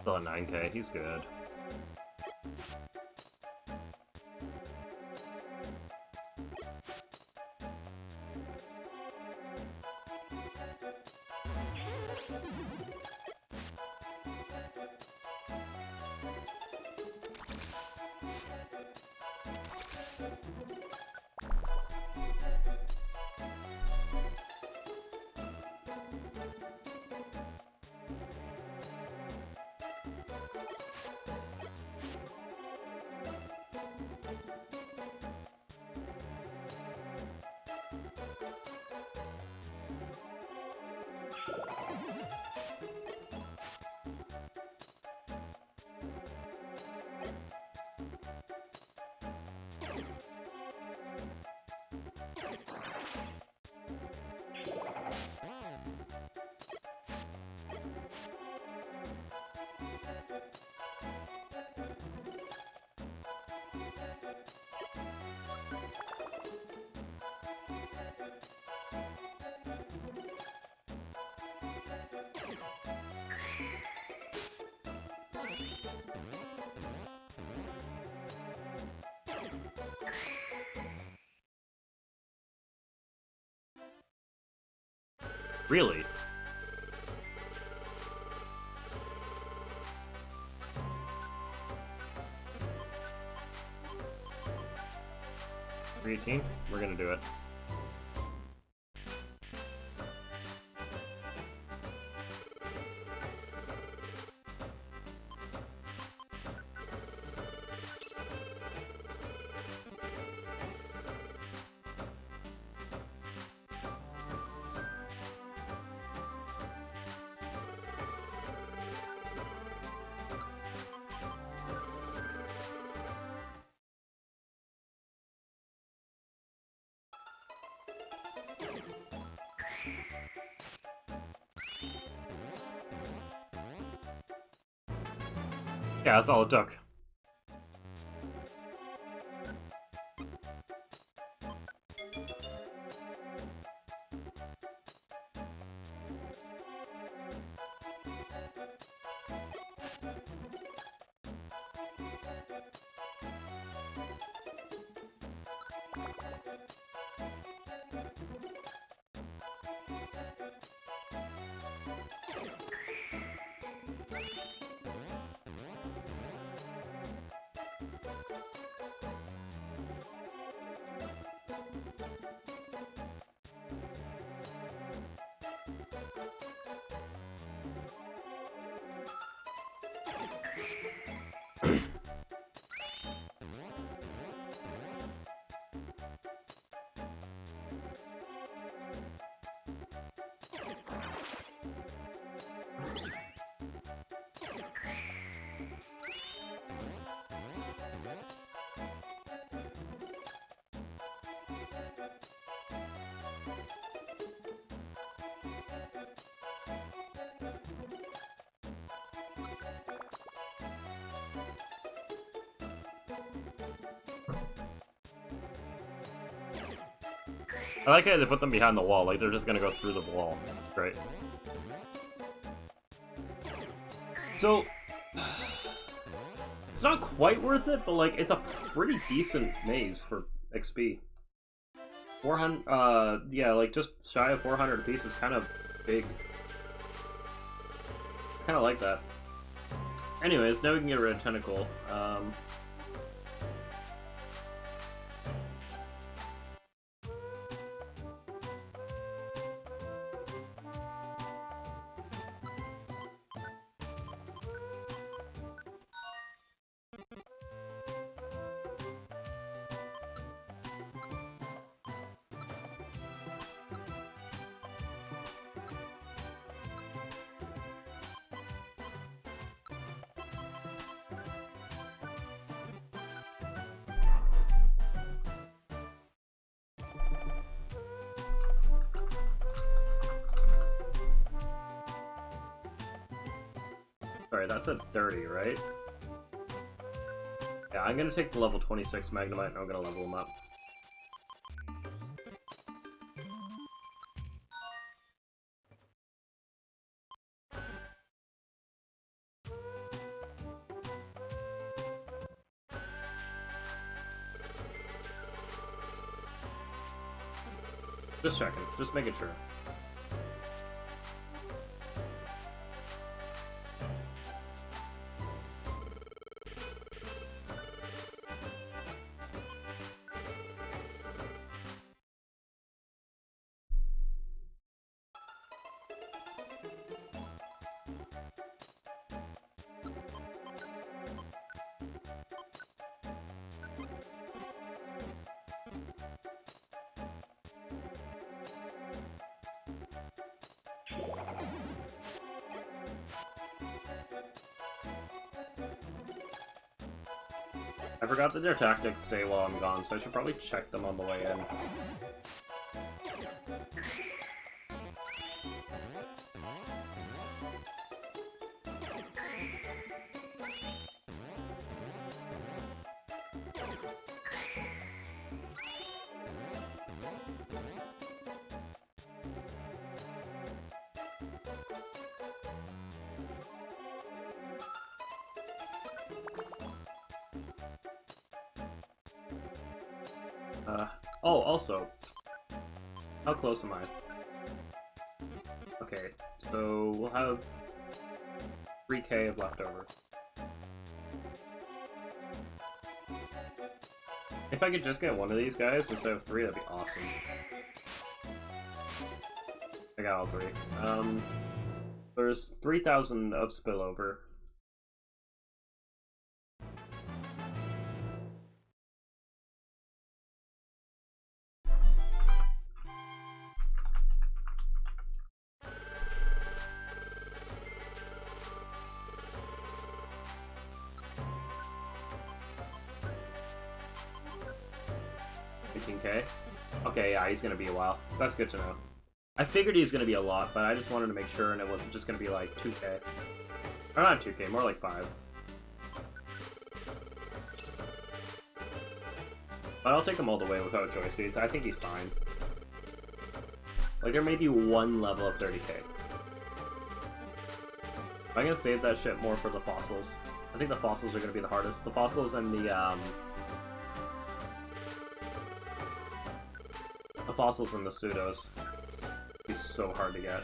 Speaker 1: Still at 9k. He's good. Really? $318? We're gonna do it. Yeah, that's all it took. I like how they put them behind the wall, like they're just gonna go through the wall. It's great. So, it's not quite worth it, but like, it's a pretty decent maze for XP. 400, yeah, like just shy of 400 apiece is kind of big. Kind of like that. Anyways, now we can get a red tentacle. Sorry, that said 30, right? Yeah, I'm gonna take the level 26 Magnemite and I'm gonna level him up. Just checking. Just making sure. I forgot that their tactics stay while I'm gone, so I should probably check them on the way in. Oh, also, how close am I? Okay, so we'll have 3k of leftover. If I could just get one of these guys instead of 3, that'd be awesome. I got all 3. There's 3,000 of spillover. $15k? Okay, yeah, he's gonna be a while. That's good to know. I figured he was gonna be a lot, but I just wanted to make sure and it wasn't just gonna be like 2k. Or not 2k, more like 5. But I'll take him all the way without joy seeds. I think he's fine. Like, there may be one level of 30k. I'm gonna save that shit more for the fossils. I think the fossils are gonna be the hardest. The fossils and the fossils and the pseudos. He's so hard to get.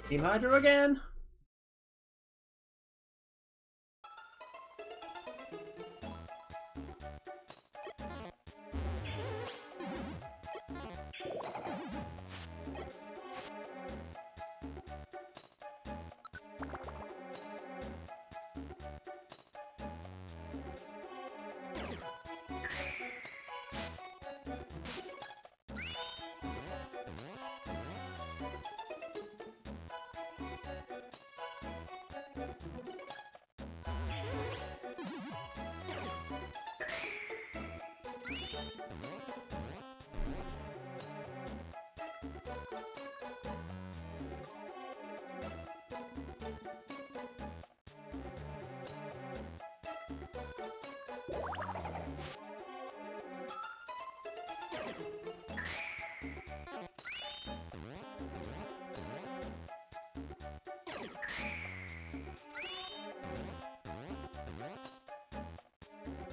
Speaker 1: Team Hydro again!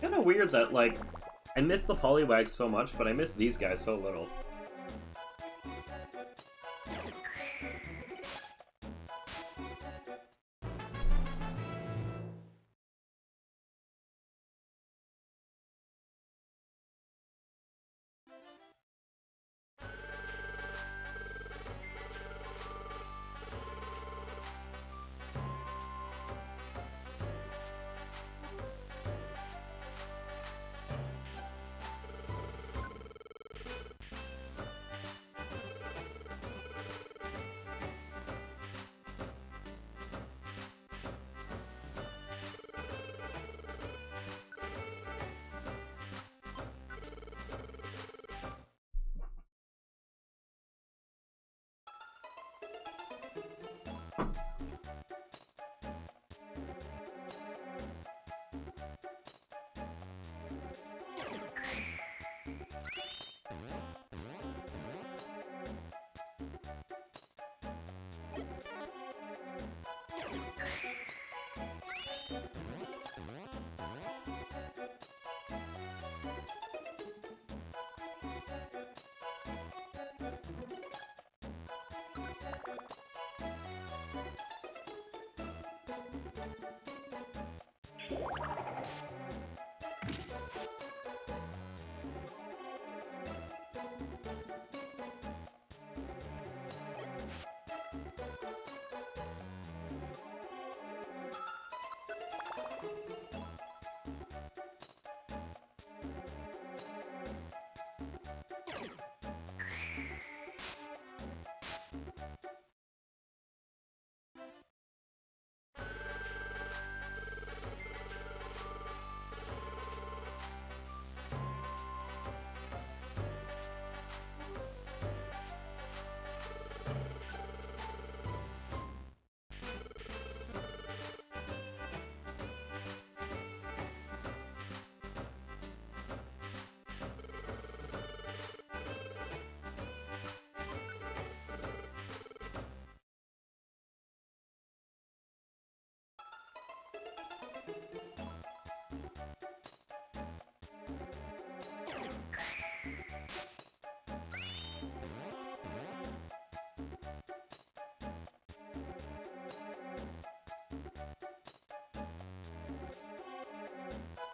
Speaker 1: Kinda weird that, like, I miss the Poliwag so much, but I miss these guys so little.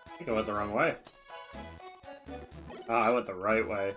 Speaker 1: I think I went the wrong way. Ah, I went the right way.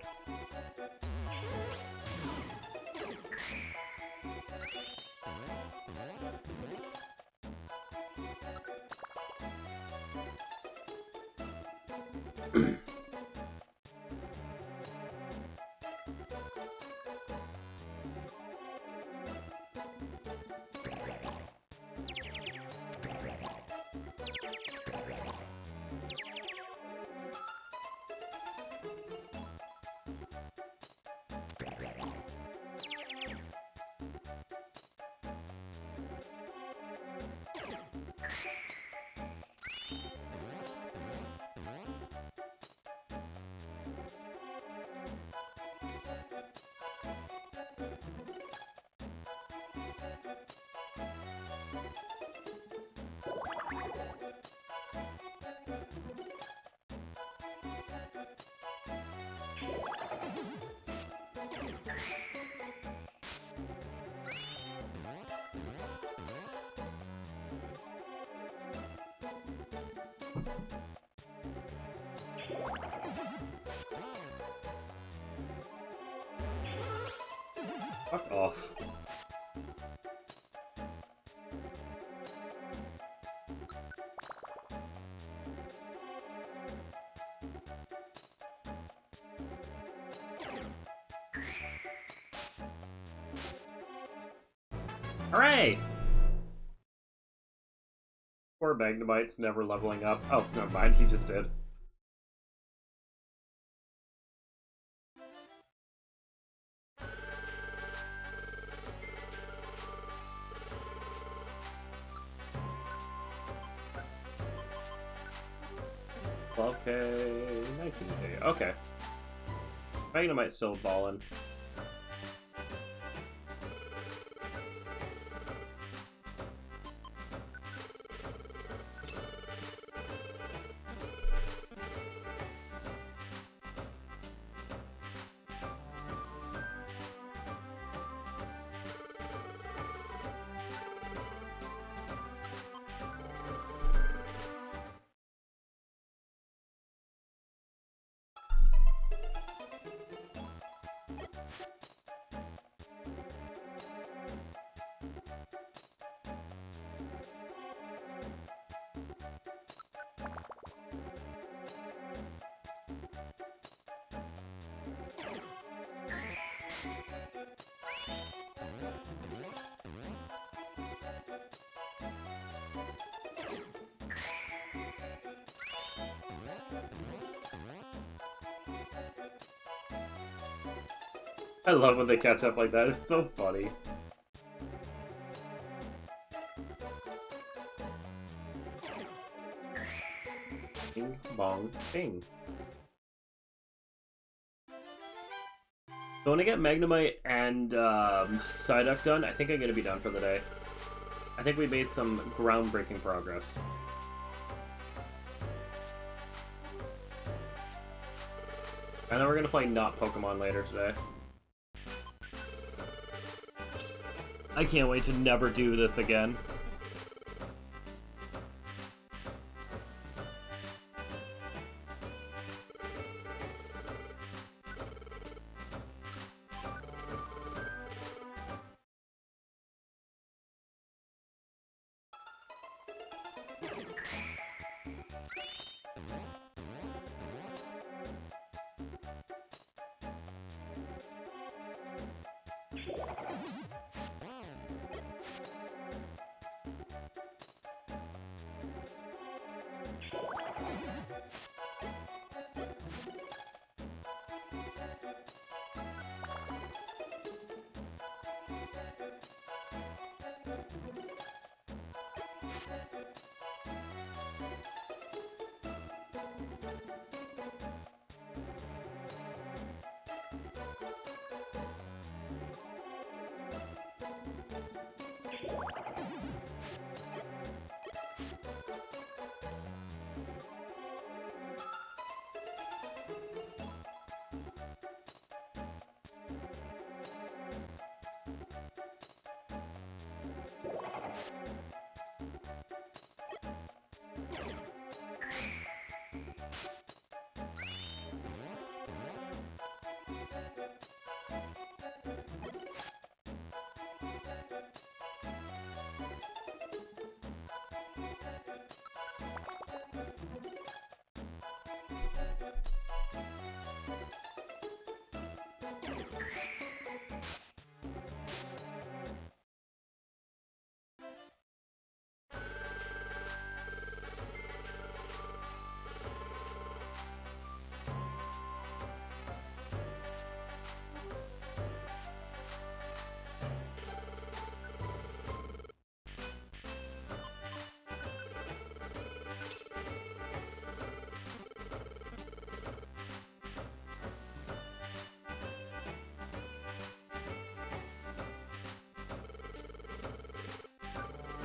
Speaker 1: Fuck off. Hooray! Poor Magnemite's never leveling up. Oh, never mind, he just did. Okay, 19K. Okay. Magnemite's still ballin'. I love when they catch up like that, it's so funny. Bing, bong, bing. So when I get Magnemite and Psyduck done, I think I'm going to be done for the day. I think we made some groundbreaking progress. And then we're going to play not Pokemon later today. I can't wait to never do this again.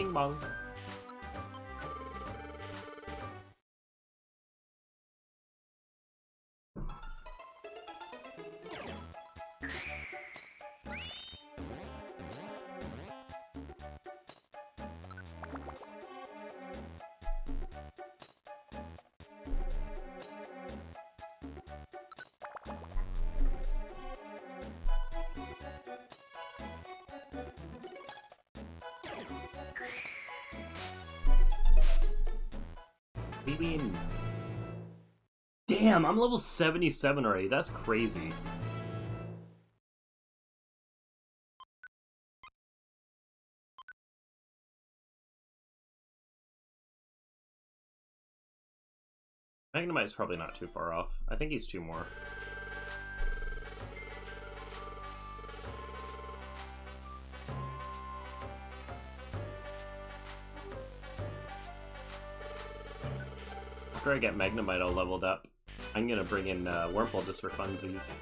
Speaker 1: Bing bong. What do you mean? Damn, I'm level 77 already. That's crazy. Magnemite's probably not too far off. I think he's 2 more. After I get Magnemite all leveled up, I'm gonna bring in Wurmple just for funsies.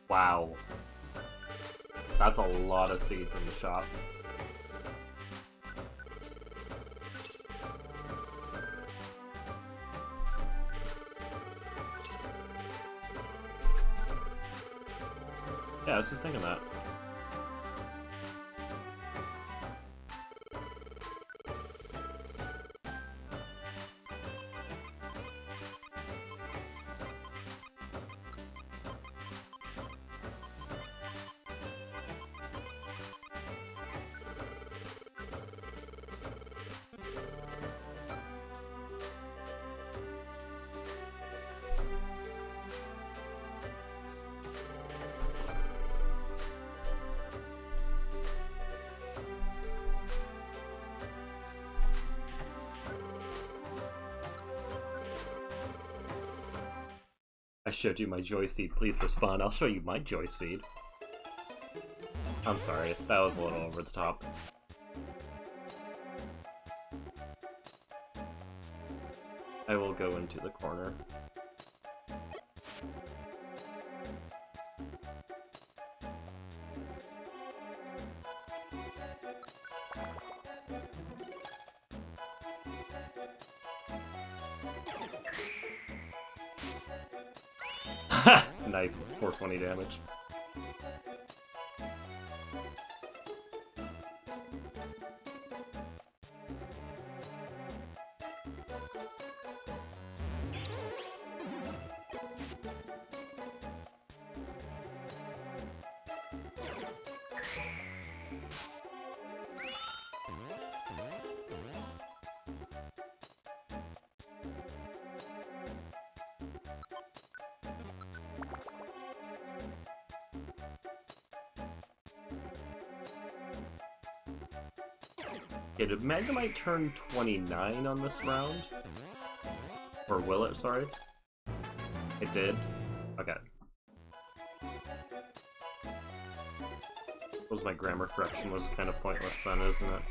Speaker 1: Wow. That's a lot of seeds in the shop. Yeah, I was just thinking that. I showed you my Joy Seed. Please respond. I'll show you my Joy Seed. I'm sorry, that was a little over the top. I will go into the corner. Nice, 420 damage. Okay, did Magnemite turn 29 on this round? Or will it, sorry? It did? Okay. Suppose my grammar correction was kind of pointless then, isn't it?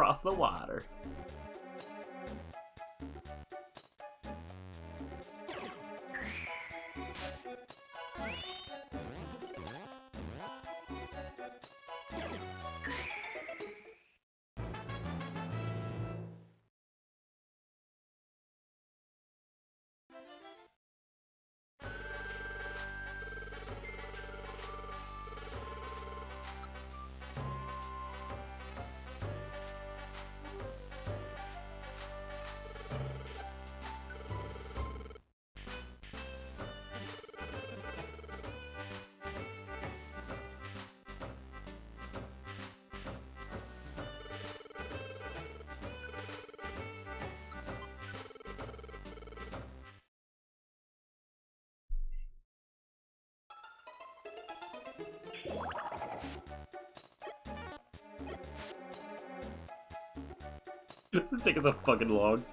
Speaker 1: across the water. This thing is a fucking log.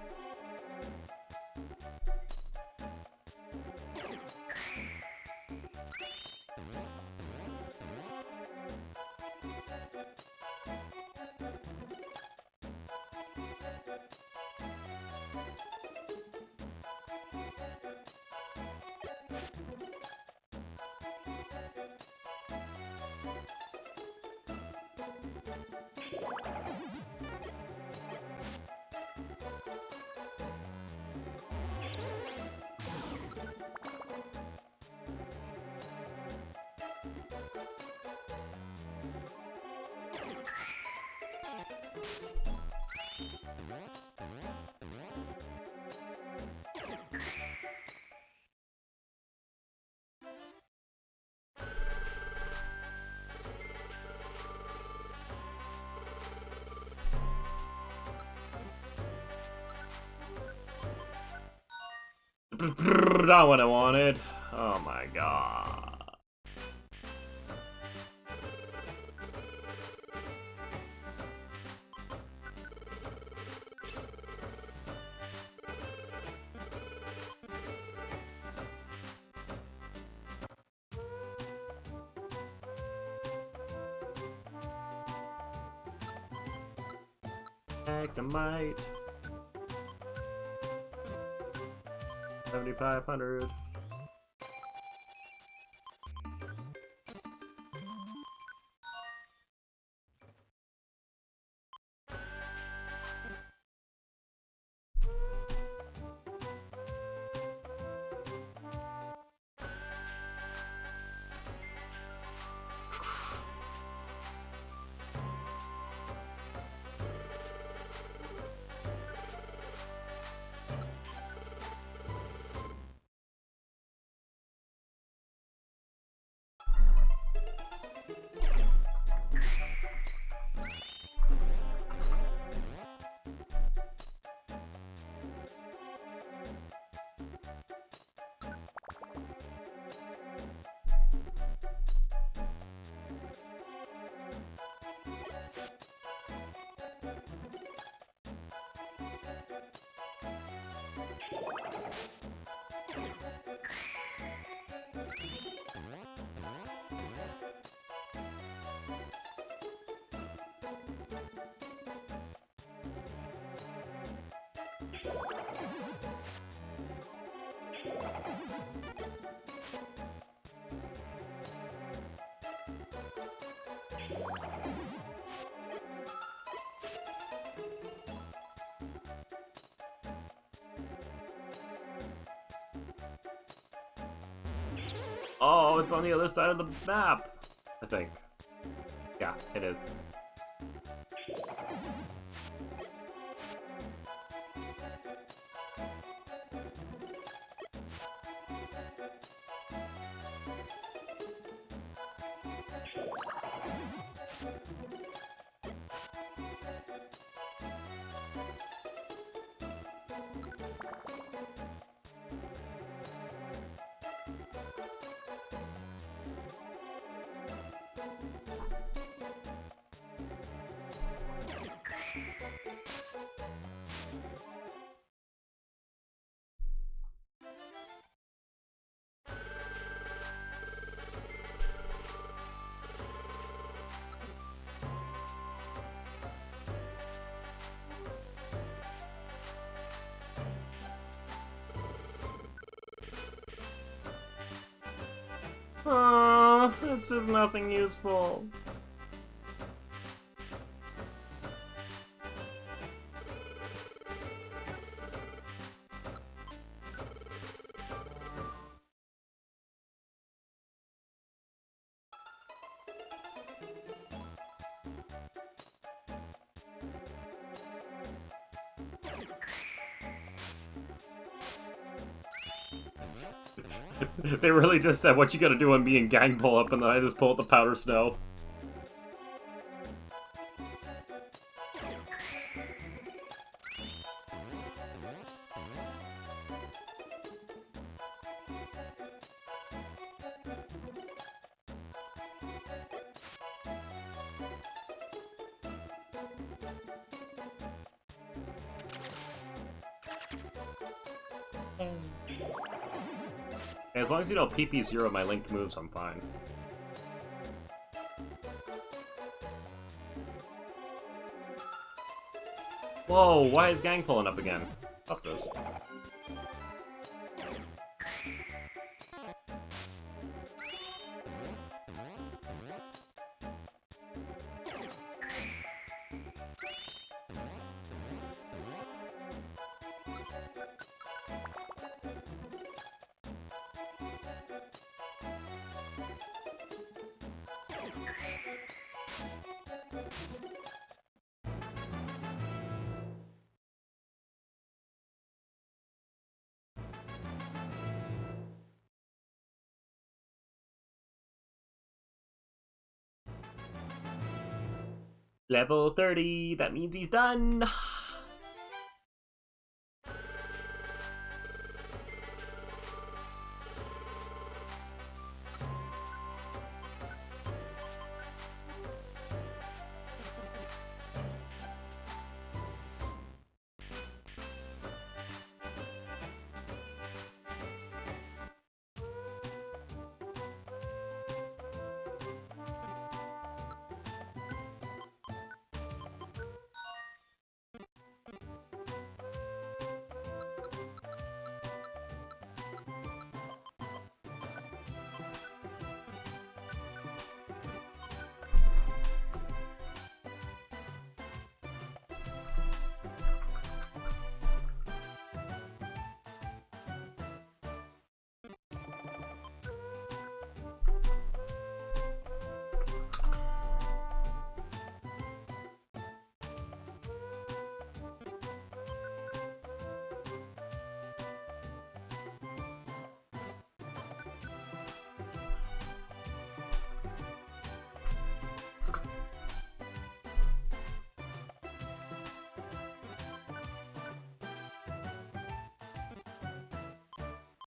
Speaker 1: Not what I wanted. Oh my god. Magnemite. 7,500. Oh, it's on the other side of the map, I think. Yeah, it is. It's just nothing useful. They really just said what you gotta do on being gang pull up, and then I just pull out the powder snow. As long as you don't PP0 my linked moves, I'm fine. Whoa, why is gang pulling up again? Fuck this. Level 30, that means he's done!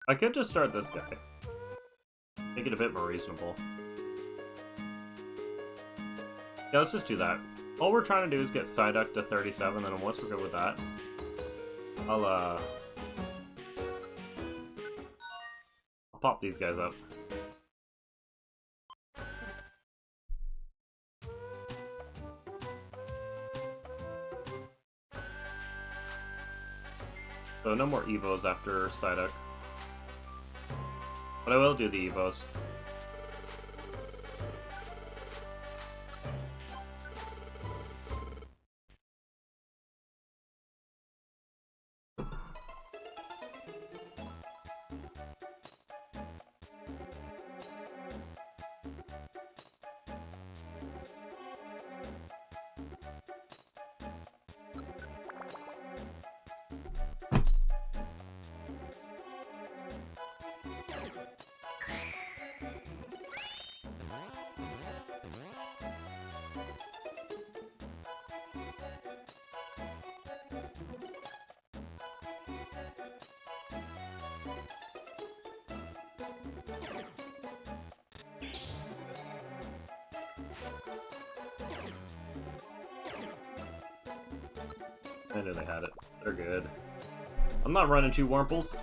Speaker 1: I could just start this guy. Make it a bit more reasonable. Yeah, let's just do that. All we're trying to do is get Psyduck to 37, and then once we're good with that, I'll pop these guys up. So no more Evos after Psyduck. But I will do the Evos. I knew they had it. They're good. I'm not running 2 Wurmples.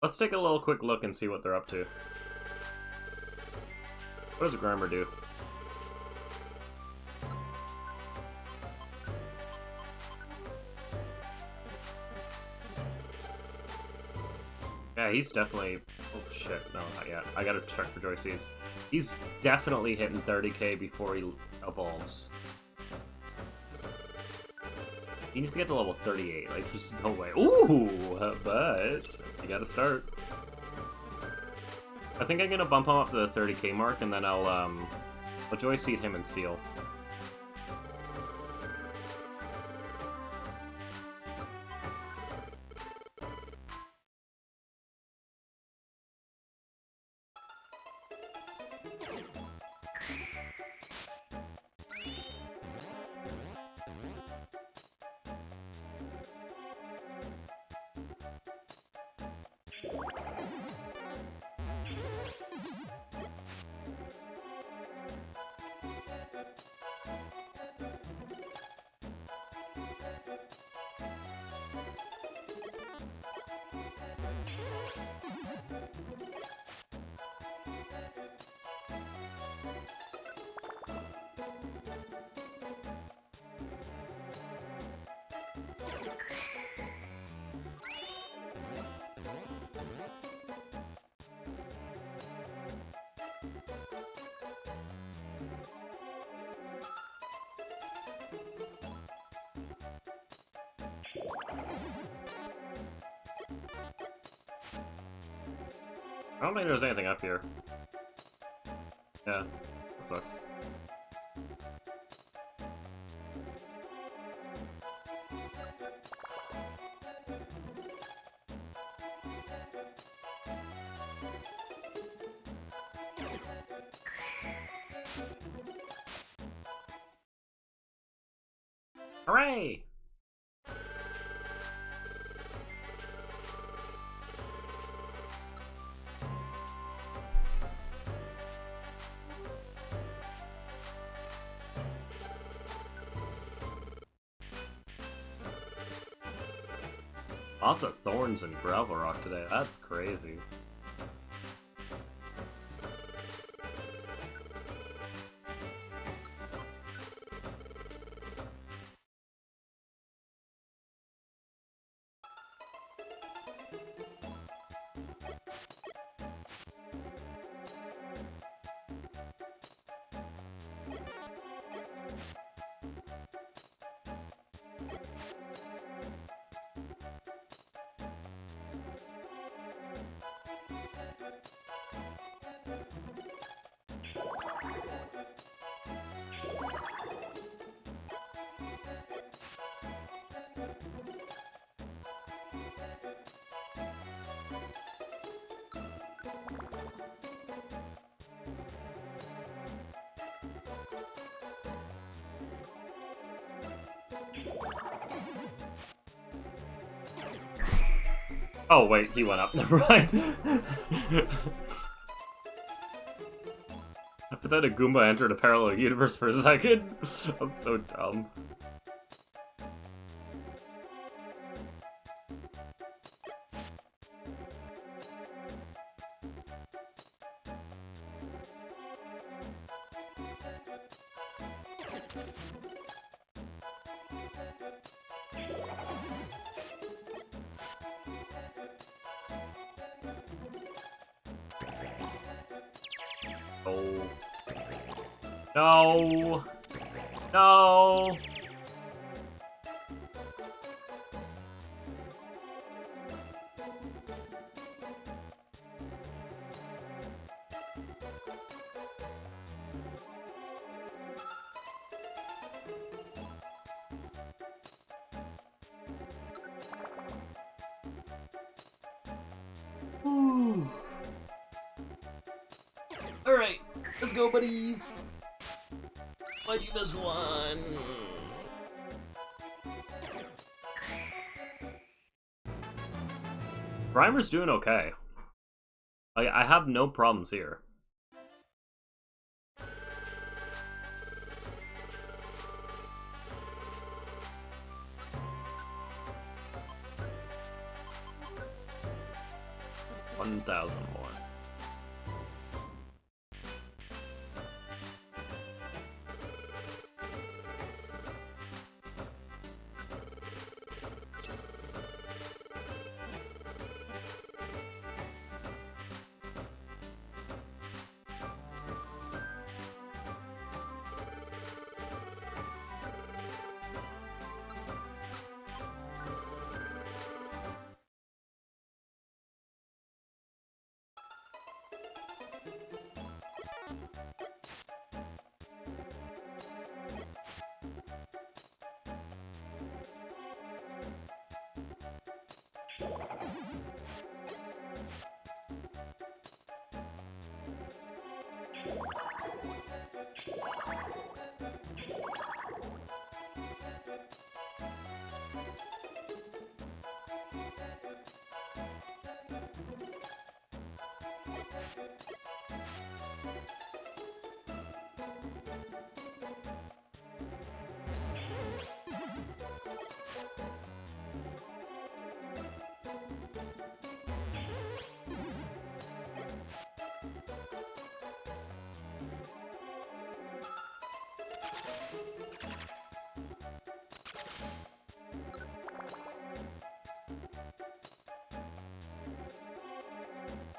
Speaker 1: Let's take a little quick look and see what they're up to. What does Grimer do? Yeah, he's definitely... Oh shit, no, not yet. I gotta check for Joy Seeds. He's definitely hitting 30k before he evolves. He needs to get to level 38, like, there's no way. Ooh, but you gotta start. I think I'm gonna bump him up to the 30k mark, and then I'll Joy Seed him and Seal. I don't think there's anything up here. Yeah, that sucks. Hooray! Lots of thorns and gravel rock today. That's crazy. Oh wait, he went up. Never mind. I put that a Goomba entered a parallel universe for a second. I'm so dumb. Oh. No. No. Ooh. All right, let's go, buddies. Why'd you miss one? Grimer's doing okay. I have no problems here. $1,000 more.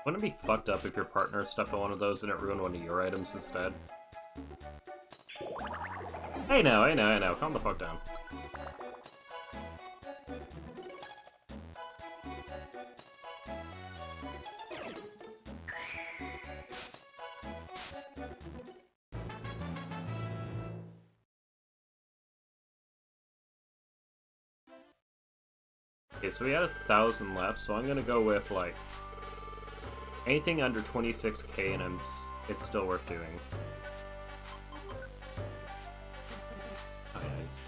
Speaker 1: Wouldn't it be fucked up if your partner stepped on one of those and it ruined one of your items instead? Hey now, hey now, hey now, calm the fuck down. Okay, so we had 1,000 left, so I'm gonna go with, like, anything under 26k and it's still worth doing. Oh, yeah, he's...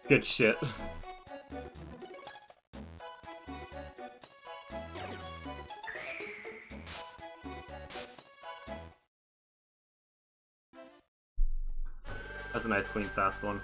Speaker 1: Good shit. That's a nice, clean, fast one.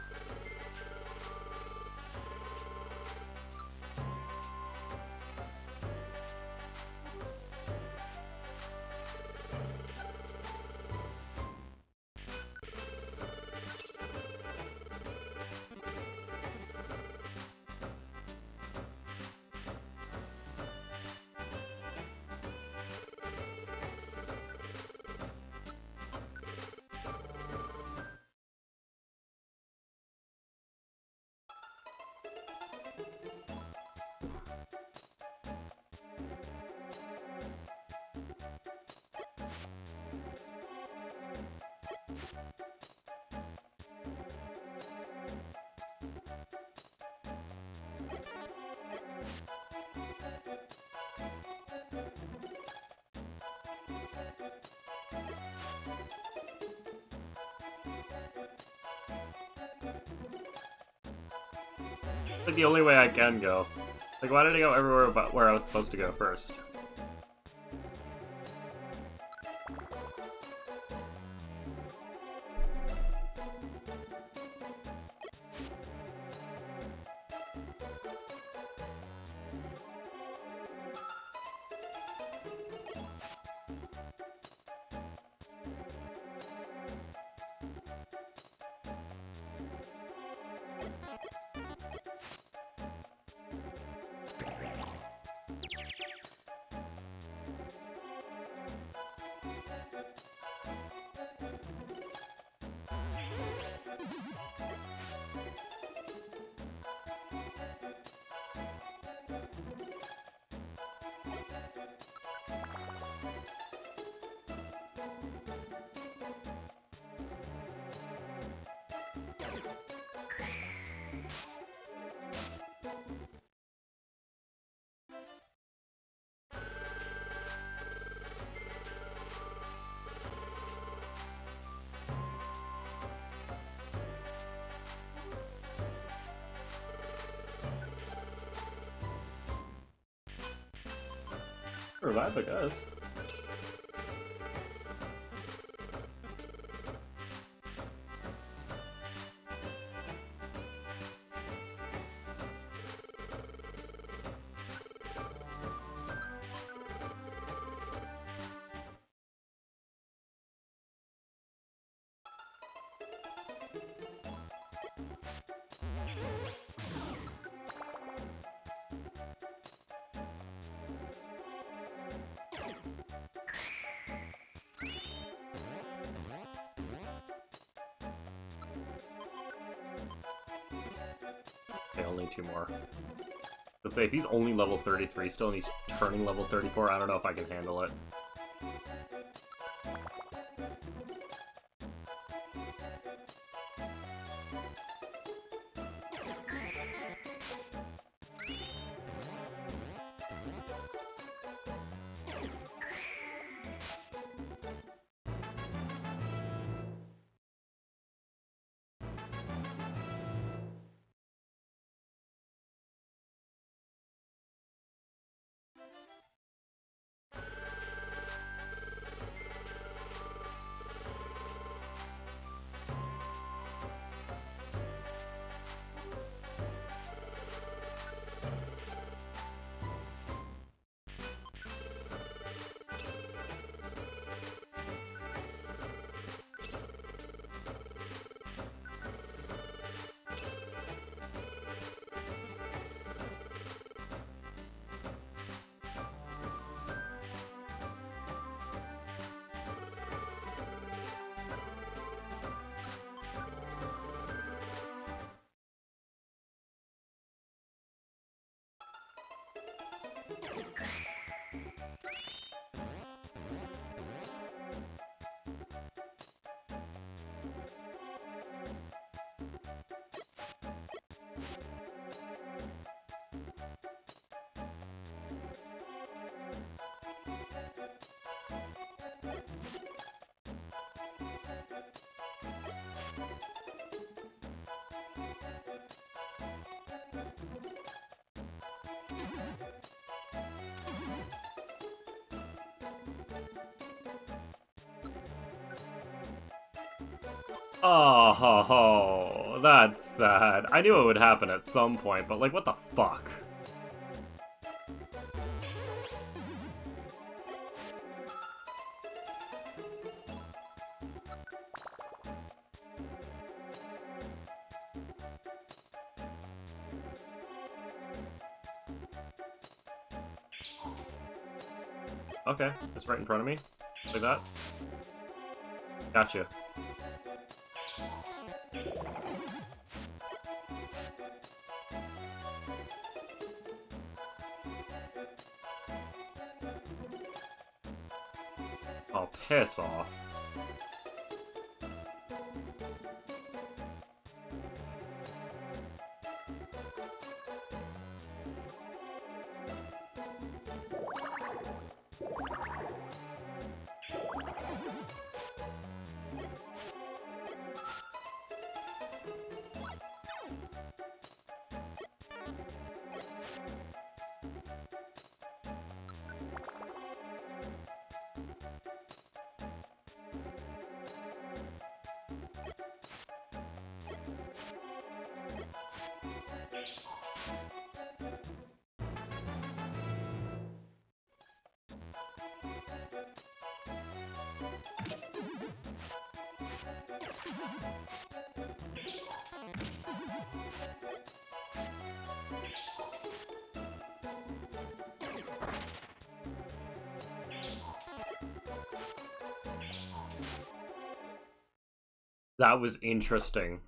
Speaker 1: Like the only way I can go. Like, why did I go everywhere but where I was supposed to go first? Revive, I guess. Okay, only 2 more. Let's say if he's only level 33 still and he's turning level 34, I don't know if I can handle it. Oh, ho, ho. That's sad. I knew it would happen at some point, but like, what the fuck? Okay, it's right in front of me. Like that. Gotcha. Oh, piss off. That was interesting.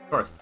Speaker 1: Of course.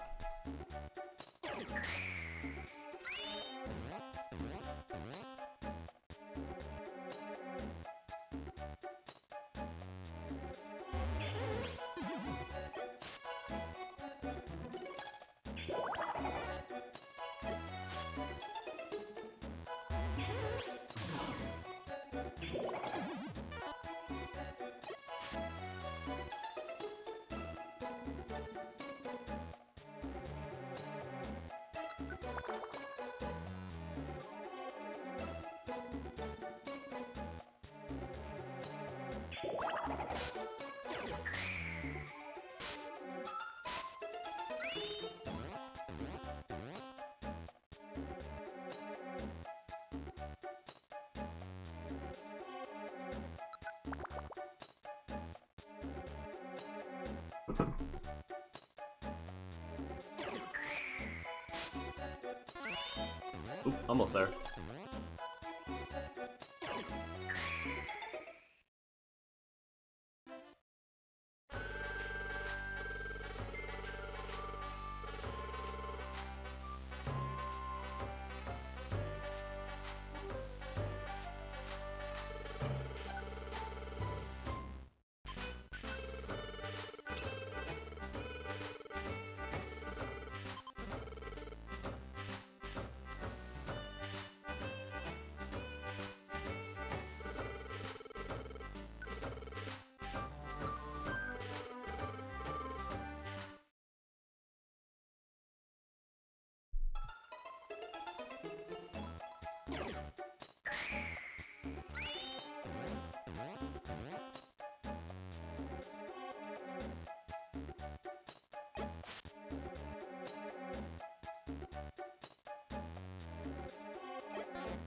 Speaker 1: Oop, almost there.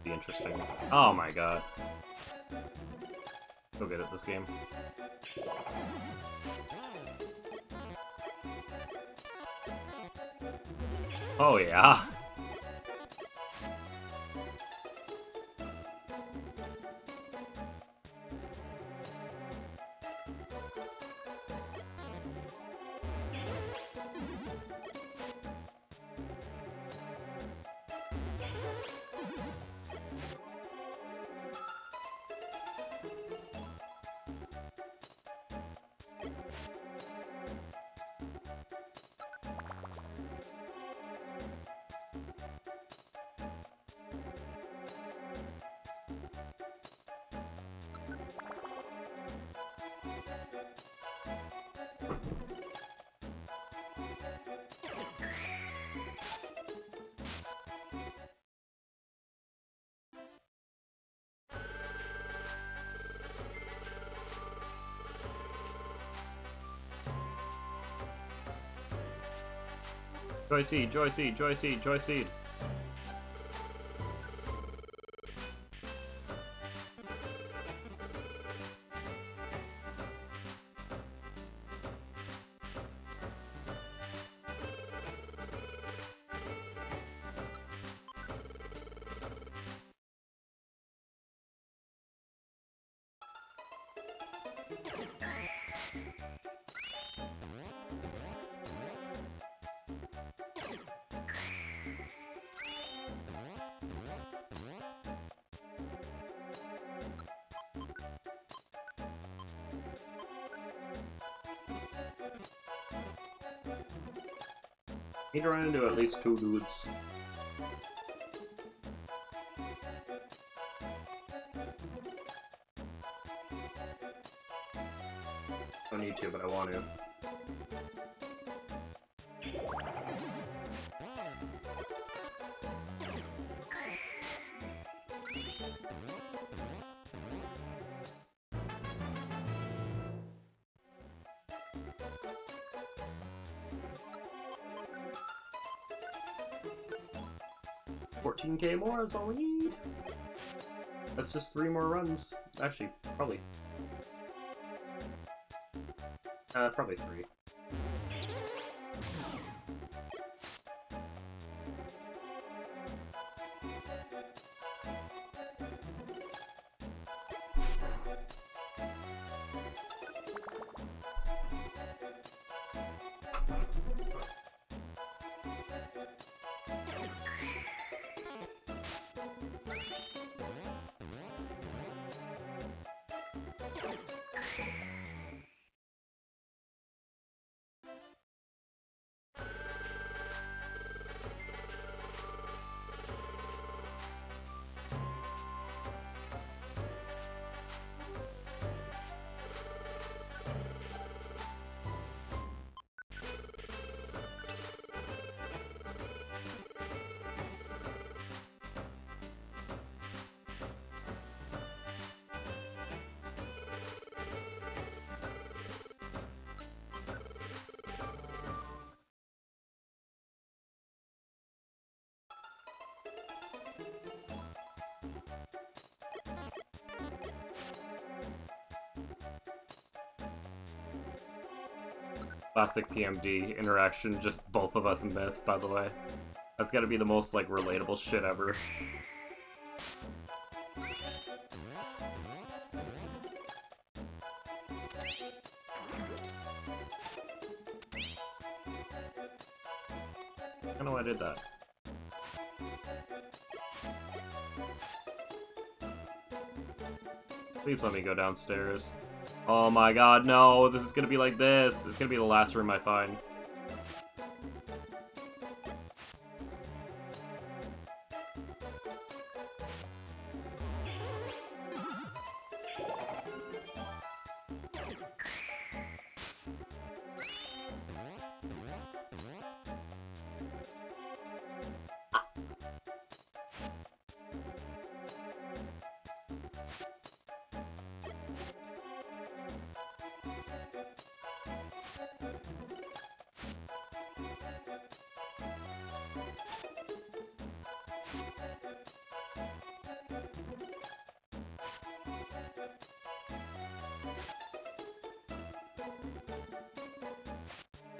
Speaker 1: Be interesting. Oh my god. So good at this game. Oh yeah. Joy Seed, Joy Seed, Joy Seed, Joy Seed. Need to run into at least 2 dudes. Don't need to, but I want to. $14K more is all we need. That's just 3 more runs. Actually, probably. Probably 3. Classic PMD interaction, just both of us missed, by the way. That's gotta be the most, like, relatable shit ever. I know I did that. Please let me go downstairs. Oh my god, no, this is gonna be like this. It's gonna be the last room I find.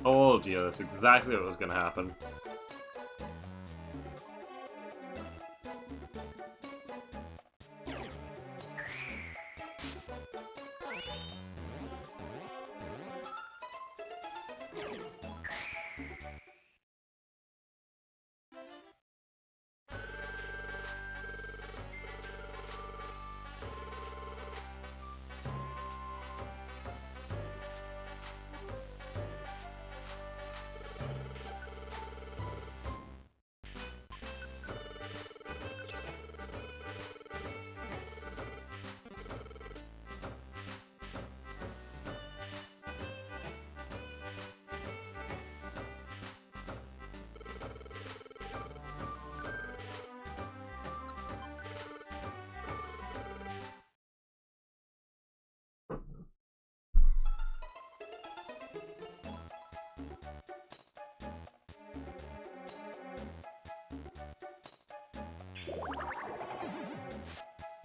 Speaker 1: Told you, that's exactly what was gonna happen.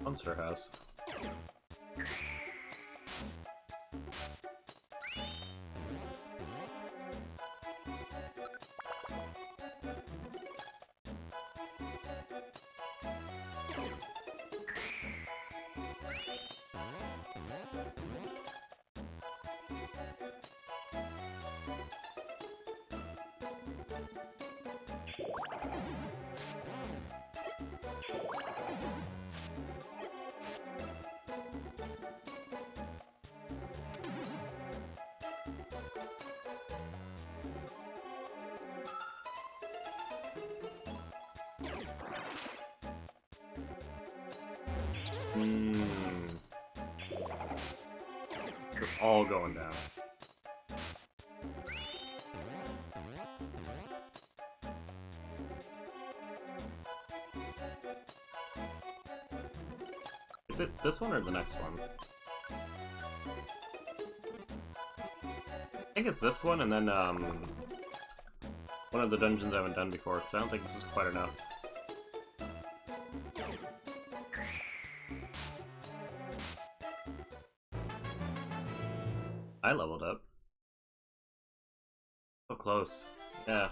Speaker 1: Monster House. They're all going down. Is it this one or the next one? I think it's this one, and then one of the dungeons I haven't done before, because I don't think this is quite enough. I leveled up. So close. Yeah.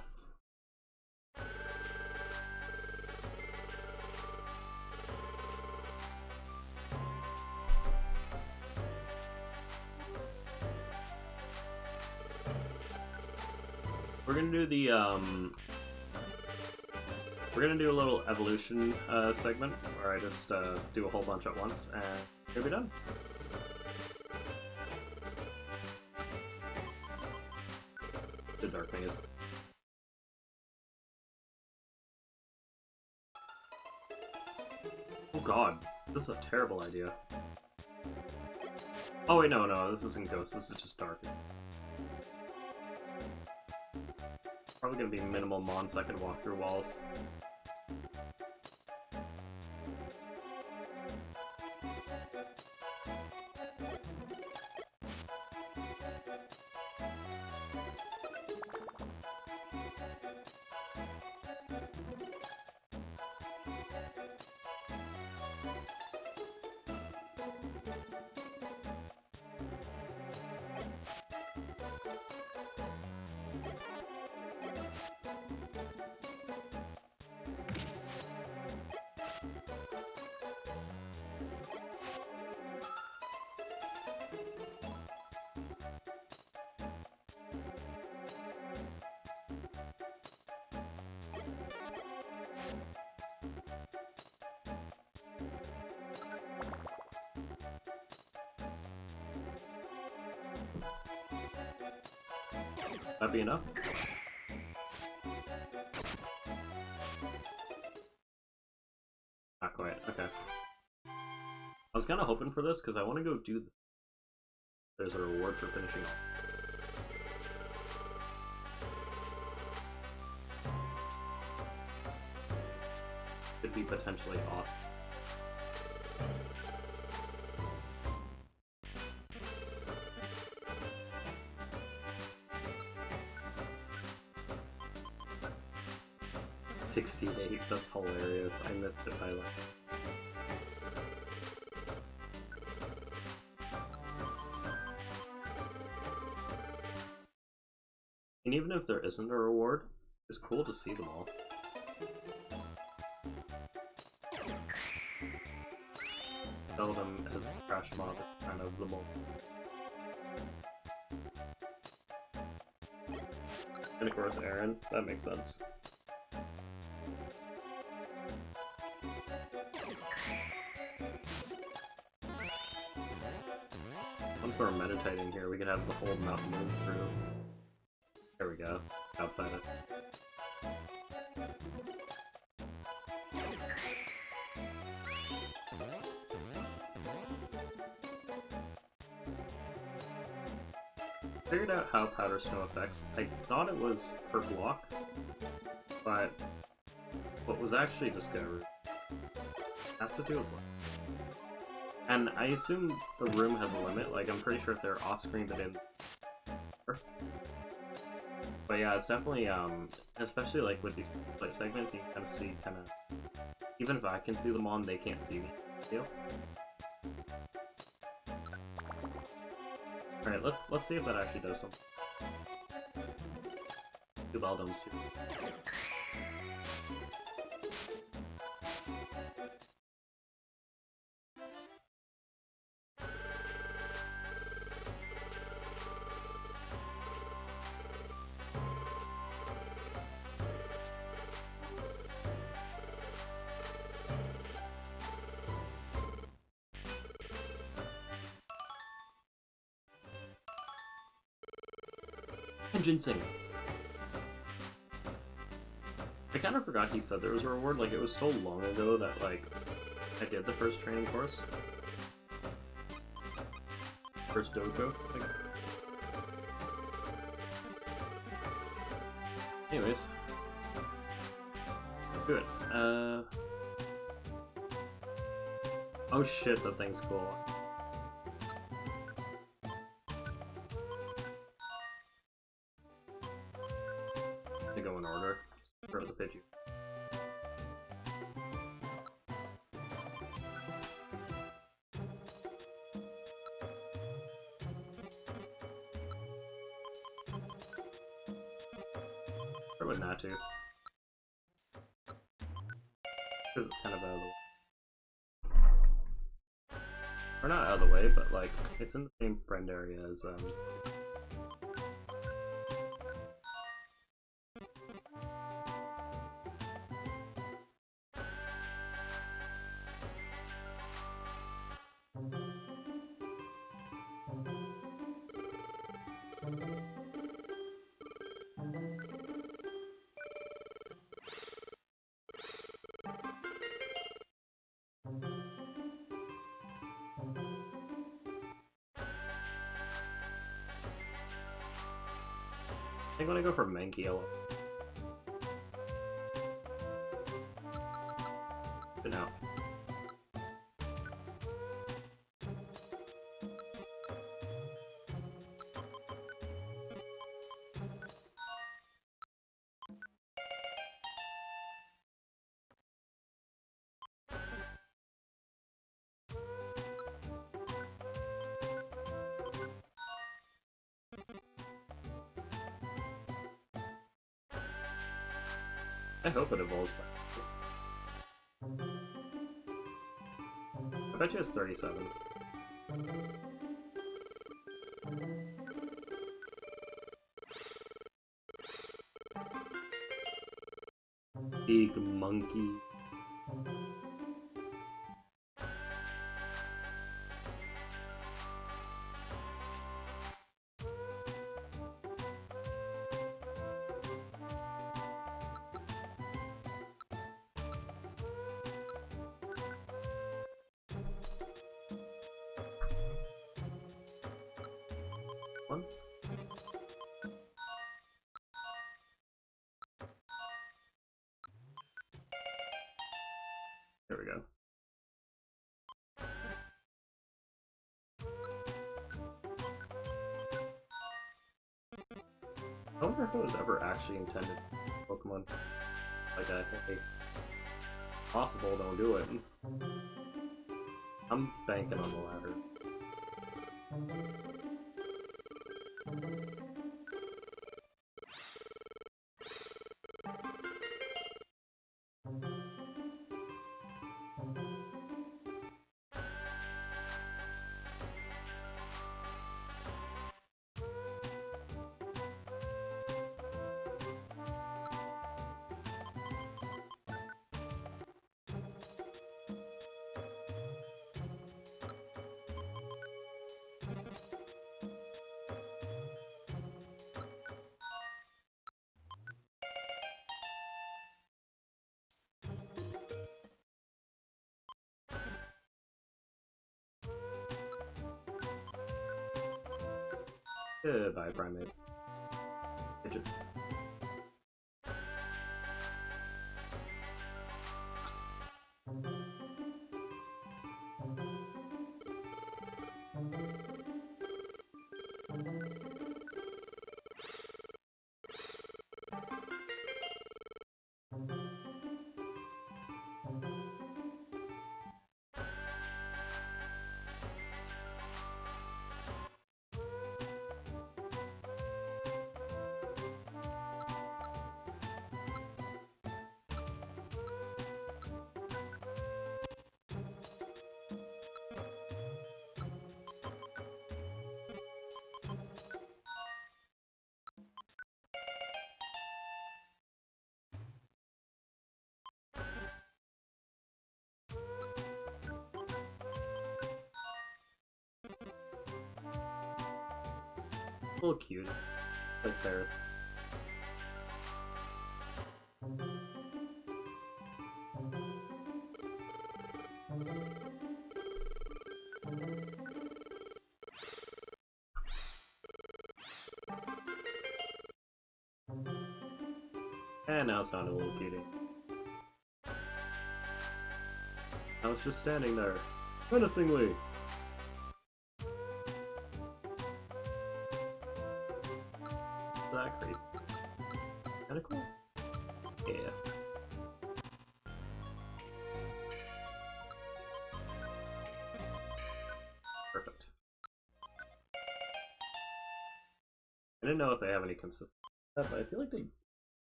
Speaker 1: We're gonna do the, we're gonna do a little evolution segment where I just do a whole bunch at once, and we'll be done. The Dark Maze. Oh god, this is a terrible idea. Oh wait, no, this isn't Ghost, this is just Dark. Probably gonna be minimal mons I can walk through walls. That be enough? Not quite, okay. I was kind of hoping for this because I want to go do this. There's a reward for finishing off. Could be potentially awesome. $68, that's hilarious. I missed it by like And even if there isn't a reward, it's cool to see them all. Seldom as a crash mob, kind of the most. And of course, Aaron. That makes sense. Once we're meditating here, we could have the whole mountain move through. There we go. Outside it. Figured out how powder snow affects. I thought it was per block, but what was actually discovered has to do with what? And I assume the room has a limit. Like, I'm pretty sure if they're off screen but in. But yeah, it's definitely especially like with these play segments, you can kind of see even if I can see them on, they can't see me. Feel. Alright, let's see if that actually does something. Do Baldoms too. Ginseng. I kind of forgot he said there was a reward. Like, it was so long ago that, like, I did the first training course. First dojo, I think. Anyways. Good. Oh shit, that thing's cool. Go in order for the Pidgey. Probably not to. Because it's kind of out of the way. Or not out of the way, but like, it's in the same friend area as, I think when I go for Mankey, I'll... But now. I hope it evolves back. I bet you it's 37. Big monkey. One. There we go. I wonder if it was ever actually intended for Pokemon. Like, I think possible, don't do it. I'm banking on the latter. Goodbye, Primate. Pigeon. A little cute, like Paris. And now it's not a little cutie. Now it's just standing there, menacingly. That crazy. Kinda cool. Yeah. Perfect. I didn't know if they have any consistent stuff, but I feel like they,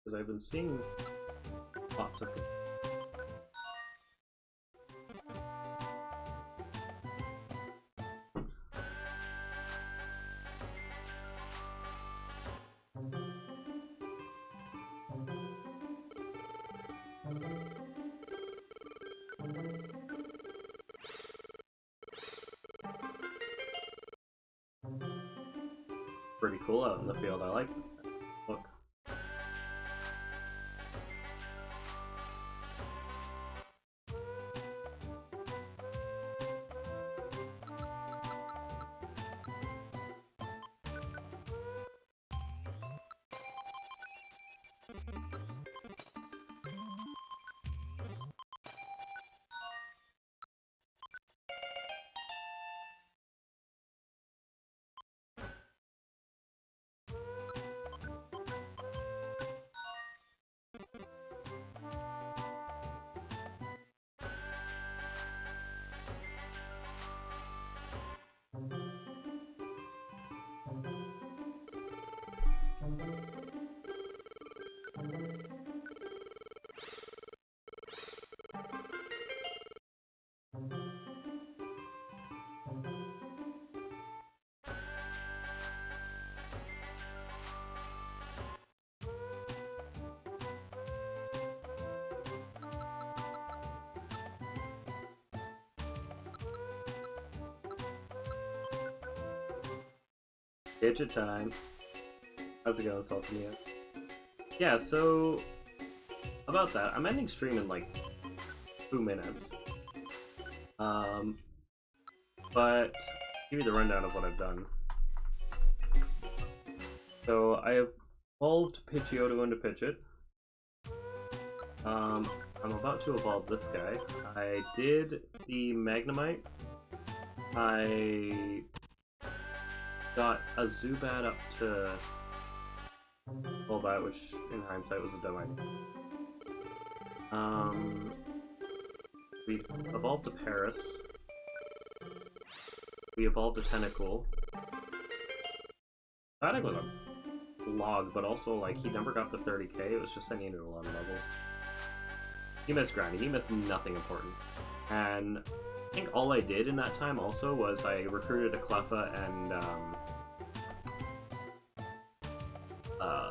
Speaker 1: because I've been seeing lots of. Pretty cool out in the field, I like. Look. Gadget time. How's it going, Sultania? Yeah, so about that, I'm ending stream in like 2 minutes. But give you the rundown of what I've done. So I evolved Pidgeotto into Pidgeot. I'm about to evolve this guy. I did the Magnemite. I got a Zubat up to full bat, which in hindsight was a dumb idea. We evolved a Paris. We evolved a Tentacool. That was a log, but also like he never got to 30k. It was just I needed a lot of levels. He missed grinding. He missed nothing important. And I think all I did in that time also was I recruited a Cleffa and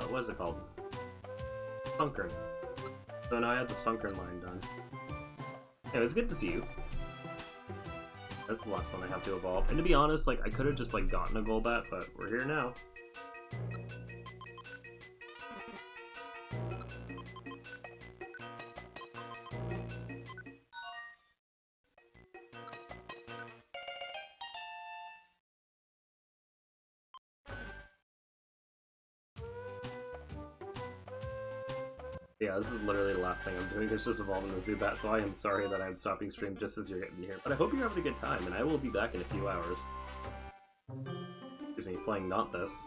Speaker 1: what is it called? Sunkern. So now I have the Sunkern line done. Yeah, it was good to see you. That's the last one I have to evolve. And to be honest, like I could have just like gotten a Golbat, but we're here now. Yeah, this is literally the last thing I'm doing, is just evolving the Zubat, so I am sorry that I'm stopping stream just as you're getting here. But I hope you're having a good time, and I will be back in a few hours. Excuse me, playing not this.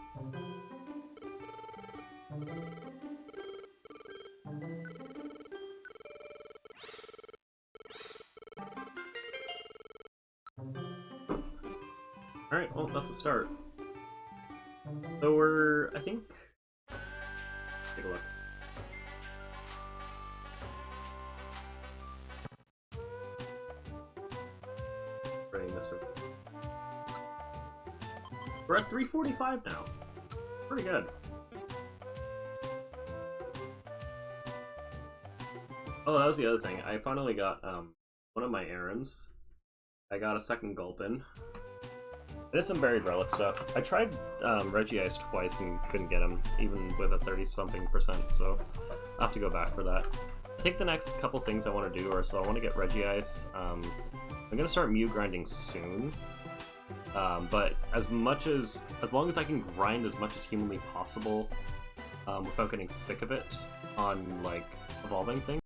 Speaker 1: Alright, well, that's a start. So we're, I think... Take a look. Bring this over. We're at 345 now. Pretty good. Oh, that was the other thing. I finally got one of my errands. I got a second Gulpin. There's some buried relic stuff. I tried Regice twice and couldn't get him, even with a 30-something%, so I'll have to go back for that. I think the next couple things I want to do are, so I want to get Regice. I'm going to start Mew grinding soon, but as long as I can grind as much as humanly possible without getting sick of it on, like, evolving things,